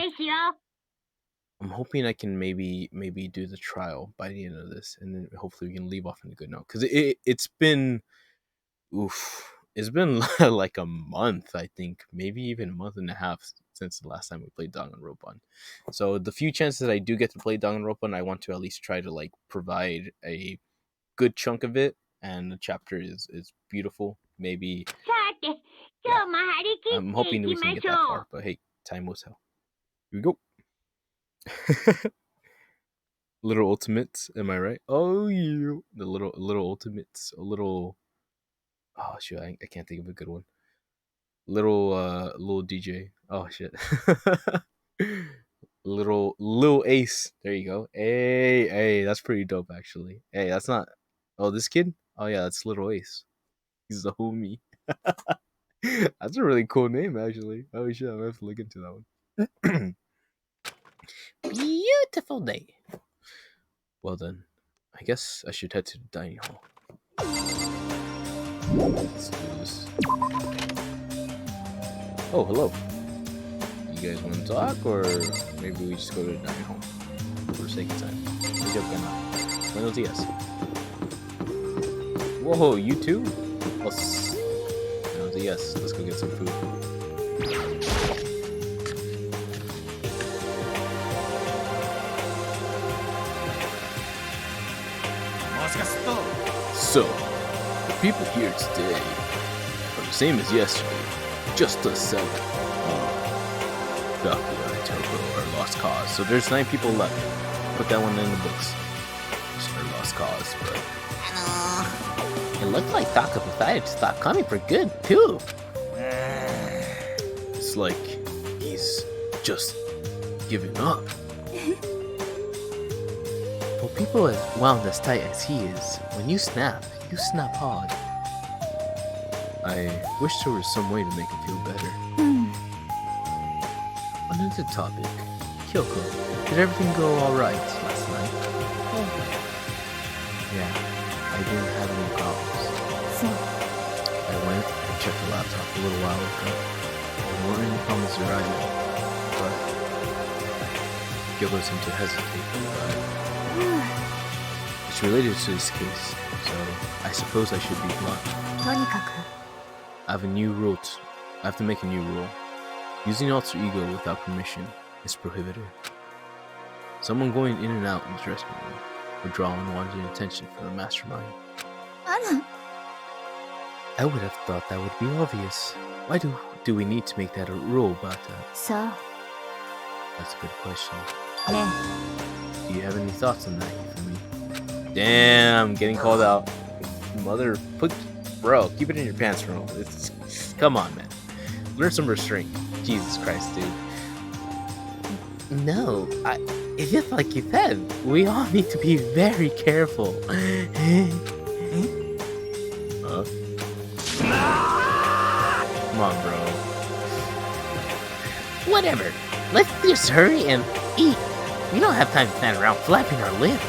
hoping I can maybe do the trial by the end of this, and then hopefully we can leave off on a good note. Because it's been like a month, I think, maybe even a month and a half since the last time we played Danganronpa. So the few chances that I do get to play Danganronpa, I want to at least try to like provide a good chunk of it, and the chapter is beautiful. Maybe I'm hoping that we can get that far, but hey, time will tell. Here we go. Little ultimates, am I right? Oh, you the little ultimates, a little. Oh shoot, I can't think of a good one. Little DJ. Oh shit. Little Ace. There you go. Hey, that's pretty dope actually. Hey, that's not. Oh, this kid? Oh yeah, that's Little Ace. He's the homie. That's a really cool name actually. Oh shit, I'm gonna have to look into that one. Beautiful day. Well then, I guess I should head to the dining hall. Let's do this. Oh, hello. You guys want to talk, or maybe we just go to the dining hall for the sake of time? Buenos dias. Whoa, you too? Buenos dias. Let's go get some food. So, the people here today are the same as yesterday, just us 7. Gaku and Toko are lost cause, so there's 9 people left. Put that one in the books. Just our lost cause, but... It looked like Gaku decided to stop coming for good, too. It's like he's just giving up. For people as wound as tight as he is, when you snap hard. I wish there was some way to make him feel better. Another topic. Kyoko, did everything go alright last night? Yeah, I didn't have any problems. I went and checked the laptop a little while ago. There weren't any problems there either, but Kyoko seemed to hesitate, but it's related to this case, so I suppose I should be blunt. I have to make a new rule. Using alter ego without permission is prohibited. Someone going in and out in the dressing room would draw unwanted attention from the mastermind. I would have thought that would be obvious. Why do we need to make that a rule about that? That's a good question. Do you have any thoughts on that, Yufumi? Damn, getting called out. Bro, keep it in your pants, bro. Come on, man. Learn some restraint. Jesus Christ, dude. no, it's just like you said, we all need to be very careful. Huh? Come on, bro. Whatever, let's just hurry and eat. We don't have time to stand around flapping our lip.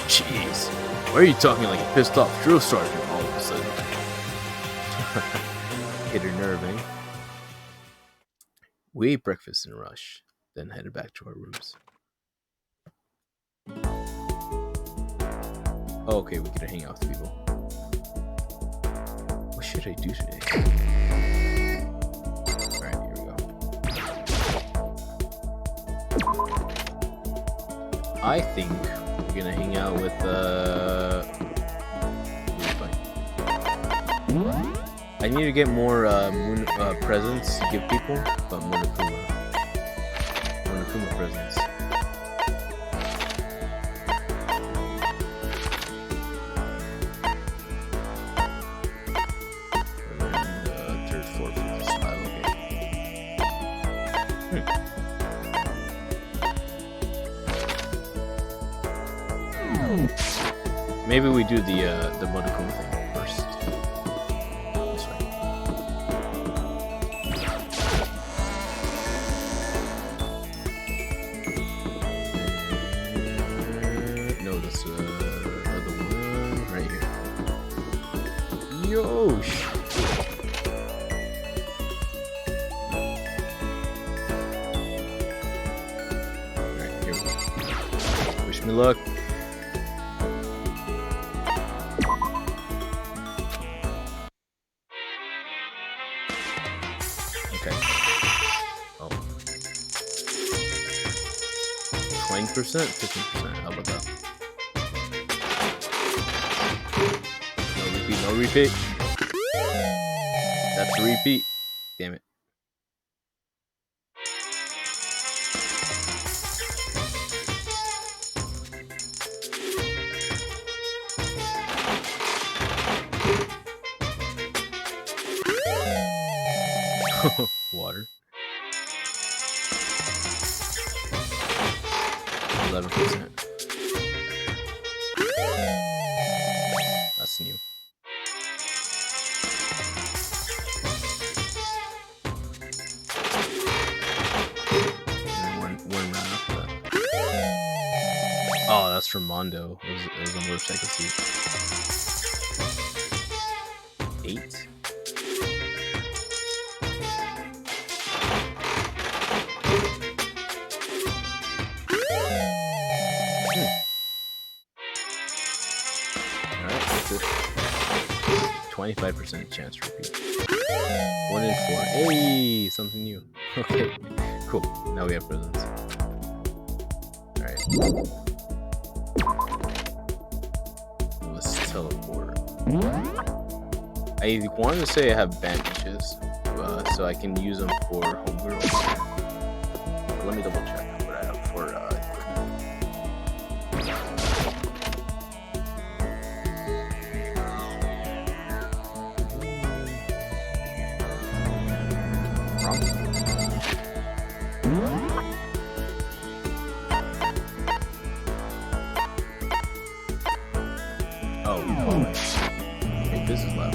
Jeez, why are you talking like a pissed off drill sergeant all of a sudden? Hit her nerve, eh? We ate breakfast in a rush, then headed back to our rooms. Oh, okay, we get to hang out with people. What should I do today? Alright, here we go. I think we're gonna hang out with I need to get more moon presents to give people, but Monokuma presents. Third floor for the style, okay. Maybe we do the Monokuma thing first. This way. No, that's the other one right here. Yo, Alright, here we go. Wish me luck. Okay. Oh. 20%? 15%. How about that? No repeat, no repeat. That's a repeat. Damn it. Water. 11%. That's new. And one round after that. Oh, that's from Mondo. It was a motorcycle seat. 8. Alright, that's it. 25% chance to repeat. 1 in 4. Hey, something new. Okay, cool. Now we have presents. Alright. Let's teleport. I wanted to say I have bandages, so I can use them for homegirl. Let me double check what I have for oh, okay, physics lab.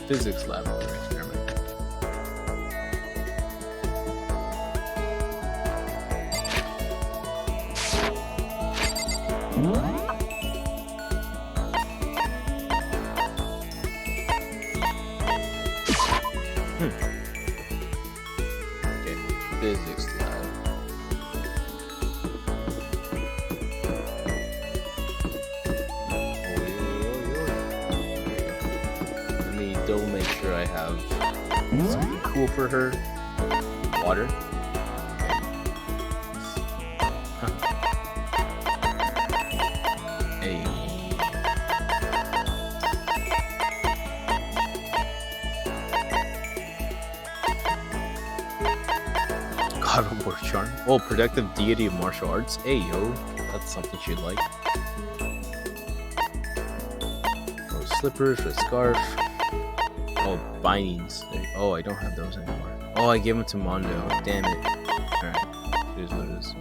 Physics lab experiment. Okay, physics lab. Let me double make sure I have something cool for her. Water. Hey. God of War charm. Oh, protective deity of martial arts. Hey yo, that's something she'd like. Oh, slippers, a scarf. Oh, bindings. Oh, I don't have those anymore. Oh, I gave them to Mondo. Damn it. Alright, it is what it is.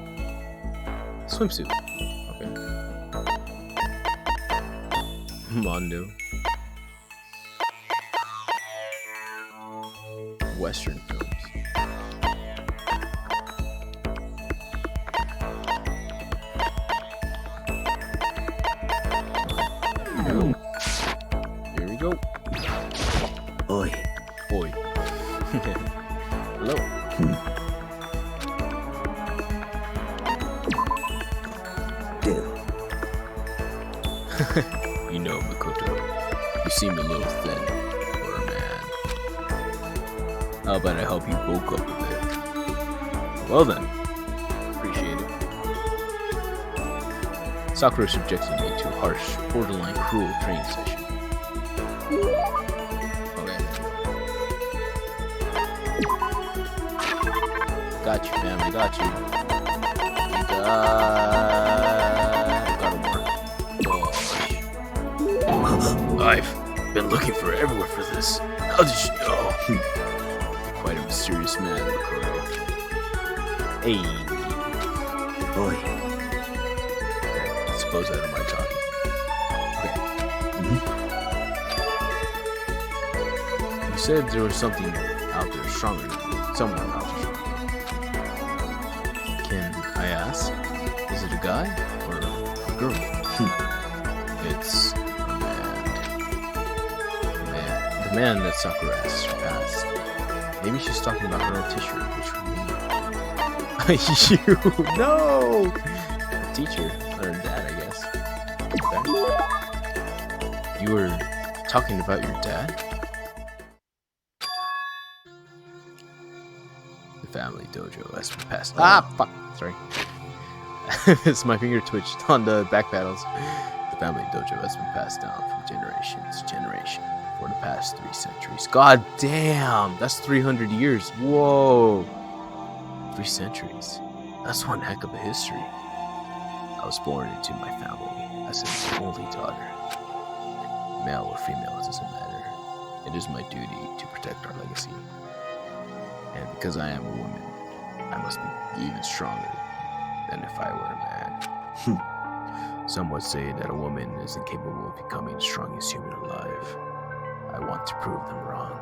Swimsuit. Okay. Mondo. Western films. You know, Makoto, you seem a little thin for a man. How about I help you bulk up a bit? Well then, appreciate it. Sakura subjected me to a harsh, borderline cruel training session. Okay. Got you, fam. I got you. Got more. Gosh. I've been looking for everywhere for this. How did you know? Quite a mysterious man, Makoto. Hey. Boy. Suppose I don't mind talking. Okay. You said there was something out there stronger than you. Someone out there stronger. Can I ask? Is it a guy or a girl? It's a man. The man that Sakura has surpassed. Maybe she's talking about her own teacher, which would mean... You! No! A teacher. Or dad, I guess. Okay. You were talking about your dad? The family dojo has been passed. Ah, fuck! Sorry. As my finger twitched on the back paddles. The family dojo has been passed down from generation to generation for the past 3 centuries. God damn! That's 300 years. Whoa! 3 centuries. That's one heck of a history. I was born into my family as an only daughter. Male or female, it doesn't matter. It is my duty to protect our legacy. And because I am a woman, I must be even stronger than if I were a man. Some would say that a woman is incapable of becoming the strongest human alive. I want to prove them wrong.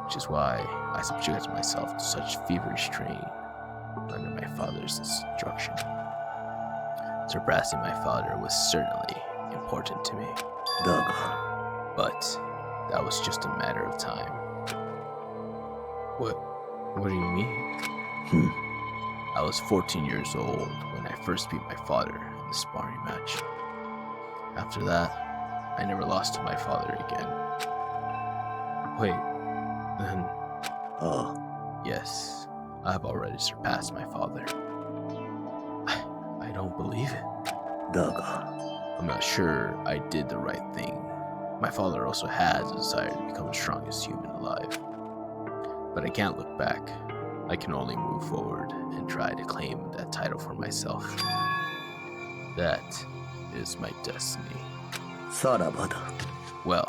Which is why I subjected myself to such feverish training under my father's instruction. Surpassing my father was certainly important to me. But that was just a matter of time. What do you mean? I was 14 years old when I first beat my father in the sparring match. After that, I never lost to my father again. Wait, then... Yes, I have already surpassed my father. I don't believe it. I'm not sure I did the right thing. My father also has a desire to become the strongest human alive. But I can't look back. I can only move forward and try to claim that title for myself. That is my destiny. Well,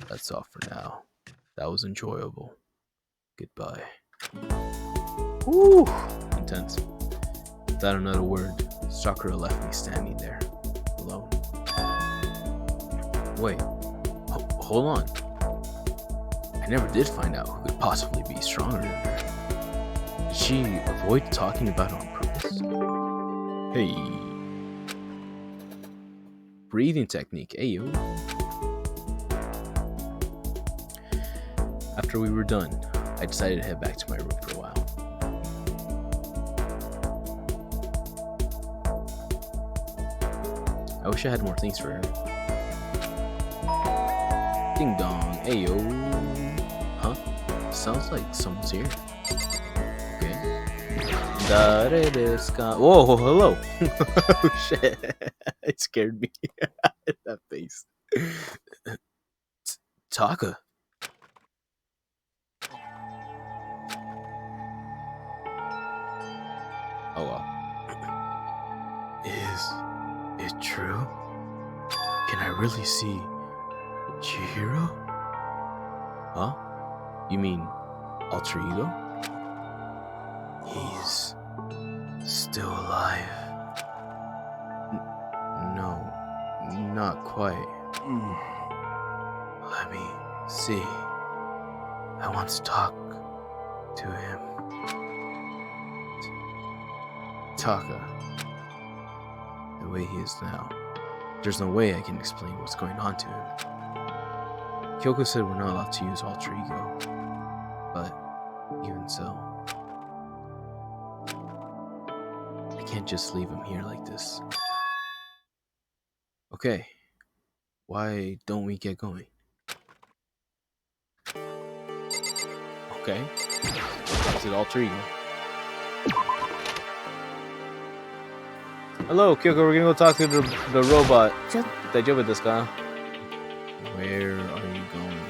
that's all for now. That was enjoyable. Goodbye. Woo! Intense. Without another word, Sakura left me standing there, alone. Wait, hold on. I never did find out who could possibly be stronger than her. Did she avoid talking about it on purpose? Hey. Breathing technique, ayo. After we were done, I decided to head back to my room for a while. I wish I had more things for her. Ding dong, ayo. Huh? Sounds like someone's here. Okay. Whoa, hello. Oh shit. It scared me. That face. Taka. Oh well. Is it true? Can I really see Chihiro? Huh? You mean alter ego? He's still alive. No, not quite. Let me see. I want to talk to him. Taka. The way he is now. There's no way I can explain what's going on to him. Kyoko said we're not allowed to use alter ego. But even so, I can't just leave him here like this. Okay, why don't we get going? Okay, talk to the alter ego. Hello, Kyoko, we're gonna go talk to the robot. Daijoubu desu ka? Where are you going?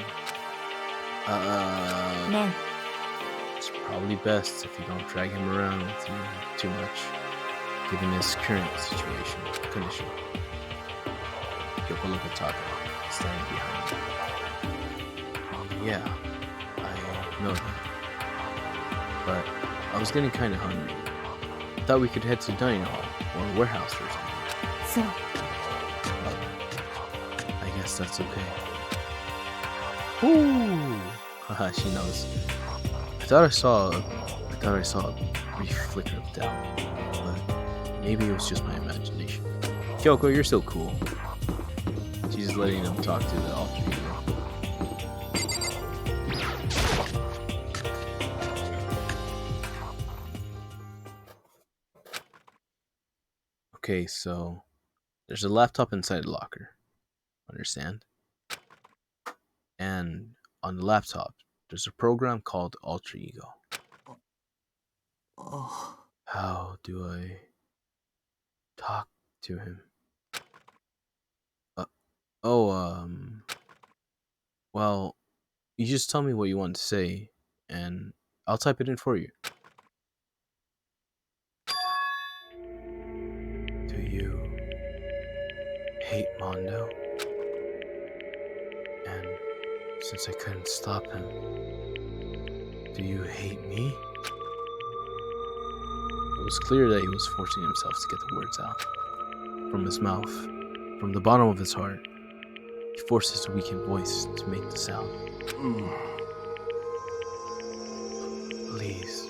Man, It's probably best if you don't drag him around with you too much, given his current condition. Kyoko look at Taka, standing behind him. Yeah, I know that. But I was getting kind of hungry. Thought we could head to dining hall or a warehouse or something. so, I guess that's okay. Ooh, haha, she knows. I thought I saw a brief flicker of doubt, but maybe it was just my imagination. Kyoko, you're so cool. She's letting him talk to the alter ego. Okay, so there's a laptop inside the locker. Understand? And on the laptop, there's a program called Alter Ego. Oh. How do I talk to him? Oh, well, you just tell me what you want to say, and I'll type it in for you. Do you hate Mondo? And since I couldn't stop him, do you hate me? It was clear that he was forcing himself to get the words out. From his mouth, from the bottom of his heart, he forced his weakened voice to make the sound. Please.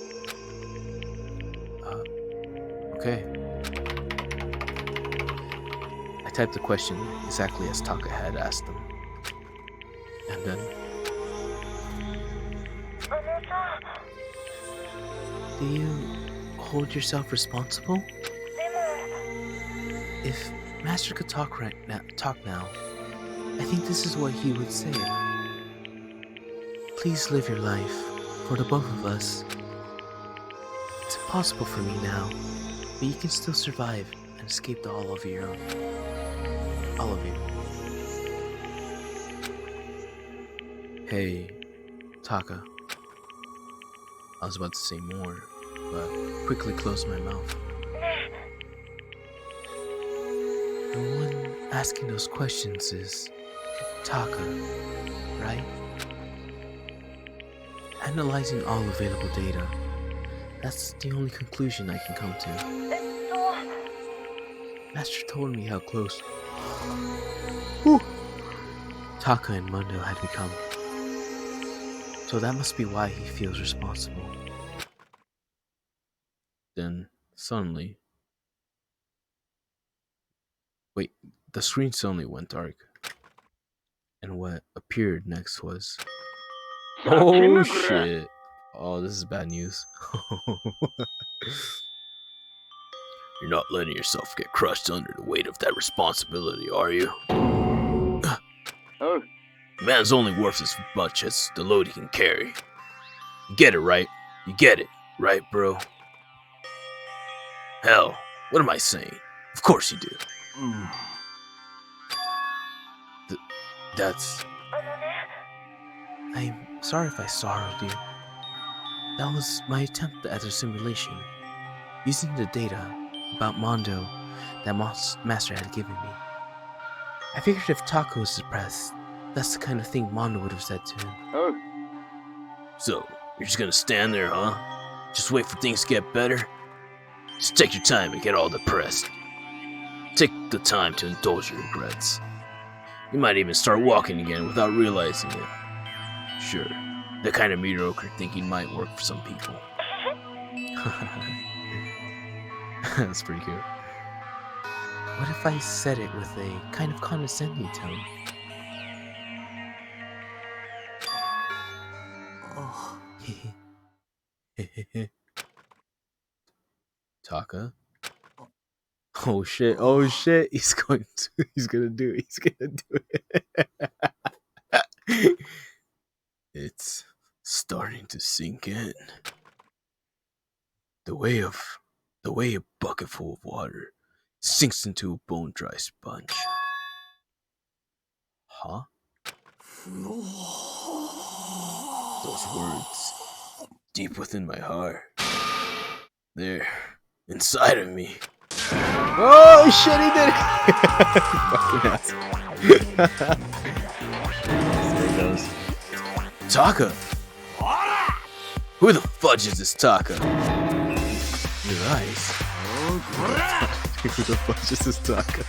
Okay. I typed the question exactly as Taka had asked him. And then... Do you hold yourself responsible? If Master could talk now, I think this is what he would say. Please live your life for the both of us. It's impossible for me now, but you can still survive and escape to all of your own. All of you. Hey, Taka. I was about to say more, but quickly closed my mouth. The one asking those questions is Taka, right? Analyzing all available data, that's the only conclusion I can come to. Master told me how close Taka and Mundo had become. So that must be why he feels responsible. Then, suddenly... Wait, the screen suddenly went dark. And what appeared next was... Oh shit. Oh, this is bad news. You're not letting yourself get crushed under the weight of that responsibility, are you? Oh. Man's only worth as much as the load he can carry. You get it, right? You get it, right, bro? Hell, what am I saying? Of course you do. That's... I'm sorry if I sorrowed you. That was my attempt at a simulation, using the data about Mondo that Master had given me. I figured if Taco was depressed, that's the kind of thing Mondo would have said to him. Oh. So, you're just gonna stand there, huh? Just wait for things to get better? Just take your time and get all depressed. Take the time to indulge your regrets. You might even start walking again without realizing it. Sure, that kind of mediocre thinking might work for some people. That's pretty cute. What if I said it with a kind of condescending tone? Oh. Taka? Oh shit! Oh shit! He's gonna do it. He's gonna do it. It's starting to sink in. The way a bucket full of water sinks into a bone dry sponge. Huh? Those words deep within my heart. They're inside of me. Oh shit, he did it! Fucking ass. There he goes. Taka! Who the fudge is this Taka? Your eyes. Who the fudge is this Taka?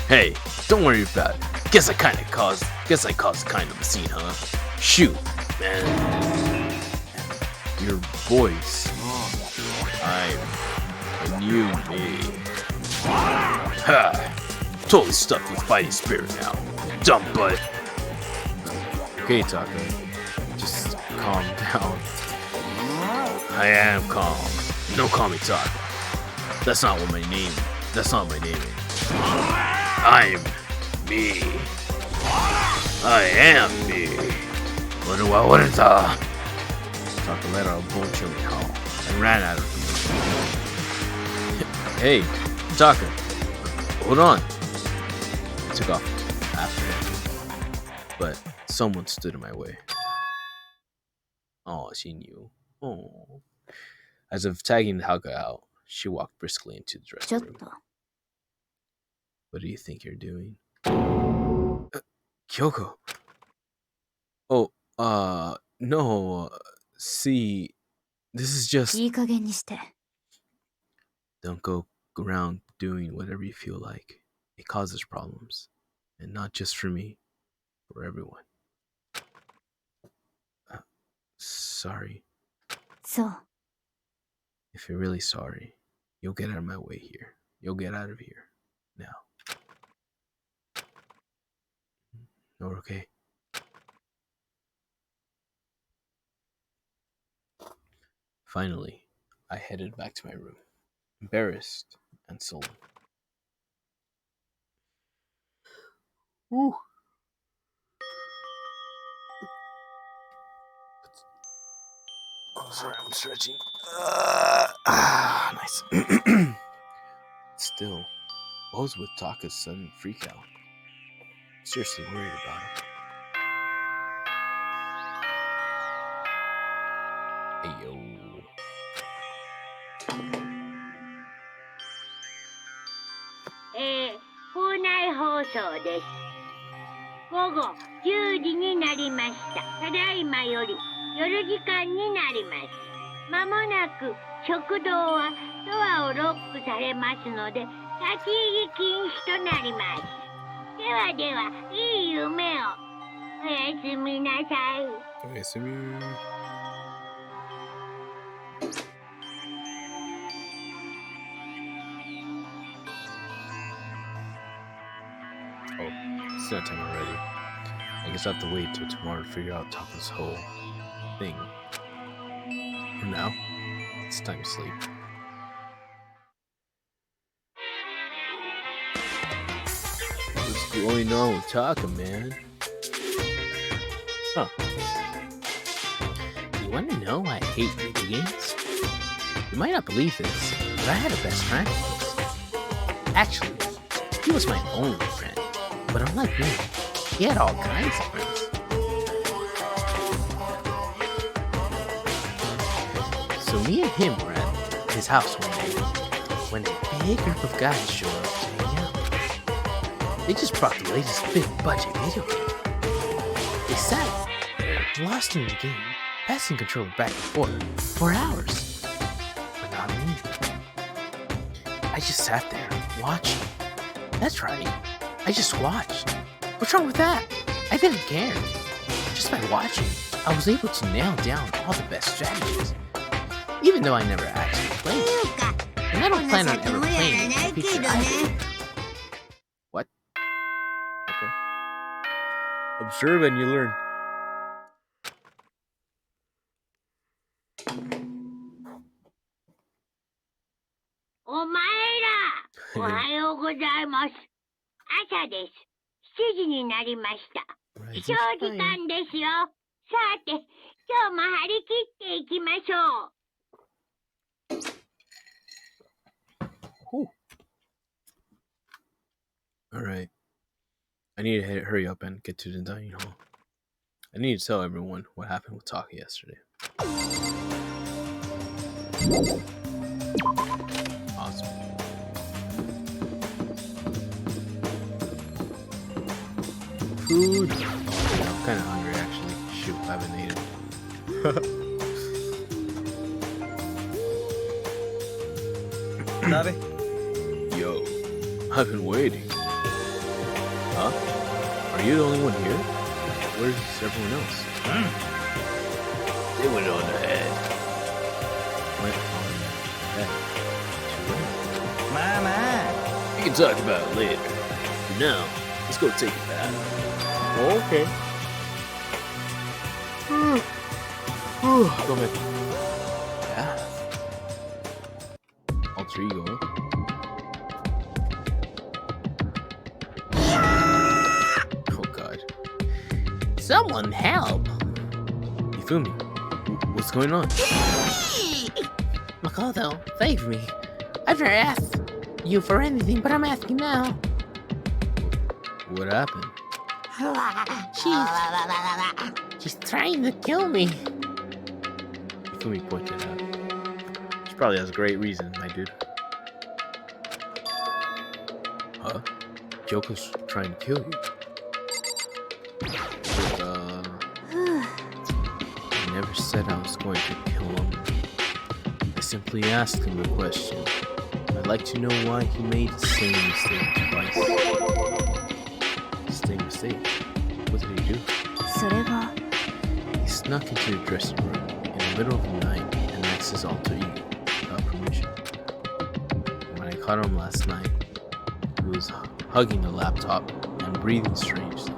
Hey, don't worry about it. Guess I caused kind of a scene, huh? Shoot, man. Your voice. I'm a new me. Ha! Totally stuck with fighting spirit now. Dumb butt. Okay, Taka. Just calm down. I am calm. Don't call me Taka. That's not my name is. I'm me. I am me. What is Taka let out a bone chilling howl and ran out of him. Hey, Taka. Hold on. I took off after him. But someone stood in my way. Oh, she knew. Oh. As if tagging Haga out, she walked briskly into the ちょ dressing っ room. と What do you think you're doing? Kyoko. Oh, no. See, this is just. いい加減にして Don't go around doing whatever you feel like. It causes problems. And not just for me, for everyone. Sorry. そう If you're really sorry, you'll get out of my way here. You'll get out of here. Now. You're okay. Finally, I headed back to my room, embarrassed and sullen. Woo. Oh, sorry, I'm stretching. Nice. Still, what was with Taka's sudden freak out? Seriously worried about him. Hey, yo. 校内放送です。午後10時になりました。ただいまより夜時間になります。まもなく食堂はドアをロックされますので、立ち入り禁止となります。ではでは、いい夢を。おやすみなさい。おやすみ。Oh, it's that time already. I guess I have to wait till tomorrow to figure out Taka's whole thing. For now, it's time to sleep. What's going on with Taka, man? Huh. You want to know why I hate video games? You might not believe this, but I had a best friend. Actually, he was my only friend. But unlike me, he had all kinds of friends. So me and him were at his house one day when a big group of guys showed up to hang out. They just brought the latest big budget video game. They sat there, lost in the game, passing controller back and forth for hours. But not me. I just sat there, watching. That's right. I just watched. What's wrong with that? I didn't care. Just by watching, I was able to nail down all the best strategies. Even though I never actually played it. And I don't plan on ever playing it in the future either. What? Okay. Observe and you learn. お前ら、おはようございます。朝です。7時になりました。起床時間ですよ。さて、今日も張り切っていきましょう。Alright. I need to hurry up and get to the dining hall. I need to tell everyone what happened with Taki yesterday. Awesome. Food. Yeah, I'm kind of hungry actually. Shoot, I haven't eaten. Yo, I've been waiting. Huh? Are you the only one here? Where's everyone else? They went on ahead. Went on ahead. To where? Mama! We can talk about it later. For now, let's go take a bath. Oh, okay. Go ahead. Bath. Alter ego. Oh god. Someone help! Ifumi, what's going on? Makoto, save me. I've never asked you for anything, but I'm asking now. What happened? She's trying to kill me. Ifumi pointed out. She probably has a great reason, my dude. Huh? Kyoko's trying to kill you. But, I never said I was going to kill him. I simply asked him a question. I'd like to know why he made the same mistake twice. Same mistake? What did he do? それが He snuck into the dressing room in the middle of the night and asked his alter ego without permission. When I caught him last night, he was hugging the laptop and breathing strangely.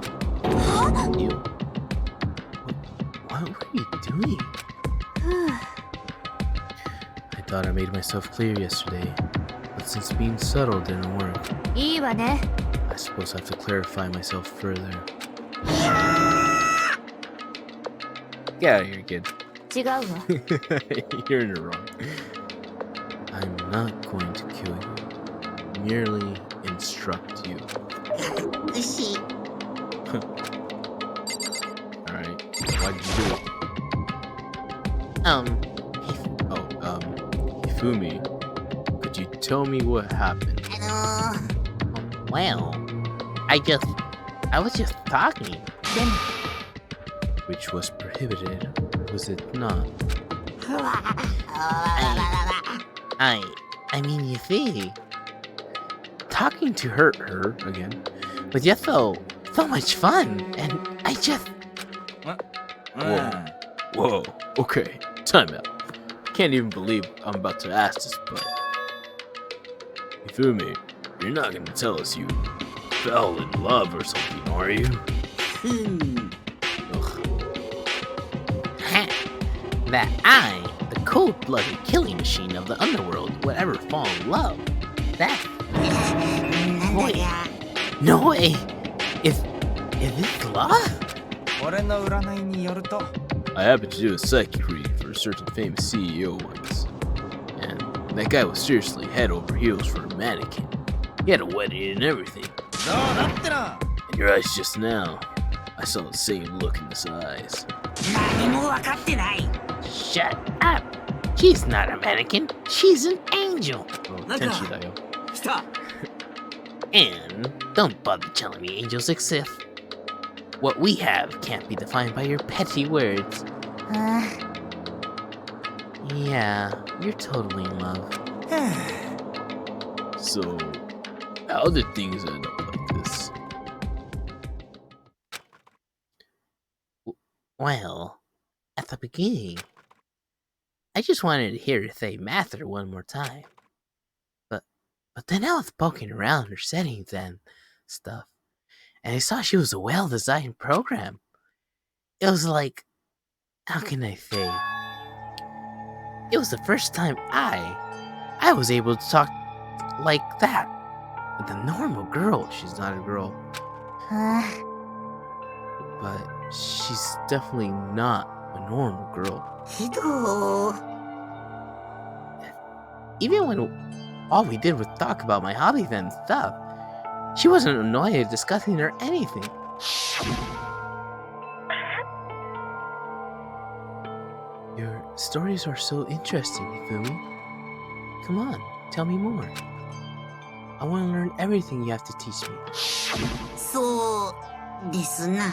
Ew. What were you doing? I thought I made myself clear yesterday, but since being subtle didn't work, いいわね I suppose I have to clarify myself further. Get out of here, kid. 違うわ You're in the wrong. I'm not going to kill you. Merely instruct you. 牛 Alright. Why'd you do it? Ifumi, could you tell me what happened? Well, I was just talking. でも Which was prohibited, was it not? I mean, you see, talking to hurt her again was just so much fun, and I just Whoa. Okay. Time out. Can't even believe I'm about to ask this, but Ifumi, you're not gonna tell us you fell in love or something, are you? Ugh. that I, the cold-blooded killing machine of the underworld, would ever fall in love. That wait, no way. Is this love? 俺の占いによると I happened to do a psychic reading for a certain famous CEO once, and that guy was seriously head over heels for a mannequin. He had a wedding and everything. そうだってな In your eyes just now, I saw the same look in his eyes. 何も分かってない Shut up. She's not a mannequin. She's an angel. Oh, Look Tenshi up. Dayo. 来た And don't bother telling me angels exist. What we have can't be defined by your petty words. Yeah, you're totally in love. So, how did things end up like this? Well, at the beginning, I just wanted to hear her say master one more time. But then I was poking around her settings and stuff, and I saw she was a well-designed program. It was like, how can I say? It was the first time I was able to talk like that. The normal girl. She's not a girl, あ but she's definitely not a normal girl. あ、ひど Even when all we did was talk about my hobbies and stuff, she wasn't annoyed or discussing or anything. Your stories are so interesting, Ifumi. Come on, tell me more. I want to learn everything you have to teach me. そうですな。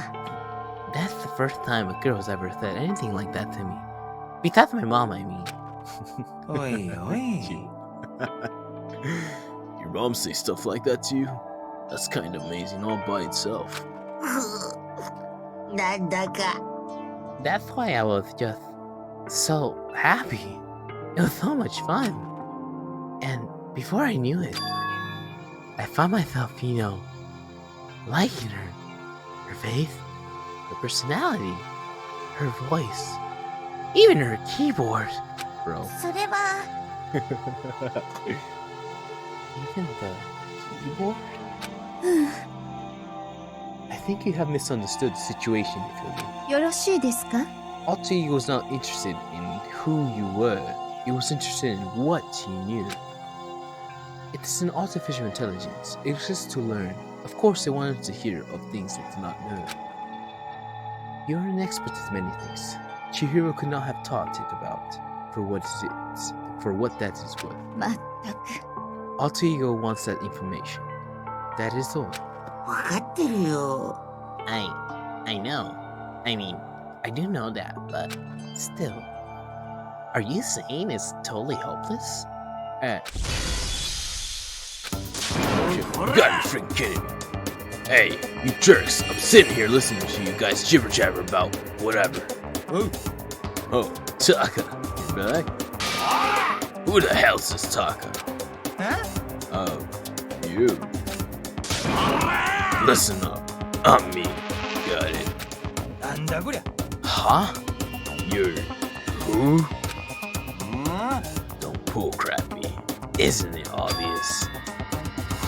That's the first time a girl's ever said anything like that to me. Besides my mom, I mean. おいおい。 Your mom say stuff like that to you? That's kind of amazing all by itself. なんだか That's why I was just so happy. It was so much fun. And before I knew it, I found myself, liking her. Her face, her personality, her voice, even her keyboard. Bro, それは even the keyboard? I think you have misunderstood the situation, Ifumi. よろしいですか？ Alti was not interested in who you were. He was interested in what you knew. It's an artificial intelligence. It exists to learn. Of course, they wanted to hear of things they did not know. You're an expert at many things. Chihiro could not have taught it about for what that is worth. まったく Alter Ego wants that information. That is all. わかってるよ。 I know. I mean, I do know that, but still. Are you saying it's totally hopeless? You gotta be freaking kidding me. Hey, you jerks, I'm sitting here listening to you guys jibber jabber about whatever. Oh, Taka, you're back? Who the hell's this Taka? え You. Listen up, I'm me. Got it. なんだこりゃ。 Huh? You're who? うん Don't bullcrap me. Isn't it obvious?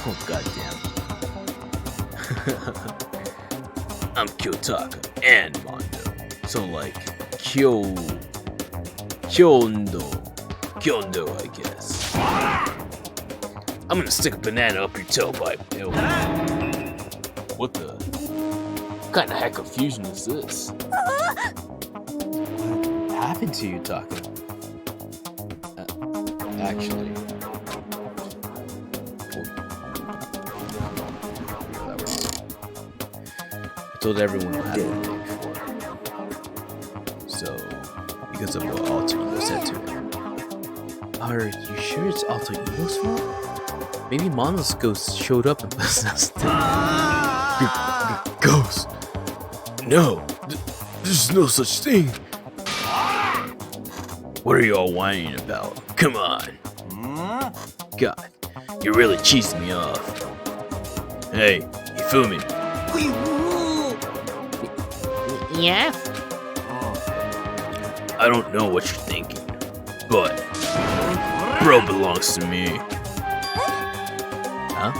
Oh, goddamn. I'm Kyotaka and Mondo. So like Kyondo, I guess. I'm gonna stick a banana up your tailpipe. Ew. What the? What kind of heck of fusion is this? What happened to you, Taka? Actually. I told everyone what happened to me before. So, because of what Alter Ego said to him. Are you sure it's Alter Ego's fault? Maybe Mono's ghost showed up and possessed him. Ghost? No, there's no such thing. What are y'all whining about? Come on. うん God, you're really cheesing me off. Hey, you feel me? Yes? I don't know what you're thinking, but bro belongs to me. Huh?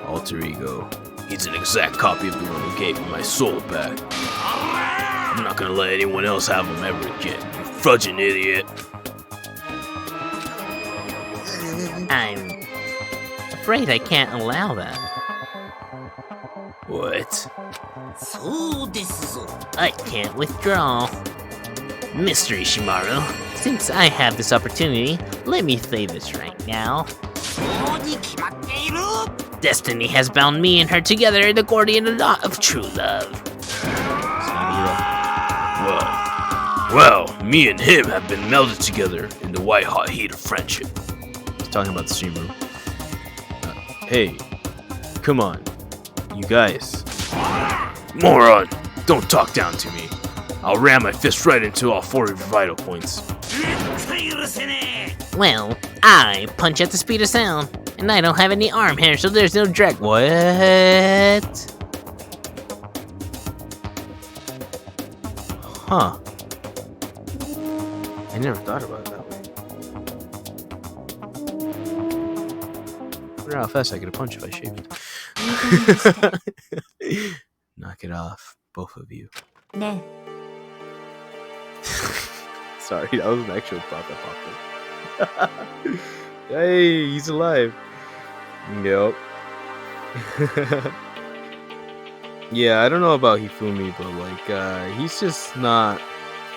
Alter Ego. He's an exact copy of the one who gave me my soul back. I'm not gonna let anyone else have him ever again, you fudging idiot. I'm afraid I can't allow that. What? そうですぞ。 I can't withdraw. Mr. Ishimaru, since I have this opportunity, let me say this right now. そうに決まっている。 Destiny has bound me and her together in the Gordian knot of true love. Well, me and him have been melded together in the white-hot heat of friendship. He's talking about the stream room. Hey, come on, you guys. Moron, don't talk down to me. I'll ram my fist right into all four of your vital points. 許せね Well, I punch at the speed of sound, and I don't have any arm hair, so there's no drag. What? Huh. I never thought about it that way. wonder how fast I could punch if I shaved. Knock it off, both of you. ね Sorry, that was an actual thought that popped in. Hey, he's alive. Yep. Yeah, I don't know about Hifumi, but like, he's just not.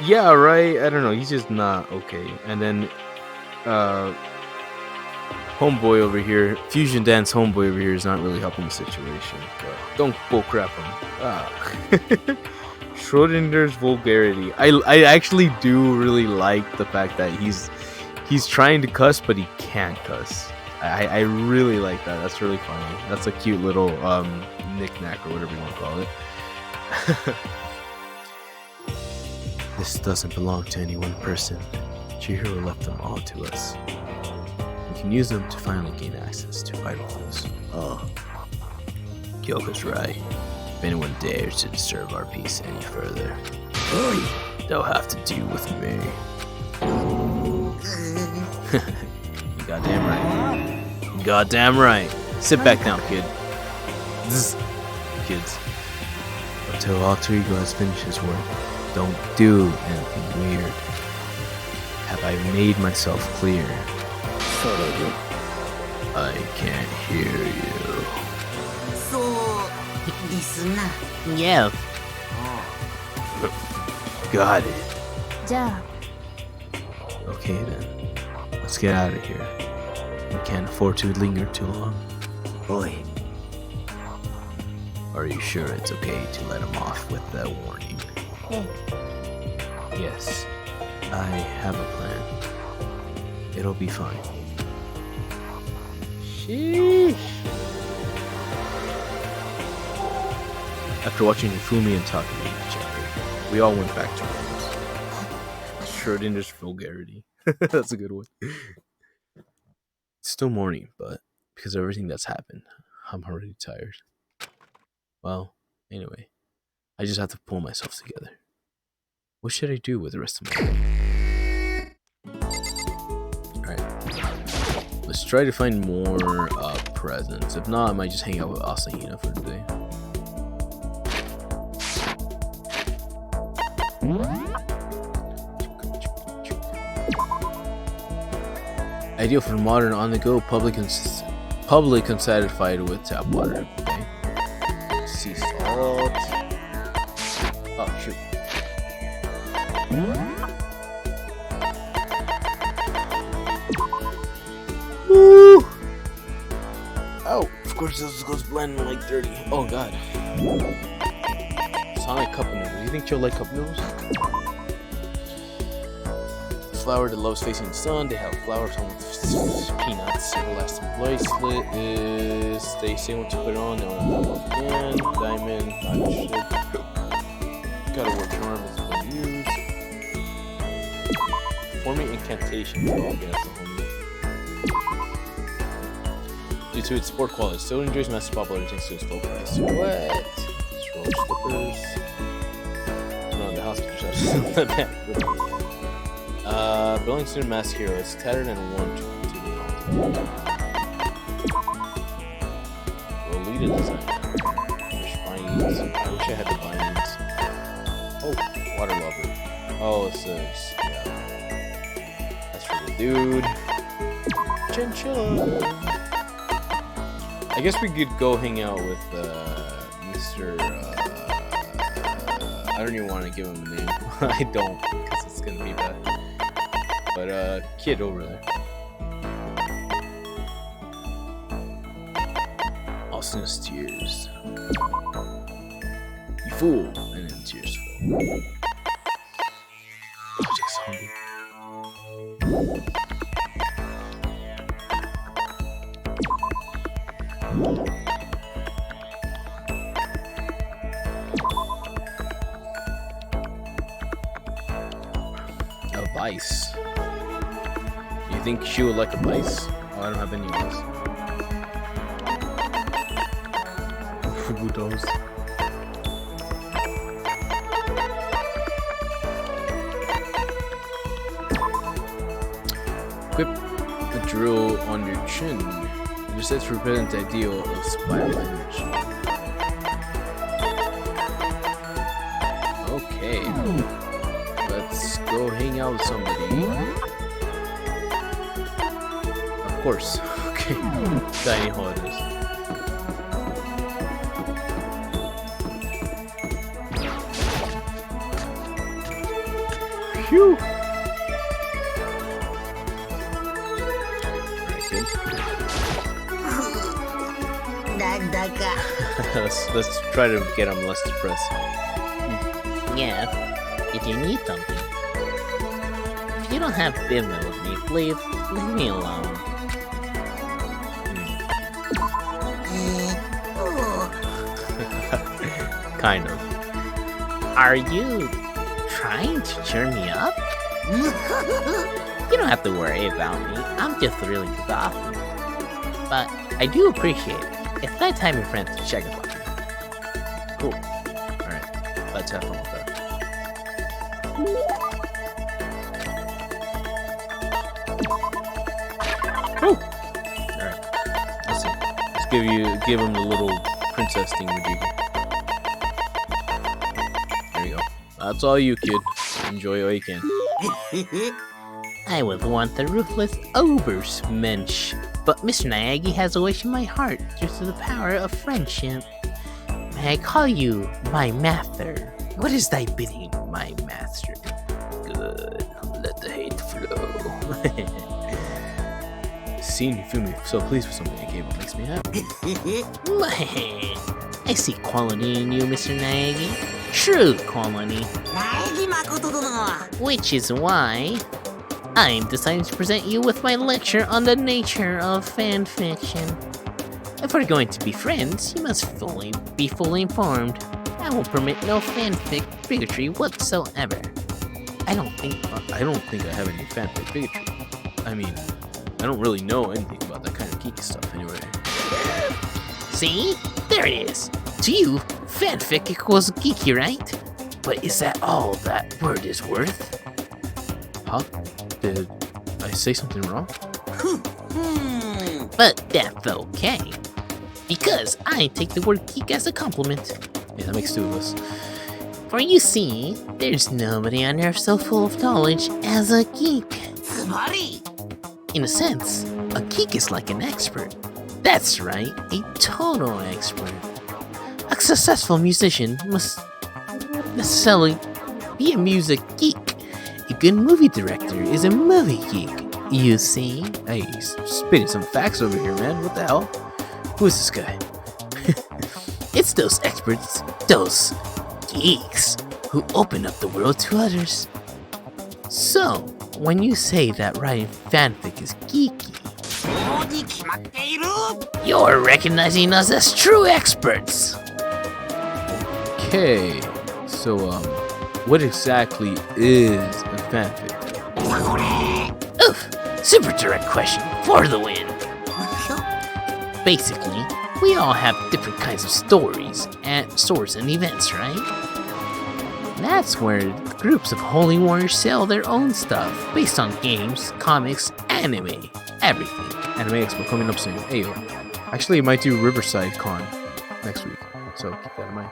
Yeah, right. I don't know. He's just not okay. And then, homeboy over here, Fusion Dance homeboy over here is not really helping the situation. But don't bullcrap him. Schrodinger's vulgarity. I actually do really like the fact that he's trying to cuss, but he can't cuss. I really like that. That's really funny. That's a cute little knick-knack or whatever you want to call it. This doesn't belong to any one person. Chihiro left them all to us. We can use them to finally gain access to vital clues. Oh, Kyoko's right. If anyone dares to disturb our peace any further, they'll have to deal with me. You goddamn right. You goddamn right. Sit back down, kid. Zzz. Kids. Until Alter Ego has finished his work, don't do anything weird. Have I made myself clear? I can't hear you. そうですな。 Yeah. Got it. じゃあ Okay then. Let's get out of here. We can't afford to linger too long. Oi. Are you sure it's okay to let him off with that warning? え Yes. I have a plan. It'll be fine. Sheesh. After watching Hifumi and Takumi in the chapter, we all went back to rooms. Schrodinger's vulgarity. That's a good one. It's still morning, but because of everything that's happened, I'm already tired. Well, anyway, I just have to pull myself together. What should I do with the rest of my day? Alright. Let's try to find more presents. If not, I might just hang out with Asahina for the day. Ideal for modern on-the-go public unsatisfied with tap water. Okay. Sea salt. Oh shoot. Woo! Oh, of course this goes blend in like 30. Oh god. Sonic cup noodles. Do you think she'll like cup noodles? Flower that loves facing the sun. They have flowers on with peanuts. Everlasting bracelet is they say what to put on. They want to again. Diamond. Not shit. Gotta work charm has been used. Performing incantation. Oh, okay, that's the homie. Due to its sport quality, still enjoys massive popularity thanks to its low price. What? Scroll slippers. Turn on the house pictures. Building student mask hero. It's tattered and worn to the Lolita design. Fish bindings. I wish I had the bindings. Oh, water lover. Oh, it says, yeah. That's for the dude. Chinchilla. I guess we could go hang out with Mr. I don't even want to give him a name. I don't, because it's gonna be bad. But kid over there. Austin's tears. You fool! And then tears fall. Just hungry. A vice. You think she would like a vice? Oh, I don't have any of those. Fubu dolls. Equip the drill on your chin. It just says to represent the ideal of survival image. Okay. Let's go hang out with somebody. Of course. Okay. Dining hall it is. Phew! let's try to get him less depressed. Yeah, if you need something. If you don't have business with me, please leave me alone. Kind of. Are you trying to cheer me up? You don't have to worry about me. I'm just really exhausted. But I do appreciate it. It's nice to have your friends to check up on me. Cool. Alright. Let's have fun with that. Oh! Alright. Let's see. Let's give him the little princess thing we do. There you go. That's all you, kid. Enjoy what you can. I was once a ruthless Obersmensch, but Mr. Nayagi has a wish in my heart due to the power of friendship. May I call you my master? What is thy bidding, my master? Good. Let the hate flow. Seeing you feel me so pleased with something I gave up makes me happy. I see quality in you, Mr. Nayagi. True quality. Which is why I'm deciding to present you with my lecture on the nature of fan fiction. If we're going to be friends, you must be fully informed. I will permit no fanfic bigotry whatsoever. I don't think I have any fanfic bigotry. I mean, I don't really know anything about that kind of geeky stuff anyway. See? There it is. To you, fanfic equals geeky, right? But is that all that word is worth? Huh? Did I say something wrong? But that's okay. Because I take the word geek as a compliment. Yeah, that makes two of us. For you see, there's nobody on earth so full of knowledge as a geek. In a sense, a geek is like an expert. That's right, a total expert. A successful musician must necessarily be a music geek. A good movie director is a movie geek, you see? Hey, he's spitting some facts over here, man. What the hell? Who is this guy? It's those experts, those geeks, who open up the world to others. So, when you say that writing fanfic is geeky, you're recognizing us as true experts. Okay, so, what exactly is a fanfic? Oof, super direct question for the win. Basically, we all have different kinds of stories and events, right? That's where groups of holy warriors sell their own stuff based on games, comics, anime, everything. Anime Expo coming up soon. Hey, actually, I might do Riverside Con next week, so keep that in mind.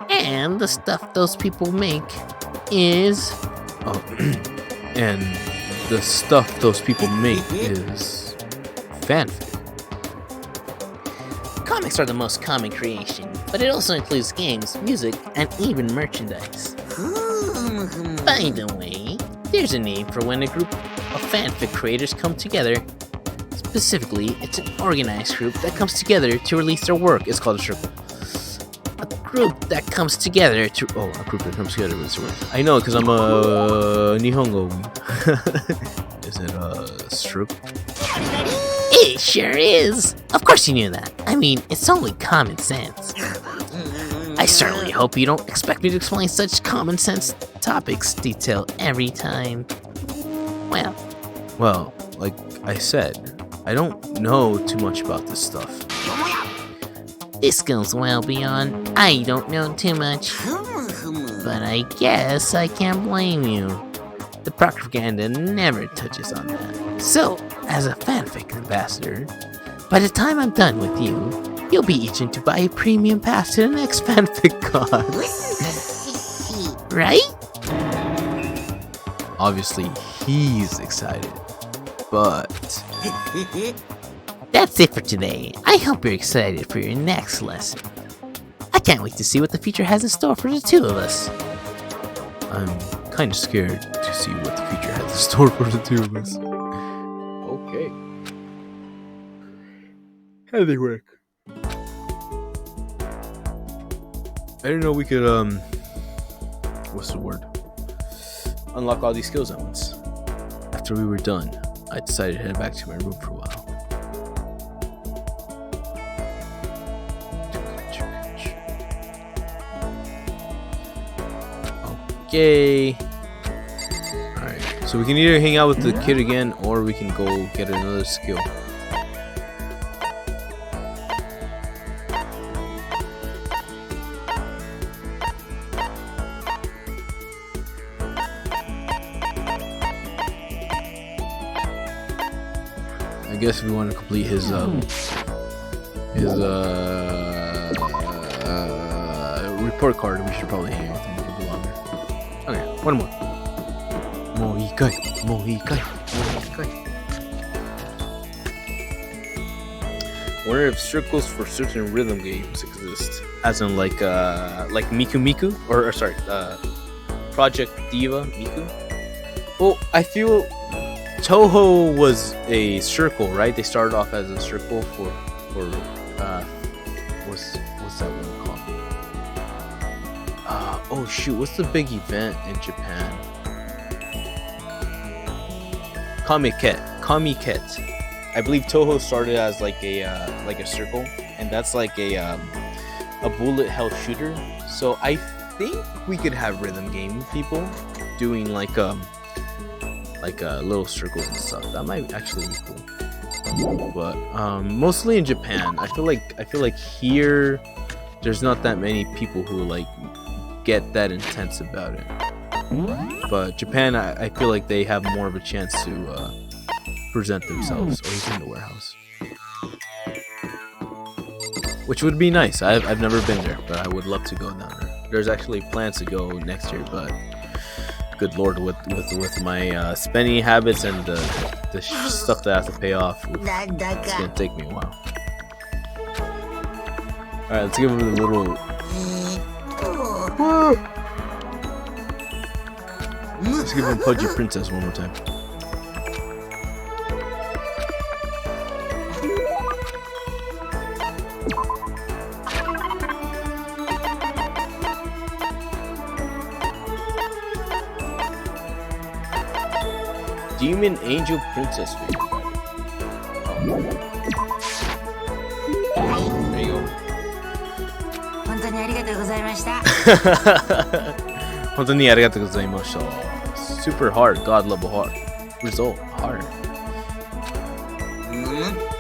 And the stuff those people make is... Oh, and the stuff those people make is fanfic. Comics are the most common creation, but it also includes games, music, and even merchandise. By the way, there's a name for when a group of fanfic creators come together. Specifically, it's an organized group that comes together to release their work. It's called a circle. A group that comes together to... Oh, a group that comes together to release their work. I know, because I'm a Nihongo. Is it a strip? It sure is! Of course you knew that. I mean, it's only common sense. I certainly hope you don't expect me to explain such common sense topics detail every time. Well, like I said, I don't know too much about this stuff. This goes well beyond I don't know too much. But I guess I can't blame you. The propaganda never touches on that. So, as a fanfic ambassador, by the time I'm done with you, you'll be itching to buy a premium pass to the next fanfic con. Right? Obviously, he's excited, but that's it for today. I hope you're excited for your next lesson. I can't wait to see what the future has in store for the two of us. I'm kind of scared to see what the future has in store for the two of us. Okay. How do they work? I didn't know we could, what's the word? Unlock all these skills at once. After we were done, I decided to head back to my room for a while. Okay. Alright, so we can either hang out with the kid again, or we can go get another skill. I guess if we want to complete his report card, we should probably hang out with him a little bit longer. Okay, one more. Moikai. Wonder if circles for certain rhythm games exist, as in like Miku Miku, or sorry, Project Diva Miku. Well, I feel Toho was a circle, right? They started off as a circle for what's that one called? Oh shoot, what's the big event in Japan? Kamiket. I believe Toho started as like a circle, and that's like a bullet hell shooter. So I think we could have rhythm game people doing like little circles and stuff. That might actually be cool. But mostly in Japan, I feel like here there's not that many people who like get that intense about it. But Japan, I feel like they have more of a chance to present themselves, or he's in the warehouse, which would be nice. I've never been there, but I would love to go down there. There's actually plans to go next year, but good lord, with my spending habits and the stuff that I have to pay off, it's gonna take me a while. All right, let's give him a little. Let's give him Pudgy Princess one more time. Demon Angel Princess figure. There you go. 本当にありがとうございました。本当にありがとうございました。Super hard, God level hard. Result hard.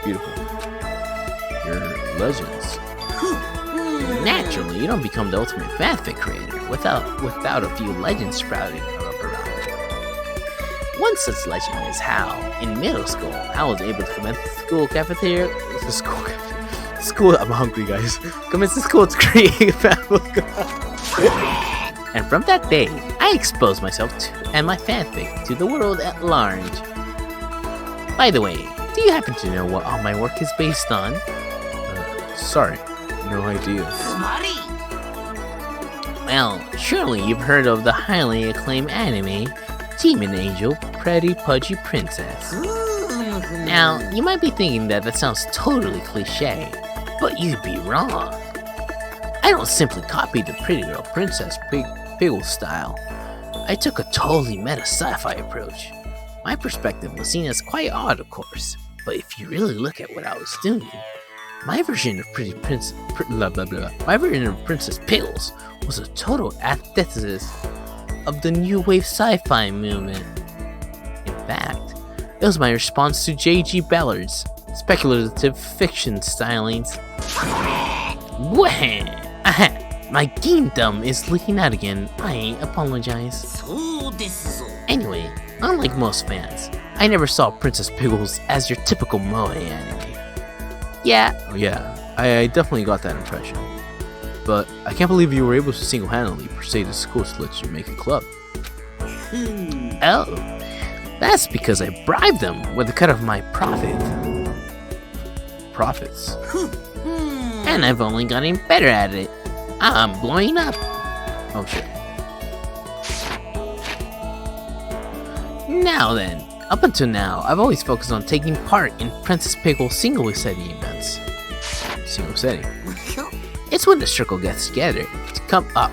Beautiful. You're legends. Naturally, you don't become the ultimate fanfic creator without a few legends sprouting up around you. One such legend is how, in middle school, I was able to commence the school cafeteria. I'm hungry, guys. Commence the school to create a fanfic. And from that day, I exposed myself and my fanfic to the world at large. By the way, do you happen to know what all my work is based on? Sorry, no idea. Well, surely you've heard of the highly acclaimed anime, Demon Angel, Pretty Pudgy Princess. Now, you might be thinking that sounds totally cliche, but you'd be wrong. I don't simply copy the pretty girl princess Piggle style. I took a totally meta sci-fi approach. My perspective was seen as quite odd, of course, but if you really look at what I was doing, my version of Princess Piggles was a total antithesis of the new wave sci-fi movement. In fact, it was my response to J.G. Ballard's speculative fiction stylings. My kingdom is leaking out again. I apologize. そうですぞ。Anyway, unlike most fans, I never saw Princess Pickles as your typical moe anime. Yeah, I definitely got that impression. But I can't believe you were able to single-handedly persuade the school to let you make a club. Oh, that's because I bribed them with a cut of my profits. And I've only gotten better at it. I'm blowing up. Oh shit. Now then, up until now, I've always focused on taking part in Princess Pickle single setting events. Single setting. It's when the circle gets together to come up.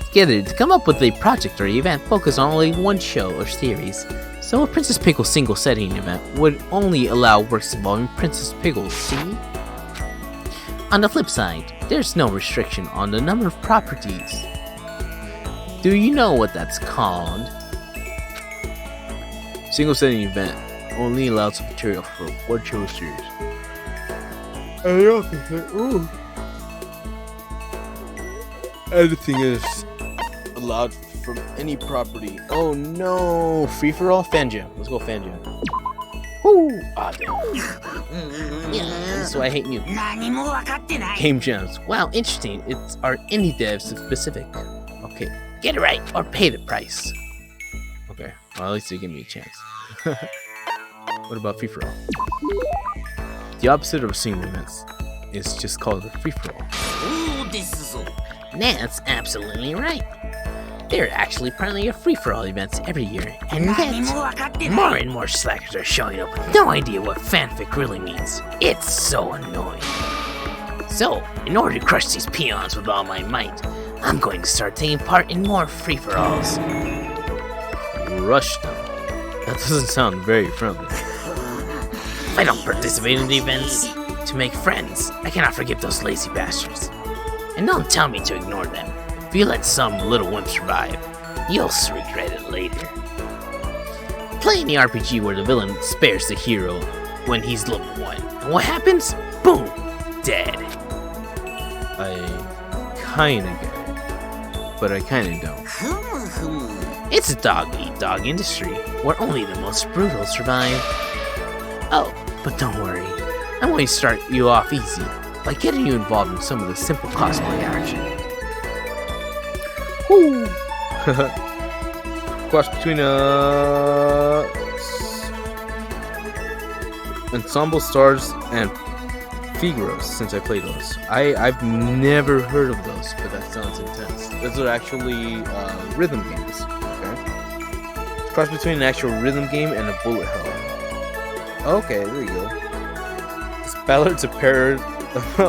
Together to come up with a project or event focused on only one show or series. So a Princess Pickle single setting event would only allow works involving Princess Pickles, see? On the flip side, there's no restriction on the number of properties. Do you know what that's called? Single setting event only allows material for one show or series. Anything is allowed from any property. Oh no! Free for all? Fan Jam. Let's go Fan Jam. Woo! Ah, damn. Yeah, that's why I hate you. 何も分かってない Game jams. Wow, interesting. It's our indie devs specific. Okay, get it right or pay the price. Okay, well, at least they give me a chance. What about free for all? The opposite of single events is just called a free for all. そうですぞ That's absolutely right. There are actually plenty of free-for-all events every year, and 何 yet も分かってない more and more slackers are showing up with no idea what fanfic really means. It's so annoying. So, in order to crush these peons with all my might, I'm going to start taking part in more free-for-alls. Rush them. That doesn't sound very friendly. If I don't participate in the events to make friends, I cannot forgive those lazy bastards. And don't tell me to ignore them. If you let some little wimp survive, you'll regret it later. Play any RPG where the villain spares the hero when he's level 1. And what happens? Boom! Dead. I kinda get it, but I kinda don't. ふむふむ It's a dog-eat-dog industry where only the most brutal survive. Oh, but don't worry. I'm going to start you off easy by getting you involved in some of the simple cosplay action. Woo! Cross between Ensemble Stars and Figuros since I played those. I've never heard of those, but that sounds intense. Those are actually rhythm games. Okay. Cross between an actual rhythm game and a bullet hell. Okay, there you go. Is Ballard a parrot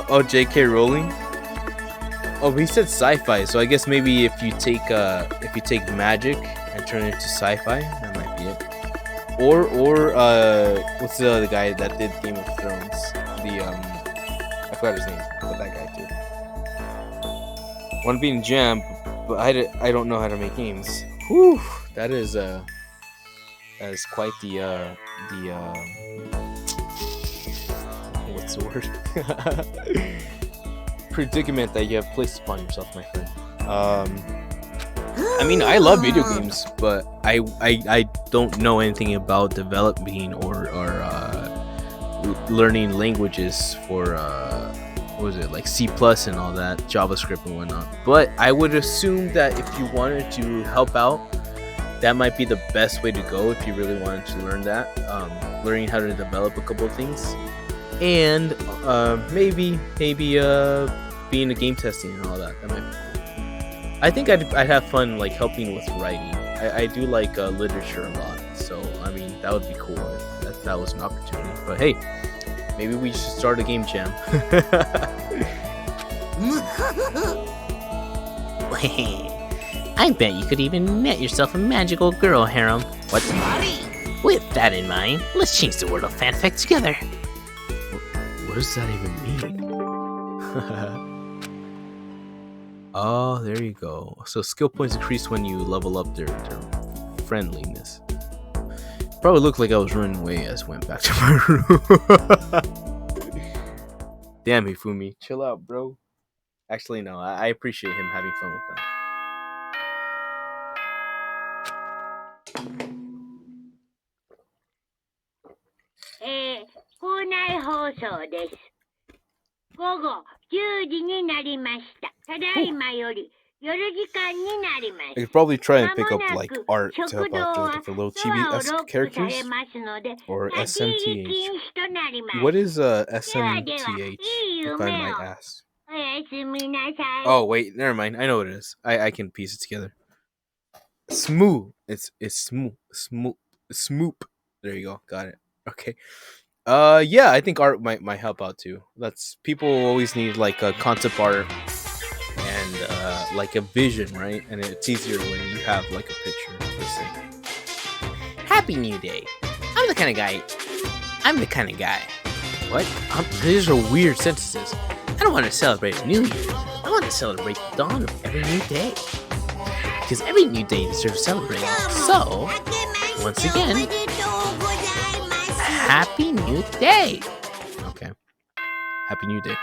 of J.K. Rowling? Oh, but he said sci-fi, so I guess maybe if you take magic and turn it into sci-fi, that might be it. Or what's the other guy that did Game of Thrones? I forgot his name, but that guy too. One being Jam, but I don't know how to make games. Whew, that is quite the what's the word? Predicament that you have placed upon yourself, my friend. I mean, I love video games, but I don't know anything about developing or learning languages for what was it, like C+ and all that, JavaScript and whatnot. But I would assume that if you wanted to help out, that might be the best way to go if you really wanted to learn that. Learning how to develop a couple of things, and maybe being a game testing and all that. That might be cool. I think I'd have fun like helping with writing. I do like literature a lot, so I mean that would be cool if that was an opportunity. But hey, maybe we should start a game jam. I bet you could even net yourself a magical girl harem. What? With that in mind, let's change the world of fanfic together. What does that even mean? Oh, there you go. So skill points increase when you level up their friendliness. Probably looked like I was running away as I went back to my room. Damn, Hifumi. Chill out, bro. Actually, no. I appreciate him having fun with that. 校内放送です。午後10時になりました。ただいまより夜時間になりま I す。 could probably try and ま pick も up な like く art to 食 help 堂 out は like for little ドアを chibi-esque ロックさ characters れますので、 or 立ち入り SMTH. 禁止となります。 What is ではでは、 SMTH? いい If I 夢 might を。 ask. おやすみなさい。 Oh wait, never mind. I know what it is. I can piece it together. Smooth. It's smoop. There you go. Got it. Okay. Yeah, I think art might help out too. That's people always need like a concept art and like a vision, right? And it's easier when you have like a picture per se. Happy New Day. I'm the kind of guy. What? These are weird sentences. I don't want to celebrate a new year. I want to celebrate the dawn of every new day. Because every new day deserves celebrating. So, once again, Happy New Day. Okay. Happy New Day.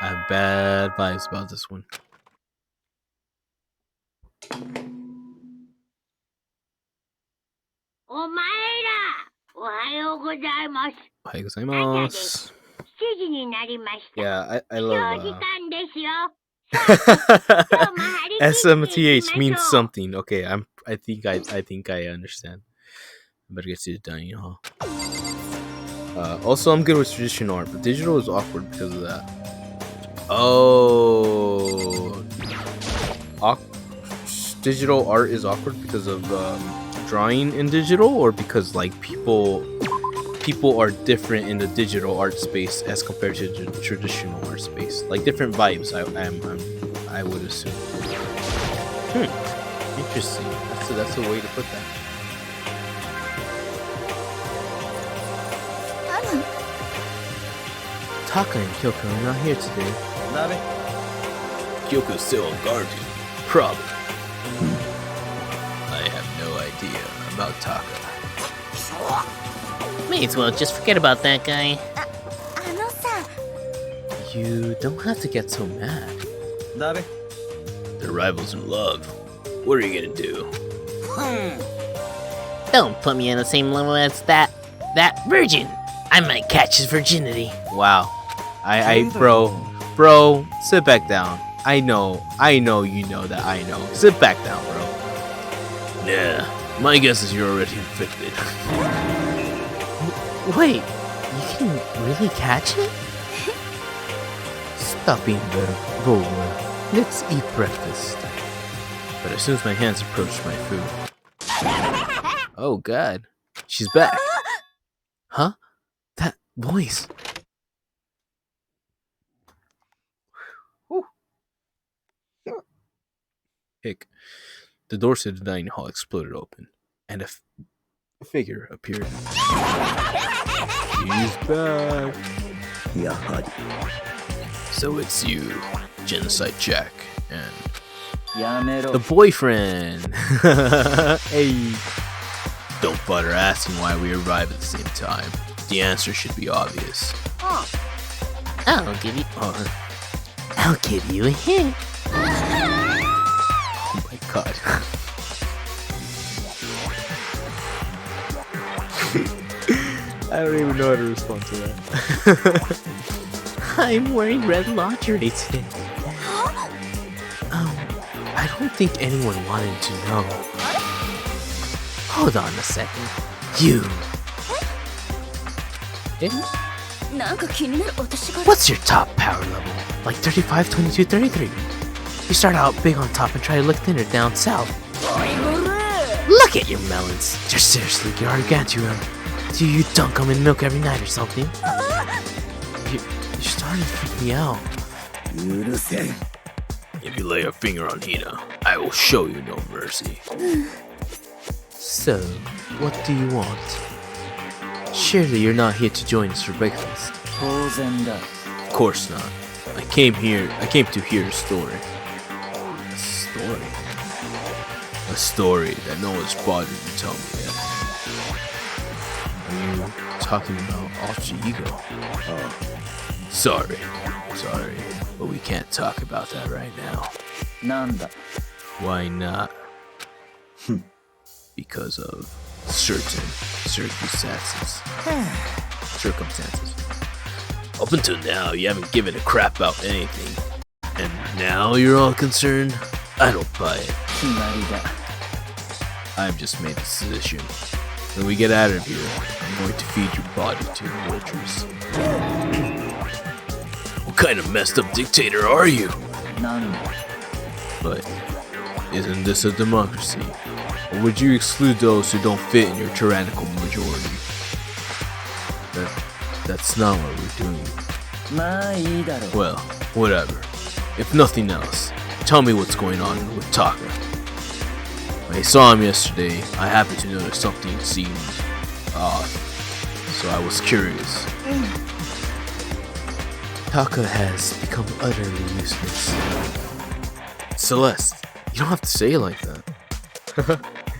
I have bad vibes about this one. お前ら、おはようございます。おはようございます。7時になりました。 Yeah, I 起床 love 時間ですよ。今日も張り切っていき SMTH ま means しょう。 something. Okay, I think I understand. I better get to the dining hall. Also, I'm good with traditional art, but digital is awkward because of that. Oh, digital art is awkward because of drawing in digital, or because like people are different in the digital art space as compared to the traditional art space. Like different vibes, I would assume. Interesting. That's a way to put that. Taka and Kyoko are not here today. Kyoko's still on guard, dude. Probably. I have no idea about Taka. May as well just forget about that guy. あのさ、 You don't have to get so mad. They're rivals in love. What are you gonna do? Don't put me on the same level as that virgin. I might catch his virginity. Wow. Bro, sit back down. I know you know that I know. Sit back down, bro. Nah, my guess is you're already infected. Wait, you can really catch it? Stop being bold. Let's eat breakfast. But as soon as my hands approached my food. Oh god. She's back. Huh? That voice. Hick. The doors to the dining hall exploded open, and a figure appeared. He's back. So it's you, Genocide Jack, and The boyfriend. Hey. don't bother asking why we arrived at the same time. The answer should be obvious. I'll give you a hint. Oh my god. I don't even know how to respond to that. I'm wearing red lingerie today. I don't think anyone wanted to know. Hold on a second. You. What's your top power level? Like 35, 22, 33? You start out big on top and try to look thinner down south. Look at your melons. They're seriously gargantuan. Do you dunk them in milk every night or something? You're starting to freak me out. If you lay a finger on Hina, I will show you no mercy. So, what do you want? Surely you're not here to join us for breakfast. Of course not. I came to hear a story. A story. A story that no one's bothered to tell me yet. Are you talking about alter ego? Sorry, but we can't talk about that right now. なんだ Why not? Because of certain circumstances. Up until now, you haven't given a crap about anything. And now you're all concerned? I don't buy it. 決まりだ I've just made a decision. When we get out of here, I'm going to feed your body to the vultures. What kind of messed up dictator are you? なんだ But isn't this a democracy? Or would you exclude those who don't fit in your tyrannical majority? That's not what we're doing. まあいいだろう Well, whatever. If nothing else, tell me what's going on with Taka. When I saw him yesterday, I happened to notice something seemed odd. So I was curious. Taka has become utterly useless. Celeste, you don't have to say it like that.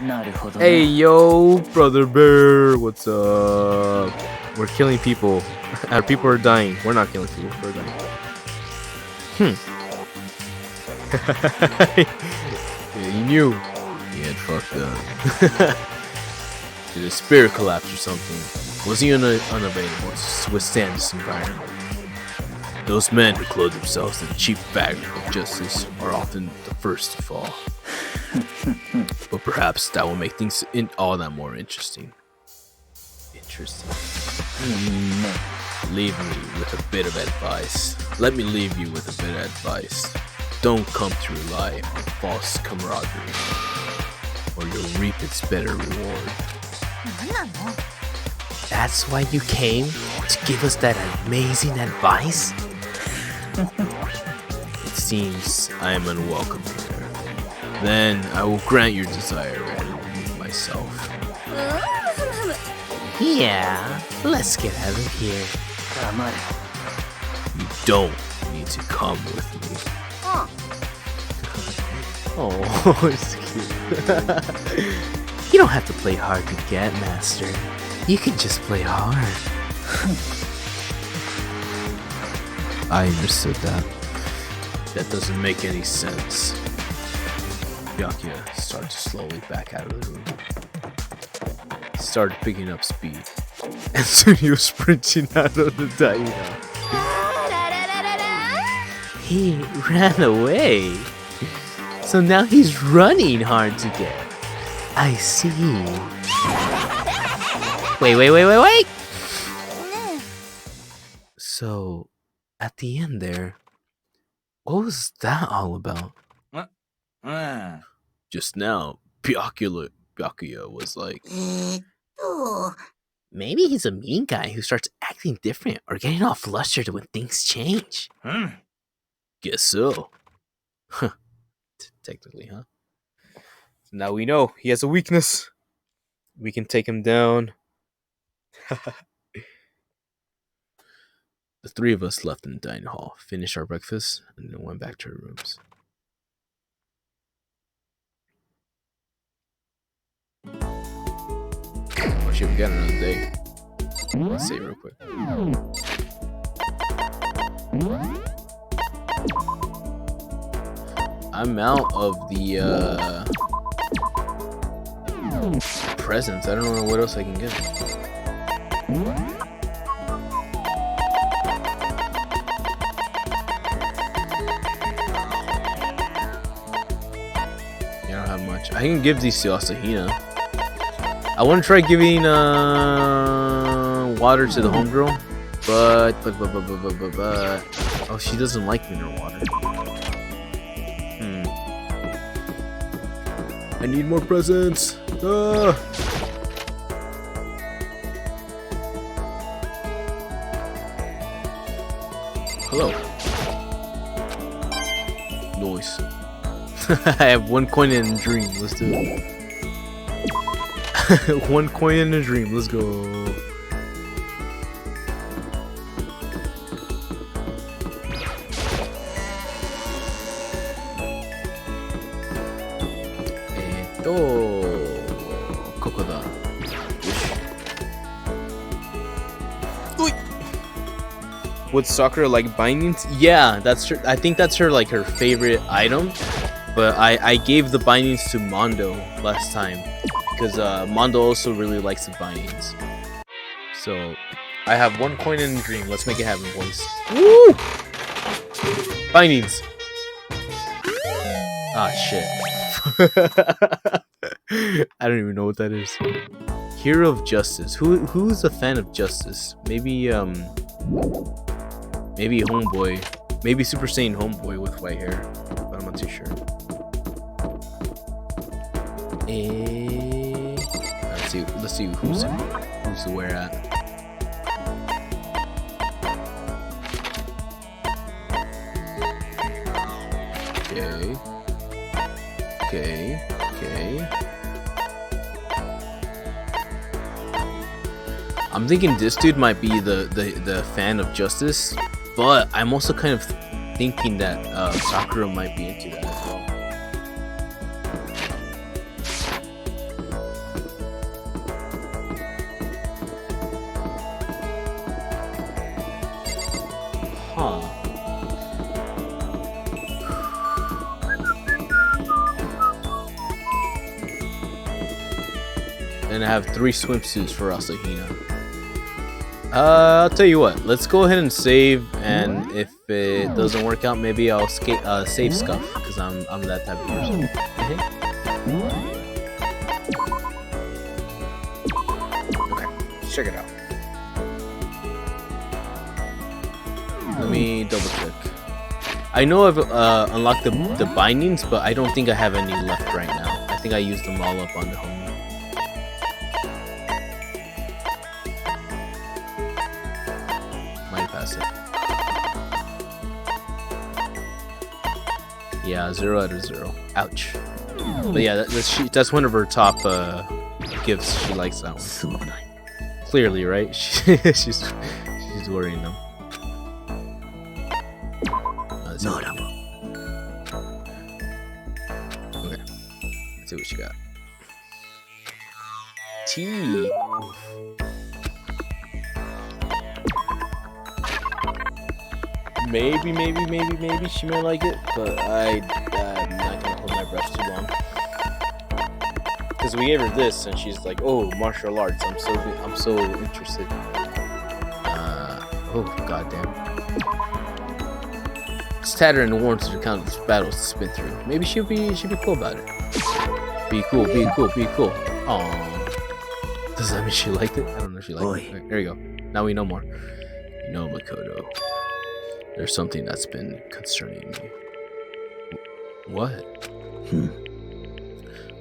なるほどね Hey, yo, brother bear, what's up? We're killing people. Our people are dying. We're not killing people. We're dying. Yeah, you knew. He had fucked up. Did his spirit collapse or something? Was he unavailable to withstand this environment? Those men who clothe themselves in the cheap fabric of justice are often the first to fall. But perhaps that will make things all that more interesting. Interesting. いいね Leave me with a bit of advice. Let me leave you with a bit of advice. Don't come to rely on false camaraderie, or you'll reap its better reward. That's why you came to give us that amazing advice? It seems I am unwelcome here. Then I will grant your desire and remove myself. Yeah, let's get out of here. 黙れ You don't need to come with me. Oh, it's cute. You don't have to play hard to get, Master. You can just play hard. I understood that. That doesn't make any sense. Byakuya started to slowly back out of the room. He started picking up speed. And soon he was sprinting out of the diner. He ran away. So now he's running hard to get. I see. Wait. So, at the end there, what was that all about? うん Just now, Byakuya was like, と、 Maybe he's a mean guy who starts acting different or getting all flustered when things change. うん guess so. Huh. Technically, huh? So now we know he has a weakness. We can take him down. The three of us left in the dining hall, finished our breakfast, and then went back to our rooms. Oh shit, we got another day. Let's see real quick. I'm out of the presents. I don't know what else I can get. I don't have much. I can give these to Asahina. I want to try giving water to the homegirl, but oh, she doesn't like mineral water. I need more presents. Hello. Noise. I have 1 coin in a dream. Let's do it. 1 coin in a dream. Let's go. Kokoda. Would Sakura like bindings? Yeah, that's her. I think that's her like her favorite item. But I gave the bindings to Mondo last time because Mondo also really likes the bindings. So I have 1 coin in a dream. Let's make it happen, boys. Woo! Bindings. Ah shit. I don't even know what that is. Hero of Justice. Who's a fan of Justice? Maybe Homeboy. Maybe Super Saiyan Homeboy with white hair. But I'm not too sure. Let's see who's where at. Okay. I'm thinking this dude might be the fan of Justice, but I'm also kind of thinking that Sakura might be into that as well. Huh. And I have 3 swimsuits for Asahina. I'll tell you what. Let's go ahead and save, and if it doesn't work out, maybe I'll save Scuff because I'm that type of person. Okay, let's check it out. Let me double check. I know I've unlocked the bindings, but I don't think I have any left right now. I think I used them all up on the home. Yeah, 0 out of 0. Ouch. But yeah, that's one of her top gifts. She likes that one. Clearly, right? she's wearing them. Okay. Let's see what she got. Tea. Maybe she may like it, but I'm not gonna hold my breath too long. Because we gave her this, and she's like, "Oh, martial arts! I'm so interested." Oh goddamn! It's tattered and worn to the countless battles to spin through. Maybe she'll be cool about it. Be cool. Aww. Does that mean she liked it? I don't know if she liked it. There you go. Now we know more. You know, Makoto. There's something that's been concerning me. What?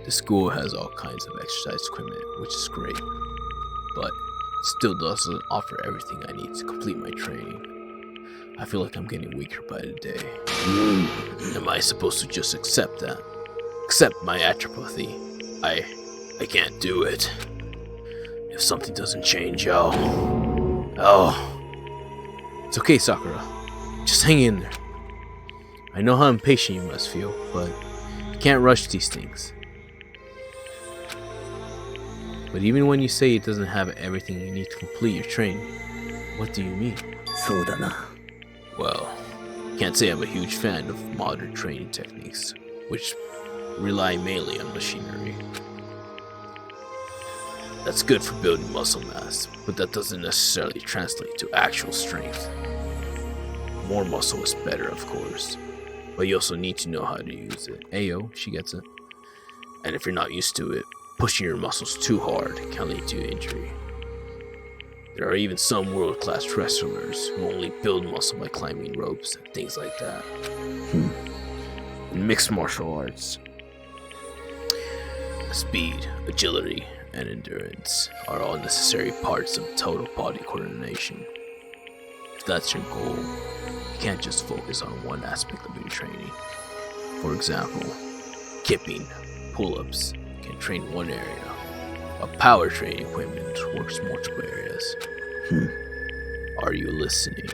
The school has all kinds of exercise equipment, which is great, but still doesn't offer everything I need to complete my training. I feel like I'm getting weaker by the day. Am I supposed to just accept that? Accept my atrophy? I can't do it. If something doesn't change, it's okay, Sakura. Just hang in there. I know how impatient you must feel, but you can't rush these things. But even when you say it doesn't have everything you need to complete your training, what do you mean? Well, can't say I'm a huge fan of modern training techniques, which rely mainly on machinery. That's good for building muscle mass, but that doesn't necessarily translate to actual strength. More muscle is better, of course, but you also need to know how to use it. Ayo, she gets it. And if you're not used to it, pushing your muscles too hard can lead to injury. There are even some world-class wrestlers who only build muscle by climbing ropes and things like that. In mixed martial arts, speed, agility, and endurance are all necessary parts of total body coordination. If that's your goal, you can't just focus on one aspect of your training. For example, kipping, pull-ups can train one area, while power training equipment works multiple areas. Are you listening?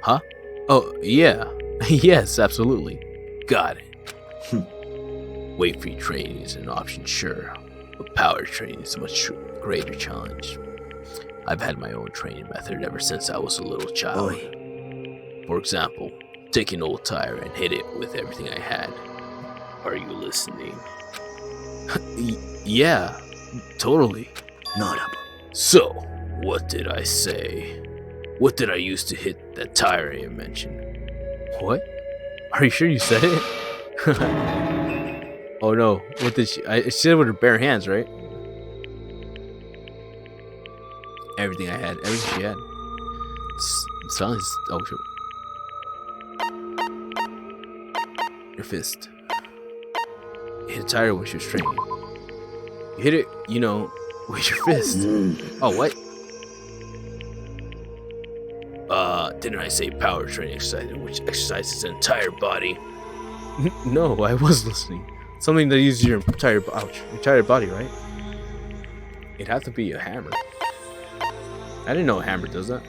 Huh? Oh, yeah. Yes, absolutely. Got it. Weight free training is an option, sure, but power training is a much greater challenge. I've had my own training method ever since I was a little child. For example, take an old tire and hit it with everything I had. Are you listening? Yeah, totally. So, what did I say? What did I use to hit that tire you mentioned? What? Are you sure you said it? Oh no, what did she? She said it with her bare hands, right? Everything I had, everything she had. Sounds. Oh shit. Your fist. You hit a tire when she was training. You hit it, with your fist. Oh, what? Didn't I say power training exercise, which exercises the entire body? No, I was listening. Something that uses your entire body, right? It'd have to be a hammer. I didn't know a hammer does that.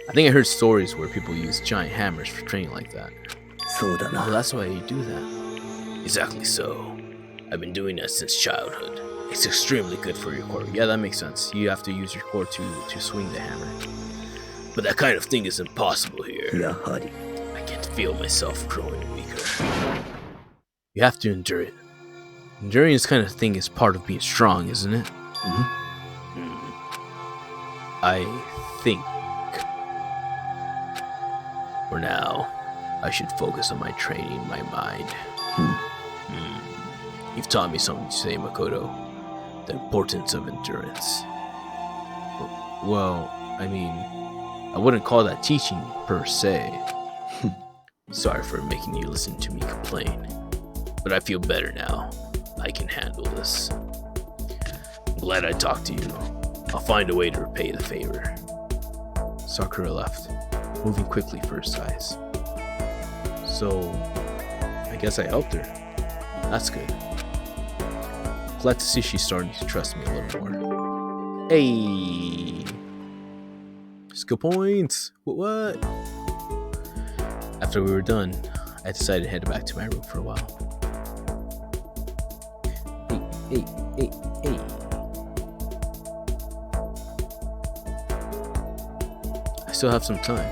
I think I heard stories where people use giant hammers for training like that. Oh, that's why you do that. Exactly so. I've been doing that since childhood. It's extremely good for your core. Yeah, that makes sense. You have to use your core to swing the hammer. But that kind of thing is impossible here. I can't feel myself growing weaker. You have to endure it. Enduring this kind of thing is part of being strong, isn't it? I think for now, I should focus on my training, my mind. You've taught me something today, Makoto. The importance of endurance. Well, I mean, I wouldn't call that teaching per se. Sorry for making you listen to me complain. But I feel better now. I can handle this. I'm glad I talked to you. I'll find a way to repay the favor. Sakura left, moving quickly for her size. So, I guess I helped her. That's good. Glad to see she's starting to trust me a little more. Hey! Skill points! What? After we were done, I decided to head back to my room for a while. Hey. I still have some time.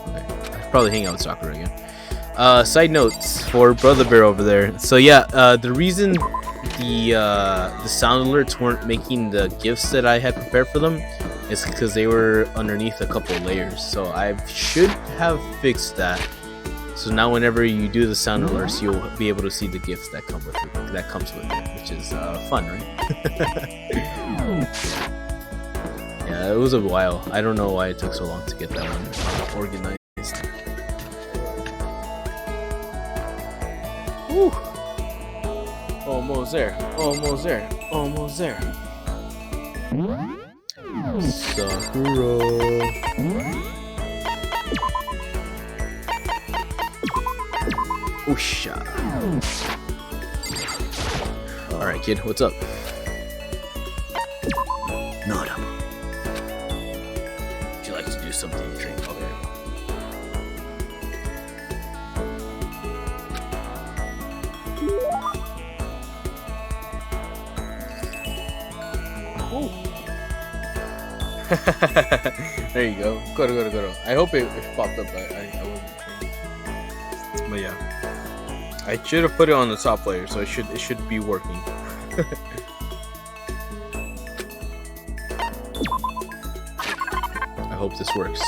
Okay, I should probably hang out with Sakura again. Side notes for Brother Bear over there. So yeah, the reason the sound alerts weren't making the gifts that I had prepared for them is because they were underneath a couple layers. So I should have fixed that. So now whenever you do the sound alerts, you'll be able to see the gifts that come with it. That comes with it, which is fun, right? Yeah, it was a while. I don't know why it took so long to get that one organized. Woo! Almost there. Sakura. Oosha. Alright, kid, what's up? Would you like to do something to drink? Okay. There you go. Go. I hope it popped up. I wasn't sure. But yeah. I should have put it on the top layer, so it should be working. I hope this works.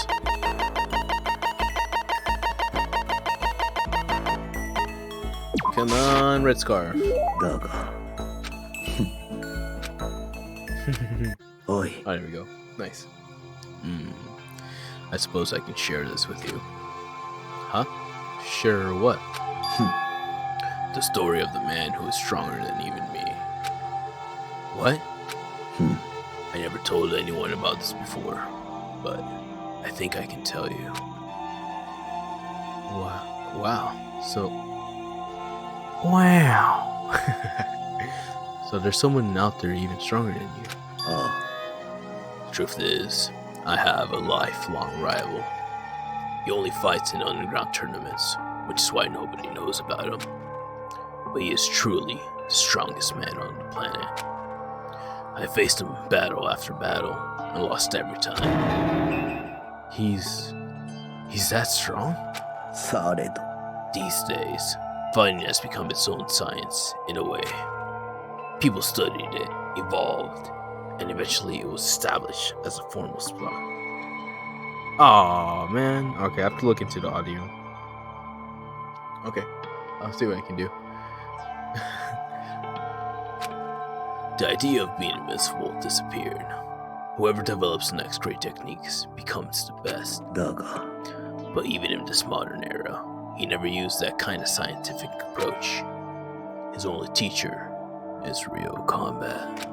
Come on, red scarf. Oh, there we go. Nice. I suppose I can share this with you. Huh? Share what? The story of the man who is stronger than even me. What? I never told anyone about this before, but I think I can tell you. Wow. Wow. So there's someone out there even stronger than you. The truth is, I have a lifelong rival. He only fights in underground tournaments, which is why nobody knows about him. But he is truly the strongest man on the planet. I faced him battle after battle and lost every time. He's that strong? されど These days, fighting has become its own science, in a way. People studied it, evolved, and eventually it was established as a formal sport. Oh man. Okay, I have to look into the audio. Okay, I'll see what I can do. The idea of being invincible disappeared. Whoever develops the next great techniques becomes the best. だが But even in this modern era, he never used that kind of scientific approach. His only teacher is real combat.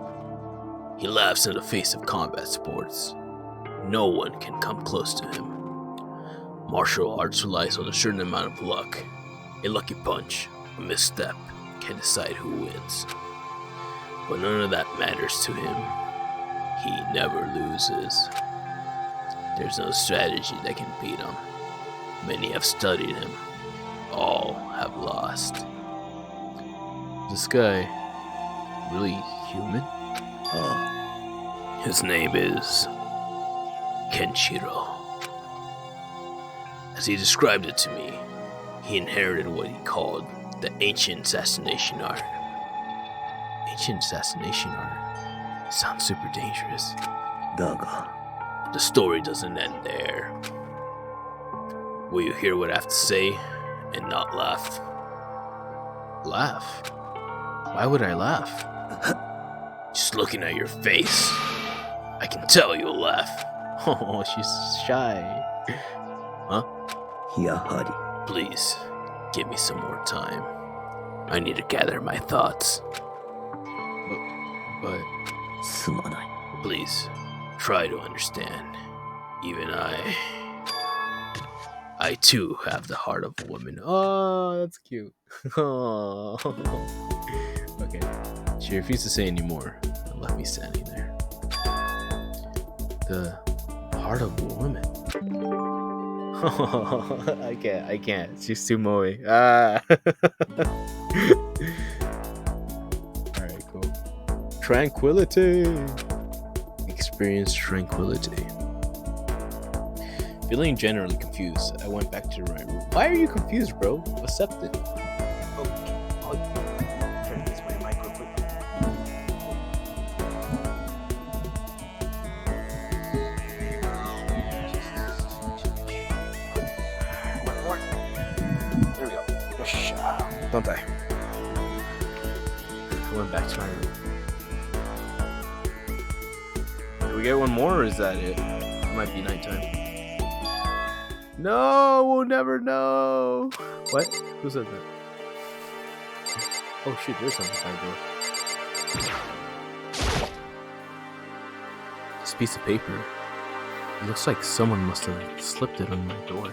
He laughs in the face of combat sports. No one can come close to him. Martial arts relies on a certain amount of luck. A lucky punch, a misstep, can decide who wins. But none of that matters to him. He never loses. There's no strategy that can beat him. Many have studied him. All have lost. This guy really human? あ His name is Kenshiro. As he described it to me, he inherited what he called the ancient assassination art. Ancient assassination art. Sounds super dangerous. だが The story doesn't end there. Will you hear what I have to say and not laugh? Laugh? Why would I laugh? Just looking at your face, I can tell you'll laugh. Oh, she's shy.「やは Please, give me some more time. I need to gather my thoughts. But りすまない Please, try to understand. Even I too have the heart of a woman. oh, that's cute. Oh. Okay. She refused to say any more and left me standing there. The heart of a woman. I can't. She's too moe. Ah. Alright, cool. Tranquility. Experience tranquility. Feeling generally confused, I went back to the right room. Why are you confused, bro? Accept it. Turn this way, mic real quick. There we go. Don't die. I went back to my room. Do we get one more, or is that it? It might be nighttime. No, we'll never know. What? Who said that? Oh shit, there's something behind the door. This piece of paper. It looks like someone must have slipped it on my door.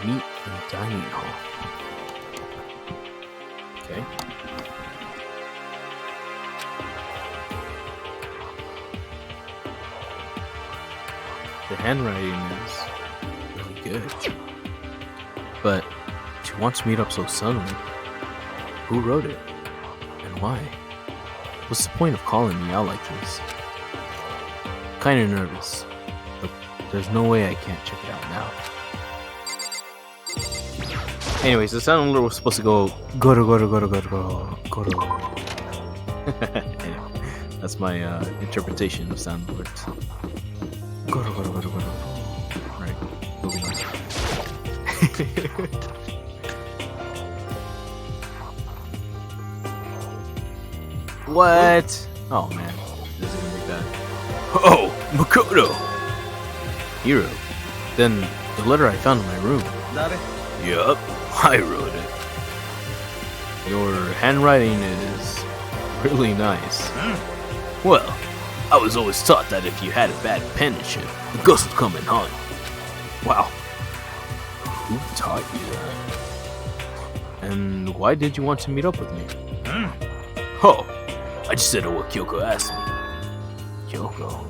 Meet in dining hall. Okay. The handwriting is really good. But she wants to meet up so suddenly. Who wrote it? And why? What's the point of calling me out like this? Kinda nervous. But there's no way I can't check it out now. Anyways, the sound alert was supposed to go goro. Anyway, that's my interpretation of sound alerts. Goro. Right, moving on. What? Oh man, this is gonna be bad. Oh, Makoto! Hero. Then the letter I found in my room. だべ Yup, I wrote it. Your handwriting is really nice. Well, I was always taught that if you had a bad penmanship, the ghost would come and haunt you. Wow. Who taught you that? And why did you want to meet up with me? Oh, I just said what Kyoko asked me. Kyoko.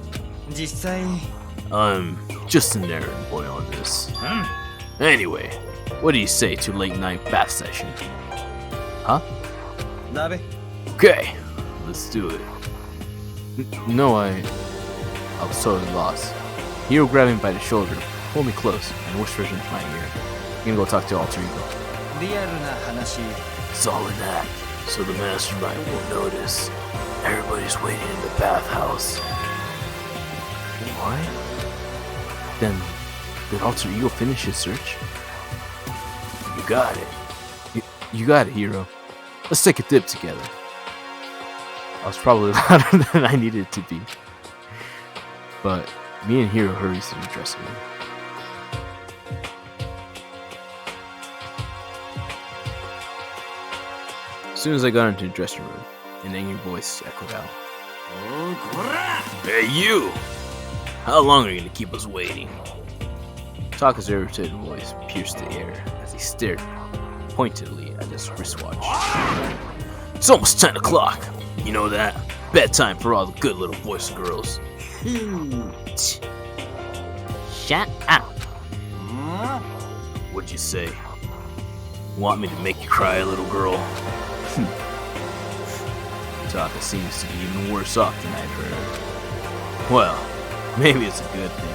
実際 I'm just an errand boy on this. Anyway, what do you say to late night bath session?だべ Okay, let's do it. No, I was totally lost. Hiro grabbed me by the shoulder, pulled me close, and whispered into my ear. "You're gonna go talk to Alter Ego." リアルな話 Solid act, so the mastermind won't notice. Everybody's waiting in the bathhouse. What? Then, did Alter Ego finish his search? You got it. You got it, Hiro. Let's take a dip together. I was probably louder than I needed to be. But me and Hiro hurries to the dressing room. As soon as I got into the dressing room, an angry voice echoed out. Hey, you! How long are you gonna keep us waiting? Taka's irritated voice pierced the air as he stared pointedly at his wristwatch. It's almost 10 o'clock. You know that? Bedtime for all the good little boys and girls. Shut up. What'd you say? Want me to make you cry, little girl? Taka seems to be even worse off than I'd heard. Well, maybe it's a good thing.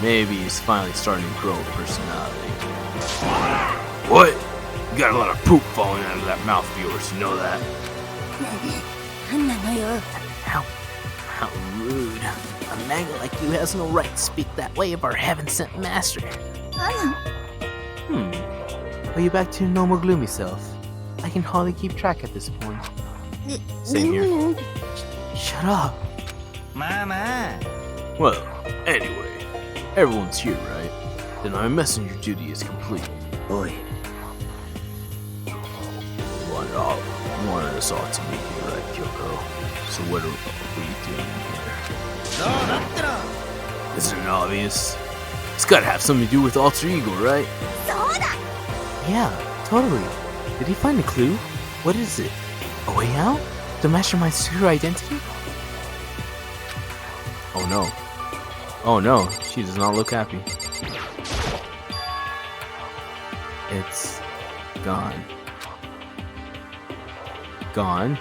Maybe he's finally starting to grow a personality. What? You got a lot of poop falling out of that mouth of yours, you know that? なんなのよ How rude. A maggot like you has no right to speak that way of our heaven-sent master. Are you back to your normal gloomy self? I can hardly keep track at this point. Same here. Shut up. まあまあ Well, anyway, everyone's here, right? Then my messenger duty is complete. おい You wanted us all to meet here, right, Kyoko? So what are you doing here? そうだっての Isn't it obvious? It's gotta have something to do with Alter Ego, right? Yeah, totally. Did he find a clue? What is it? A way out? The mastermind's true identity? Oh no. Oh no, she does not look happy. It's gone. Gone?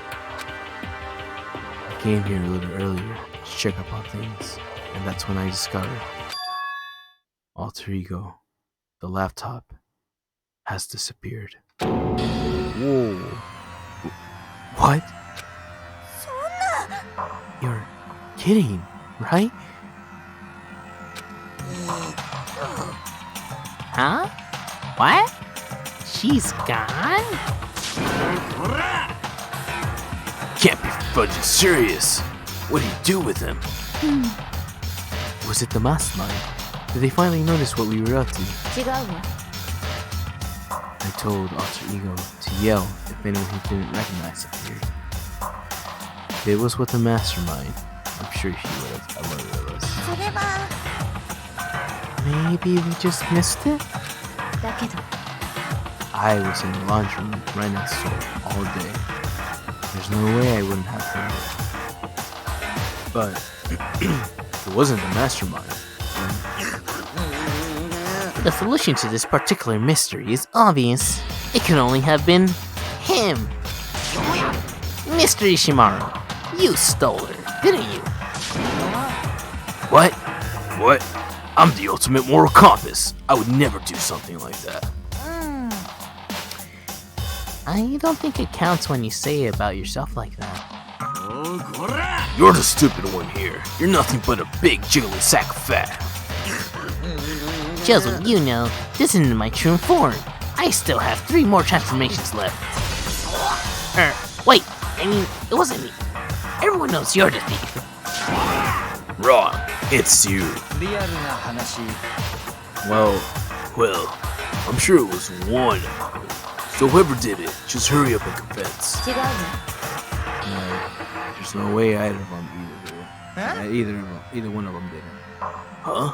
I came here a little earlier to check up on things, and that's when I discovered Alter Ego, the laptop, has disappeared. Whoa. What? You're kidding, right? Huh? What? She's gone? Can't be fudging serious. What do you do with him? Was it the mastermind? Did they finally notice what we were up to? 違うわ I told Alter Ego to yell if anyone he didn't recognize appeared. If it was with the mastermind, I'm sure he would have alerted us. それは Maybe we just missed it? だけど I was in the laundry room right next door all day. There's no way I wouldn't have heard it. But if it wasn't the mastermind, The solution to this particular mystery is obvious. It could only have been him. Mr. Ishimaru, you stole her, didn't you? What? What? I'm the ultimate moral compass. I would never do something like that. I don't think it counts when you say it about yourself like that. You're the stupid one here. You're nothing but a big jiggly sack of fat. Just so you know, this isn't my true form. I still have 3 more transformations left. Wait, I mean, it wasn't me. Everyone knows you're the thief. Wrong. It's you. リアルな話 Well, I'm sure it was one of you. So whoever did it, just hurry up and confess. 違うわ no, there's no way either of them either one of them did it. Huh?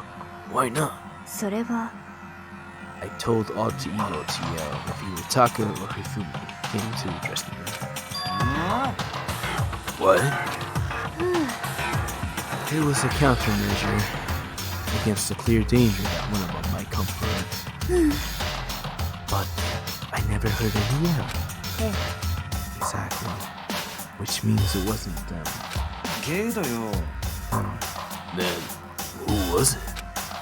Why not? それは I told Alter Ego to yell if either Taka or Vtuber came to the dressing room. What? It was a countermeasure against the clear danger that one of them might come for it. But I never heard any yell. Eh. Exactly. which means it wasn't them. けどよ Then, who was it?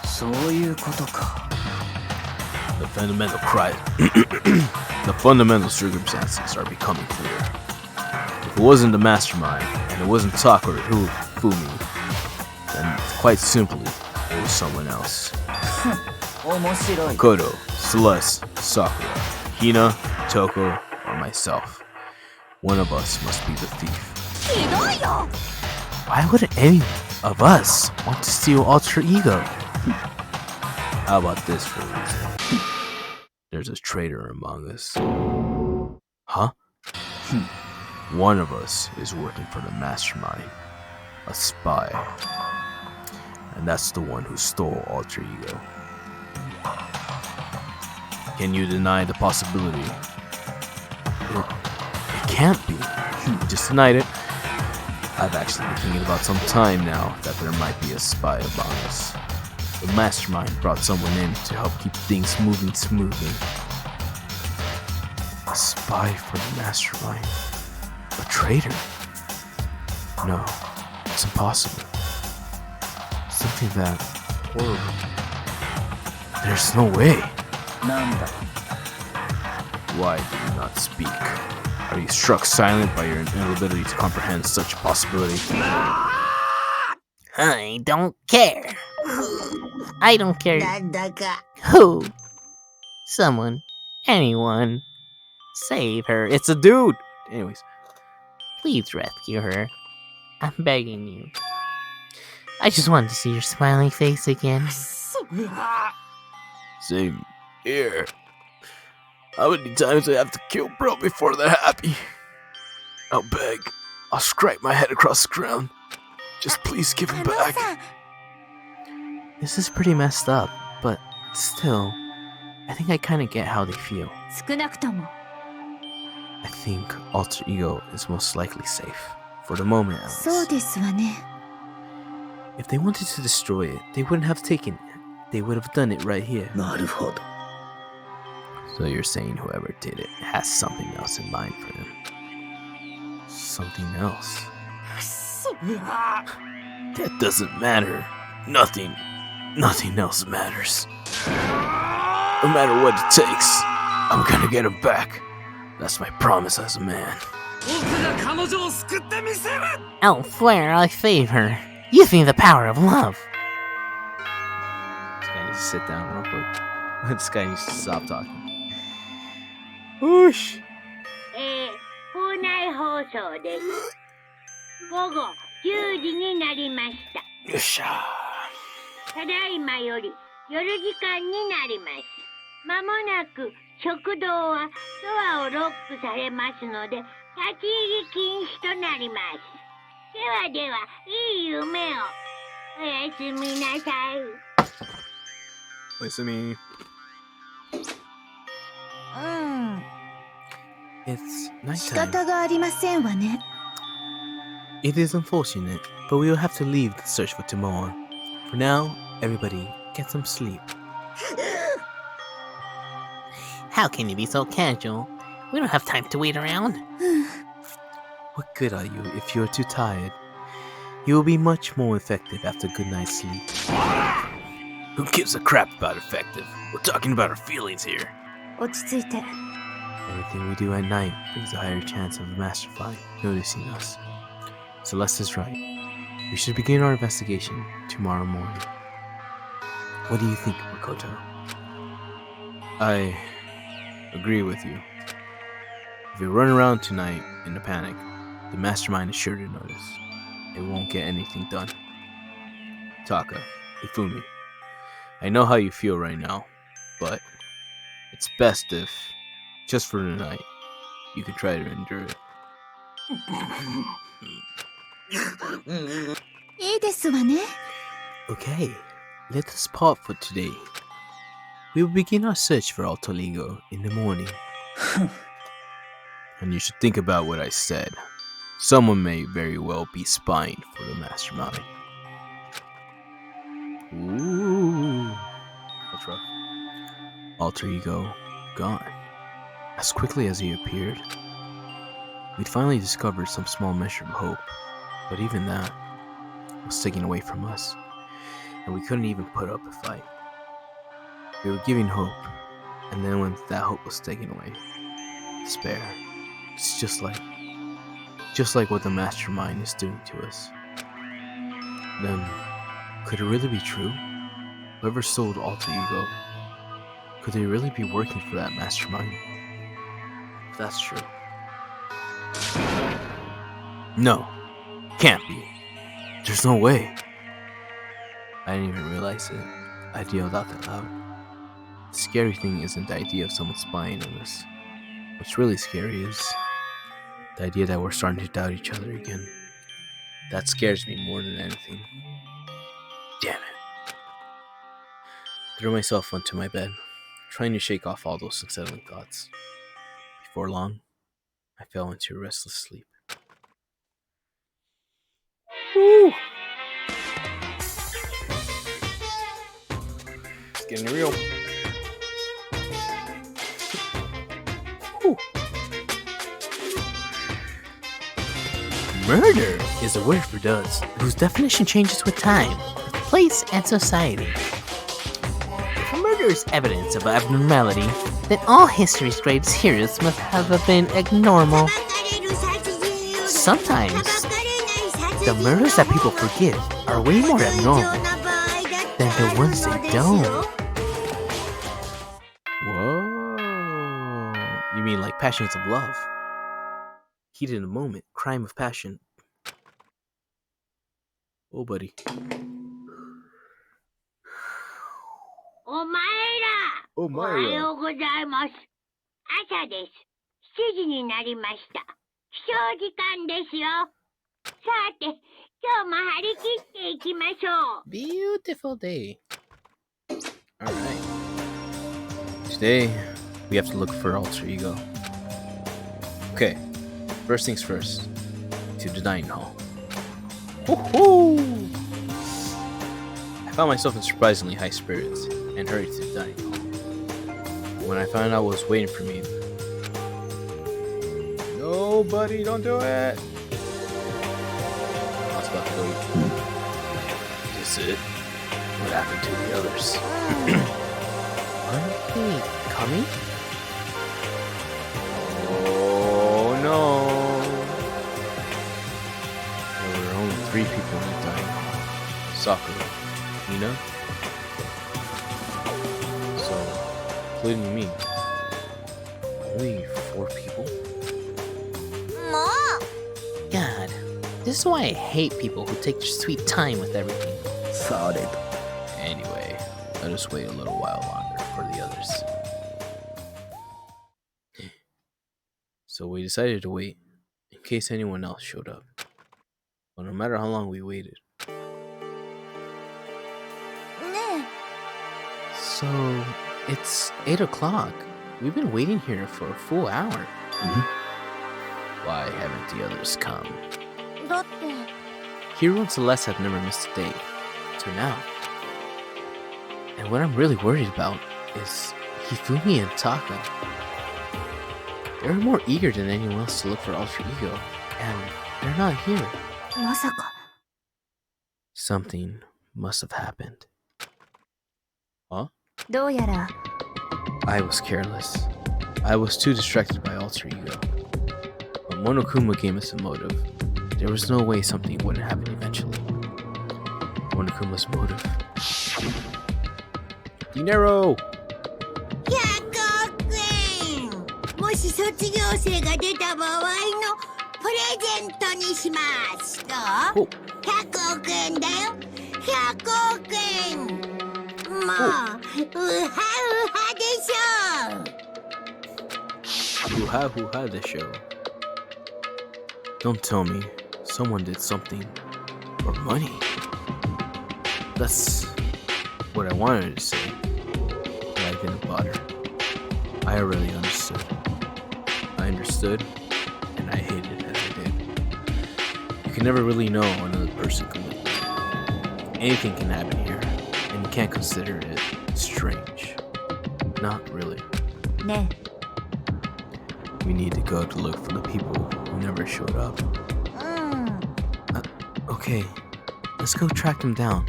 そういうことか The fundamental circumstances are becoming clear. If it wasn't the mastermind, and it wasn't Taka or Fumi, then quite simply, it was someone else. 面白い Makoto, Celeste, Sakura, Hina, Toko, or myself. One of us must be the thief. Why would any of us want to steal Alter Ego? How about this for a reason? There's a traitor among us. Huh? One of us is working for the mastermind. A spy. And that's the one who stole Alter Ego. Can you deny the possibility? It can't be. You just denied it. I've actually been thinking about some time now that there might be a spy among us. The mastermind brought someone in to help keep things moving smoothly. A spy for the mastermind. A traitor? No, it's impossible. Something that horrible. There's no way. なんだ Why do you not speak? Are you struck silent by your inability to comprehend such a possibility? I don't care. I don't care なんだか who. Someone. Anyone. Save her. It's a dude. Anyways, Please rescue her. I'm begging you. I just wanted to see your smiling face again. same here. How many times do I have to kill bro before they're happy? I'll beg. I'll scrape my head across the ground. Just please give him back. This is pretty messed up, but still, I think I kind of get how they feel. 少なくとも I think Alter Ego is most likely safe. For the moment, at そう least. ですわね If they wanted to destroy it, they wouldn't have taken it. They would have done it right here. なるほど So you're saying whoever did it has something else in mind for them? Something else. That doesn't matter. Nothing else matters. No matter what it takes, I'm gonna get him back. That's my promise as a man. Elsewhere, I save her. Use me the power of love. This guy needs to sit down real quick. This guy needs to stop talking. Whoosh. 校内放送です午後10時になりました Yosha. ただいまより夜時間になりますまもなく食堂はドアをロックされますので立ち入り禁止となりますではではいい夢をおやすみなさい Listen to me. うん It's 仕 nighttime. 方がありませんわね It is unfortunate, but we will have to leave the search for tomorrow. For now, everybody, get some sleep. How can you be so casual? We don't have time to wait around. What good are you if you are too tired? You will be much more effective after a good night's sleep. Who gives a crap about effective? We're talking about our feelings here. 落ち着いて Everything we do at night brings a higher chance of the mastermind noticing us. Celeste is right. We should begin our investigation tomorrow morning. What do you think, Makoto? I agree with you. If we run around tonight in a panic, the mastermind is sure to notice. It won't get anything done. Taka, Ifumi, I know how you feel right now, but it's best if, just for tonight, you can try to endure it. いいですわね Okay, let us part for today. We will begin our search for Alter Ego in the morning. And you should think about what I said. Someone may very well be spying for the mastermind. Ooh, that's rough. Alter Ego gone as quickly as he appeared. We'd finally discovered some small measure of hope, but even that was taken away from us, and we couldn't even put up a fight. We were giving hope, and then when that hope was taken away, despair. It's just like what the mastermind is doing to us. Then, could it really be true? Whoever sold Alter Ego, could they really be working for that mastermind? If that's true. No, can't be. There's no way. I didn't even realize it. I yelled out that loud. The scary thing isn't the idea of someone spying on us. What's really scary is the idea that we're starting to doubt each other again. That scares me more than anything. Damn it. I threw myself onto my bed, trying to shake off all those unsettling thoughts. Before long, I fell into a restless sleep. Woo! It's getting real. Woo. Murder is a word for does, whose definition changes with time, place, and society. If a murder is evidence of abnormality, then all history's greatest heroes must have been abnormal. Sometimes, the murders that people forgive are way more abnormal than the ones they don't. Whoa. You mean like passions of love? Heated in a moment, crime of passion. Oh, buddy. お前ら、おおは前ら。ようございます。朝です。7時になりました。起床時間ですよ。さて、今日も張り切っていきましょう。 Beautiful day. Alright. Today, we have to look for Alter Ego. Okay, first things first. To the dining hall. Woohoo! I found myself in surprisingly high spirits and hurried to the dining hall. When I found out what was waiting for me, No, buddy, don't do it. I was about to go eat. Is it? What happened to the others? Aren't they coming? Oh no. There were only 3 people in the dining hall. Sakura, Mina, so, including me. Only 4 people? もう God, this is why I hate people who take their sweet time with everything. Solid. Anyway, let us wait a little while longer for the others. So we decided to wait in case anyone else showed up. But no matter how long we waited. ね So, it's 8 o'clock. We've been waiting here for a full hour. Why haven't the others come? えだって Hiro and Celeste have never missed a day. Till now. And what I'm really worried about is Hifumi and Taka. They're more eager than anyone else to look for Alter Ego. And they're not here. まさか Something must have happened. Huh? どうやら I was careless. I was too distracted by Alter Ego. But Monokuma gave us a motive. There was no way something wouldn't happen eventually. Monokuma's motive. Dinero! 100億円もし卒業生が出た場合のプレゼントにしますどう Oh, 100億円だよ100億円もうウハウハでしょ Hoo-ha hoo-ha the show. Don't tell me someone did something for money. That's what I wanted to say, but I didn't bother. I already understood. I understood, and I hated as I did. You can never really know another person completely. Anything can happen here, and you can't consider it strange. Not really. ね We need to go to look for the people who never showed up. うん。 Okay, let's go track him down.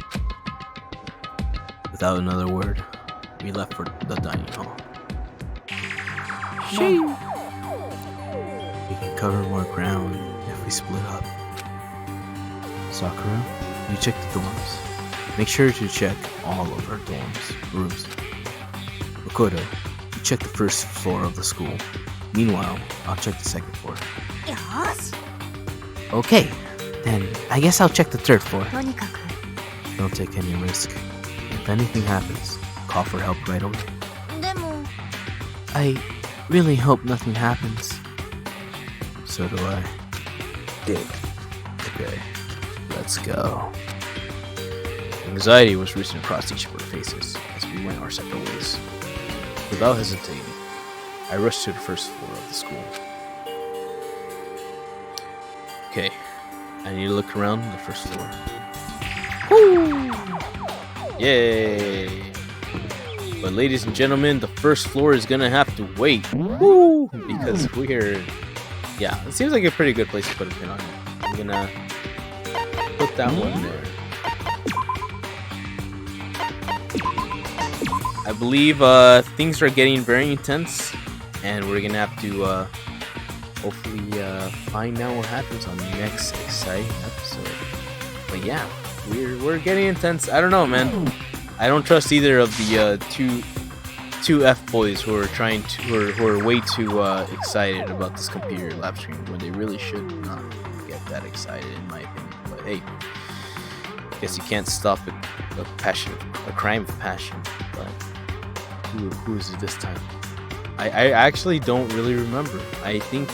Without another word, we left for the dining hall. We can cover more ground if we split up. Sakura, you check the dorms. Make sure to check all of our rooms. Makoto, you check the first floor of the school. Meanwhile, I'll check the second floor. よし。 Okay, then I guess I'll check the third floor. とにかく。 Don't take any risk. If anything happens, call for help right away. でも、 I really hope nothing happens. So do I. Good. Okay, let's go. Anxiety was written across each of our faces as we went our separate ways. Without hesitating, I rushed to the first floor of the school. Okay, I need to look around the first floor. Woo! Yay! But ladies and gentlemen, the first floor is gonna have to wait. Woo! Because we're... Yeah, it seems like a pretty good place to put a pin on it. I'm gonna put that one there. I believe things are getting very intense, and we're gonna have to hopefully find out what happens on the next exciting episode. But yeah, we're getting intense. I don't know, man. I don't trust either of the two F boys who are who are way too excited about this computer live stream when they really should not get that excited, in my opinion. But hey, I guess you can't stop a crime of passion. But who is it this time? I actually don't really remember. I think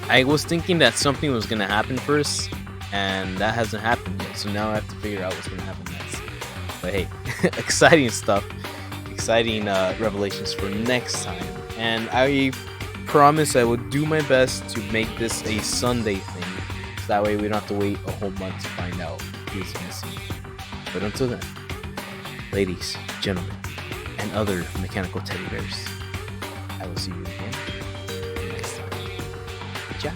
I was thinking that something was gonna happen first, and that hasn't happened yet. So now I have to figure out what's gonna happen next. But hey, exciting stuff, exciting revelations for next time. And I promise I will do my best to make this a Sunday thing, so that way we don't have to wait a whole month to find out who's missing. But until then, ladies, gentlemen, and other mechanical teddy bears, I will see you again next time. Ciao.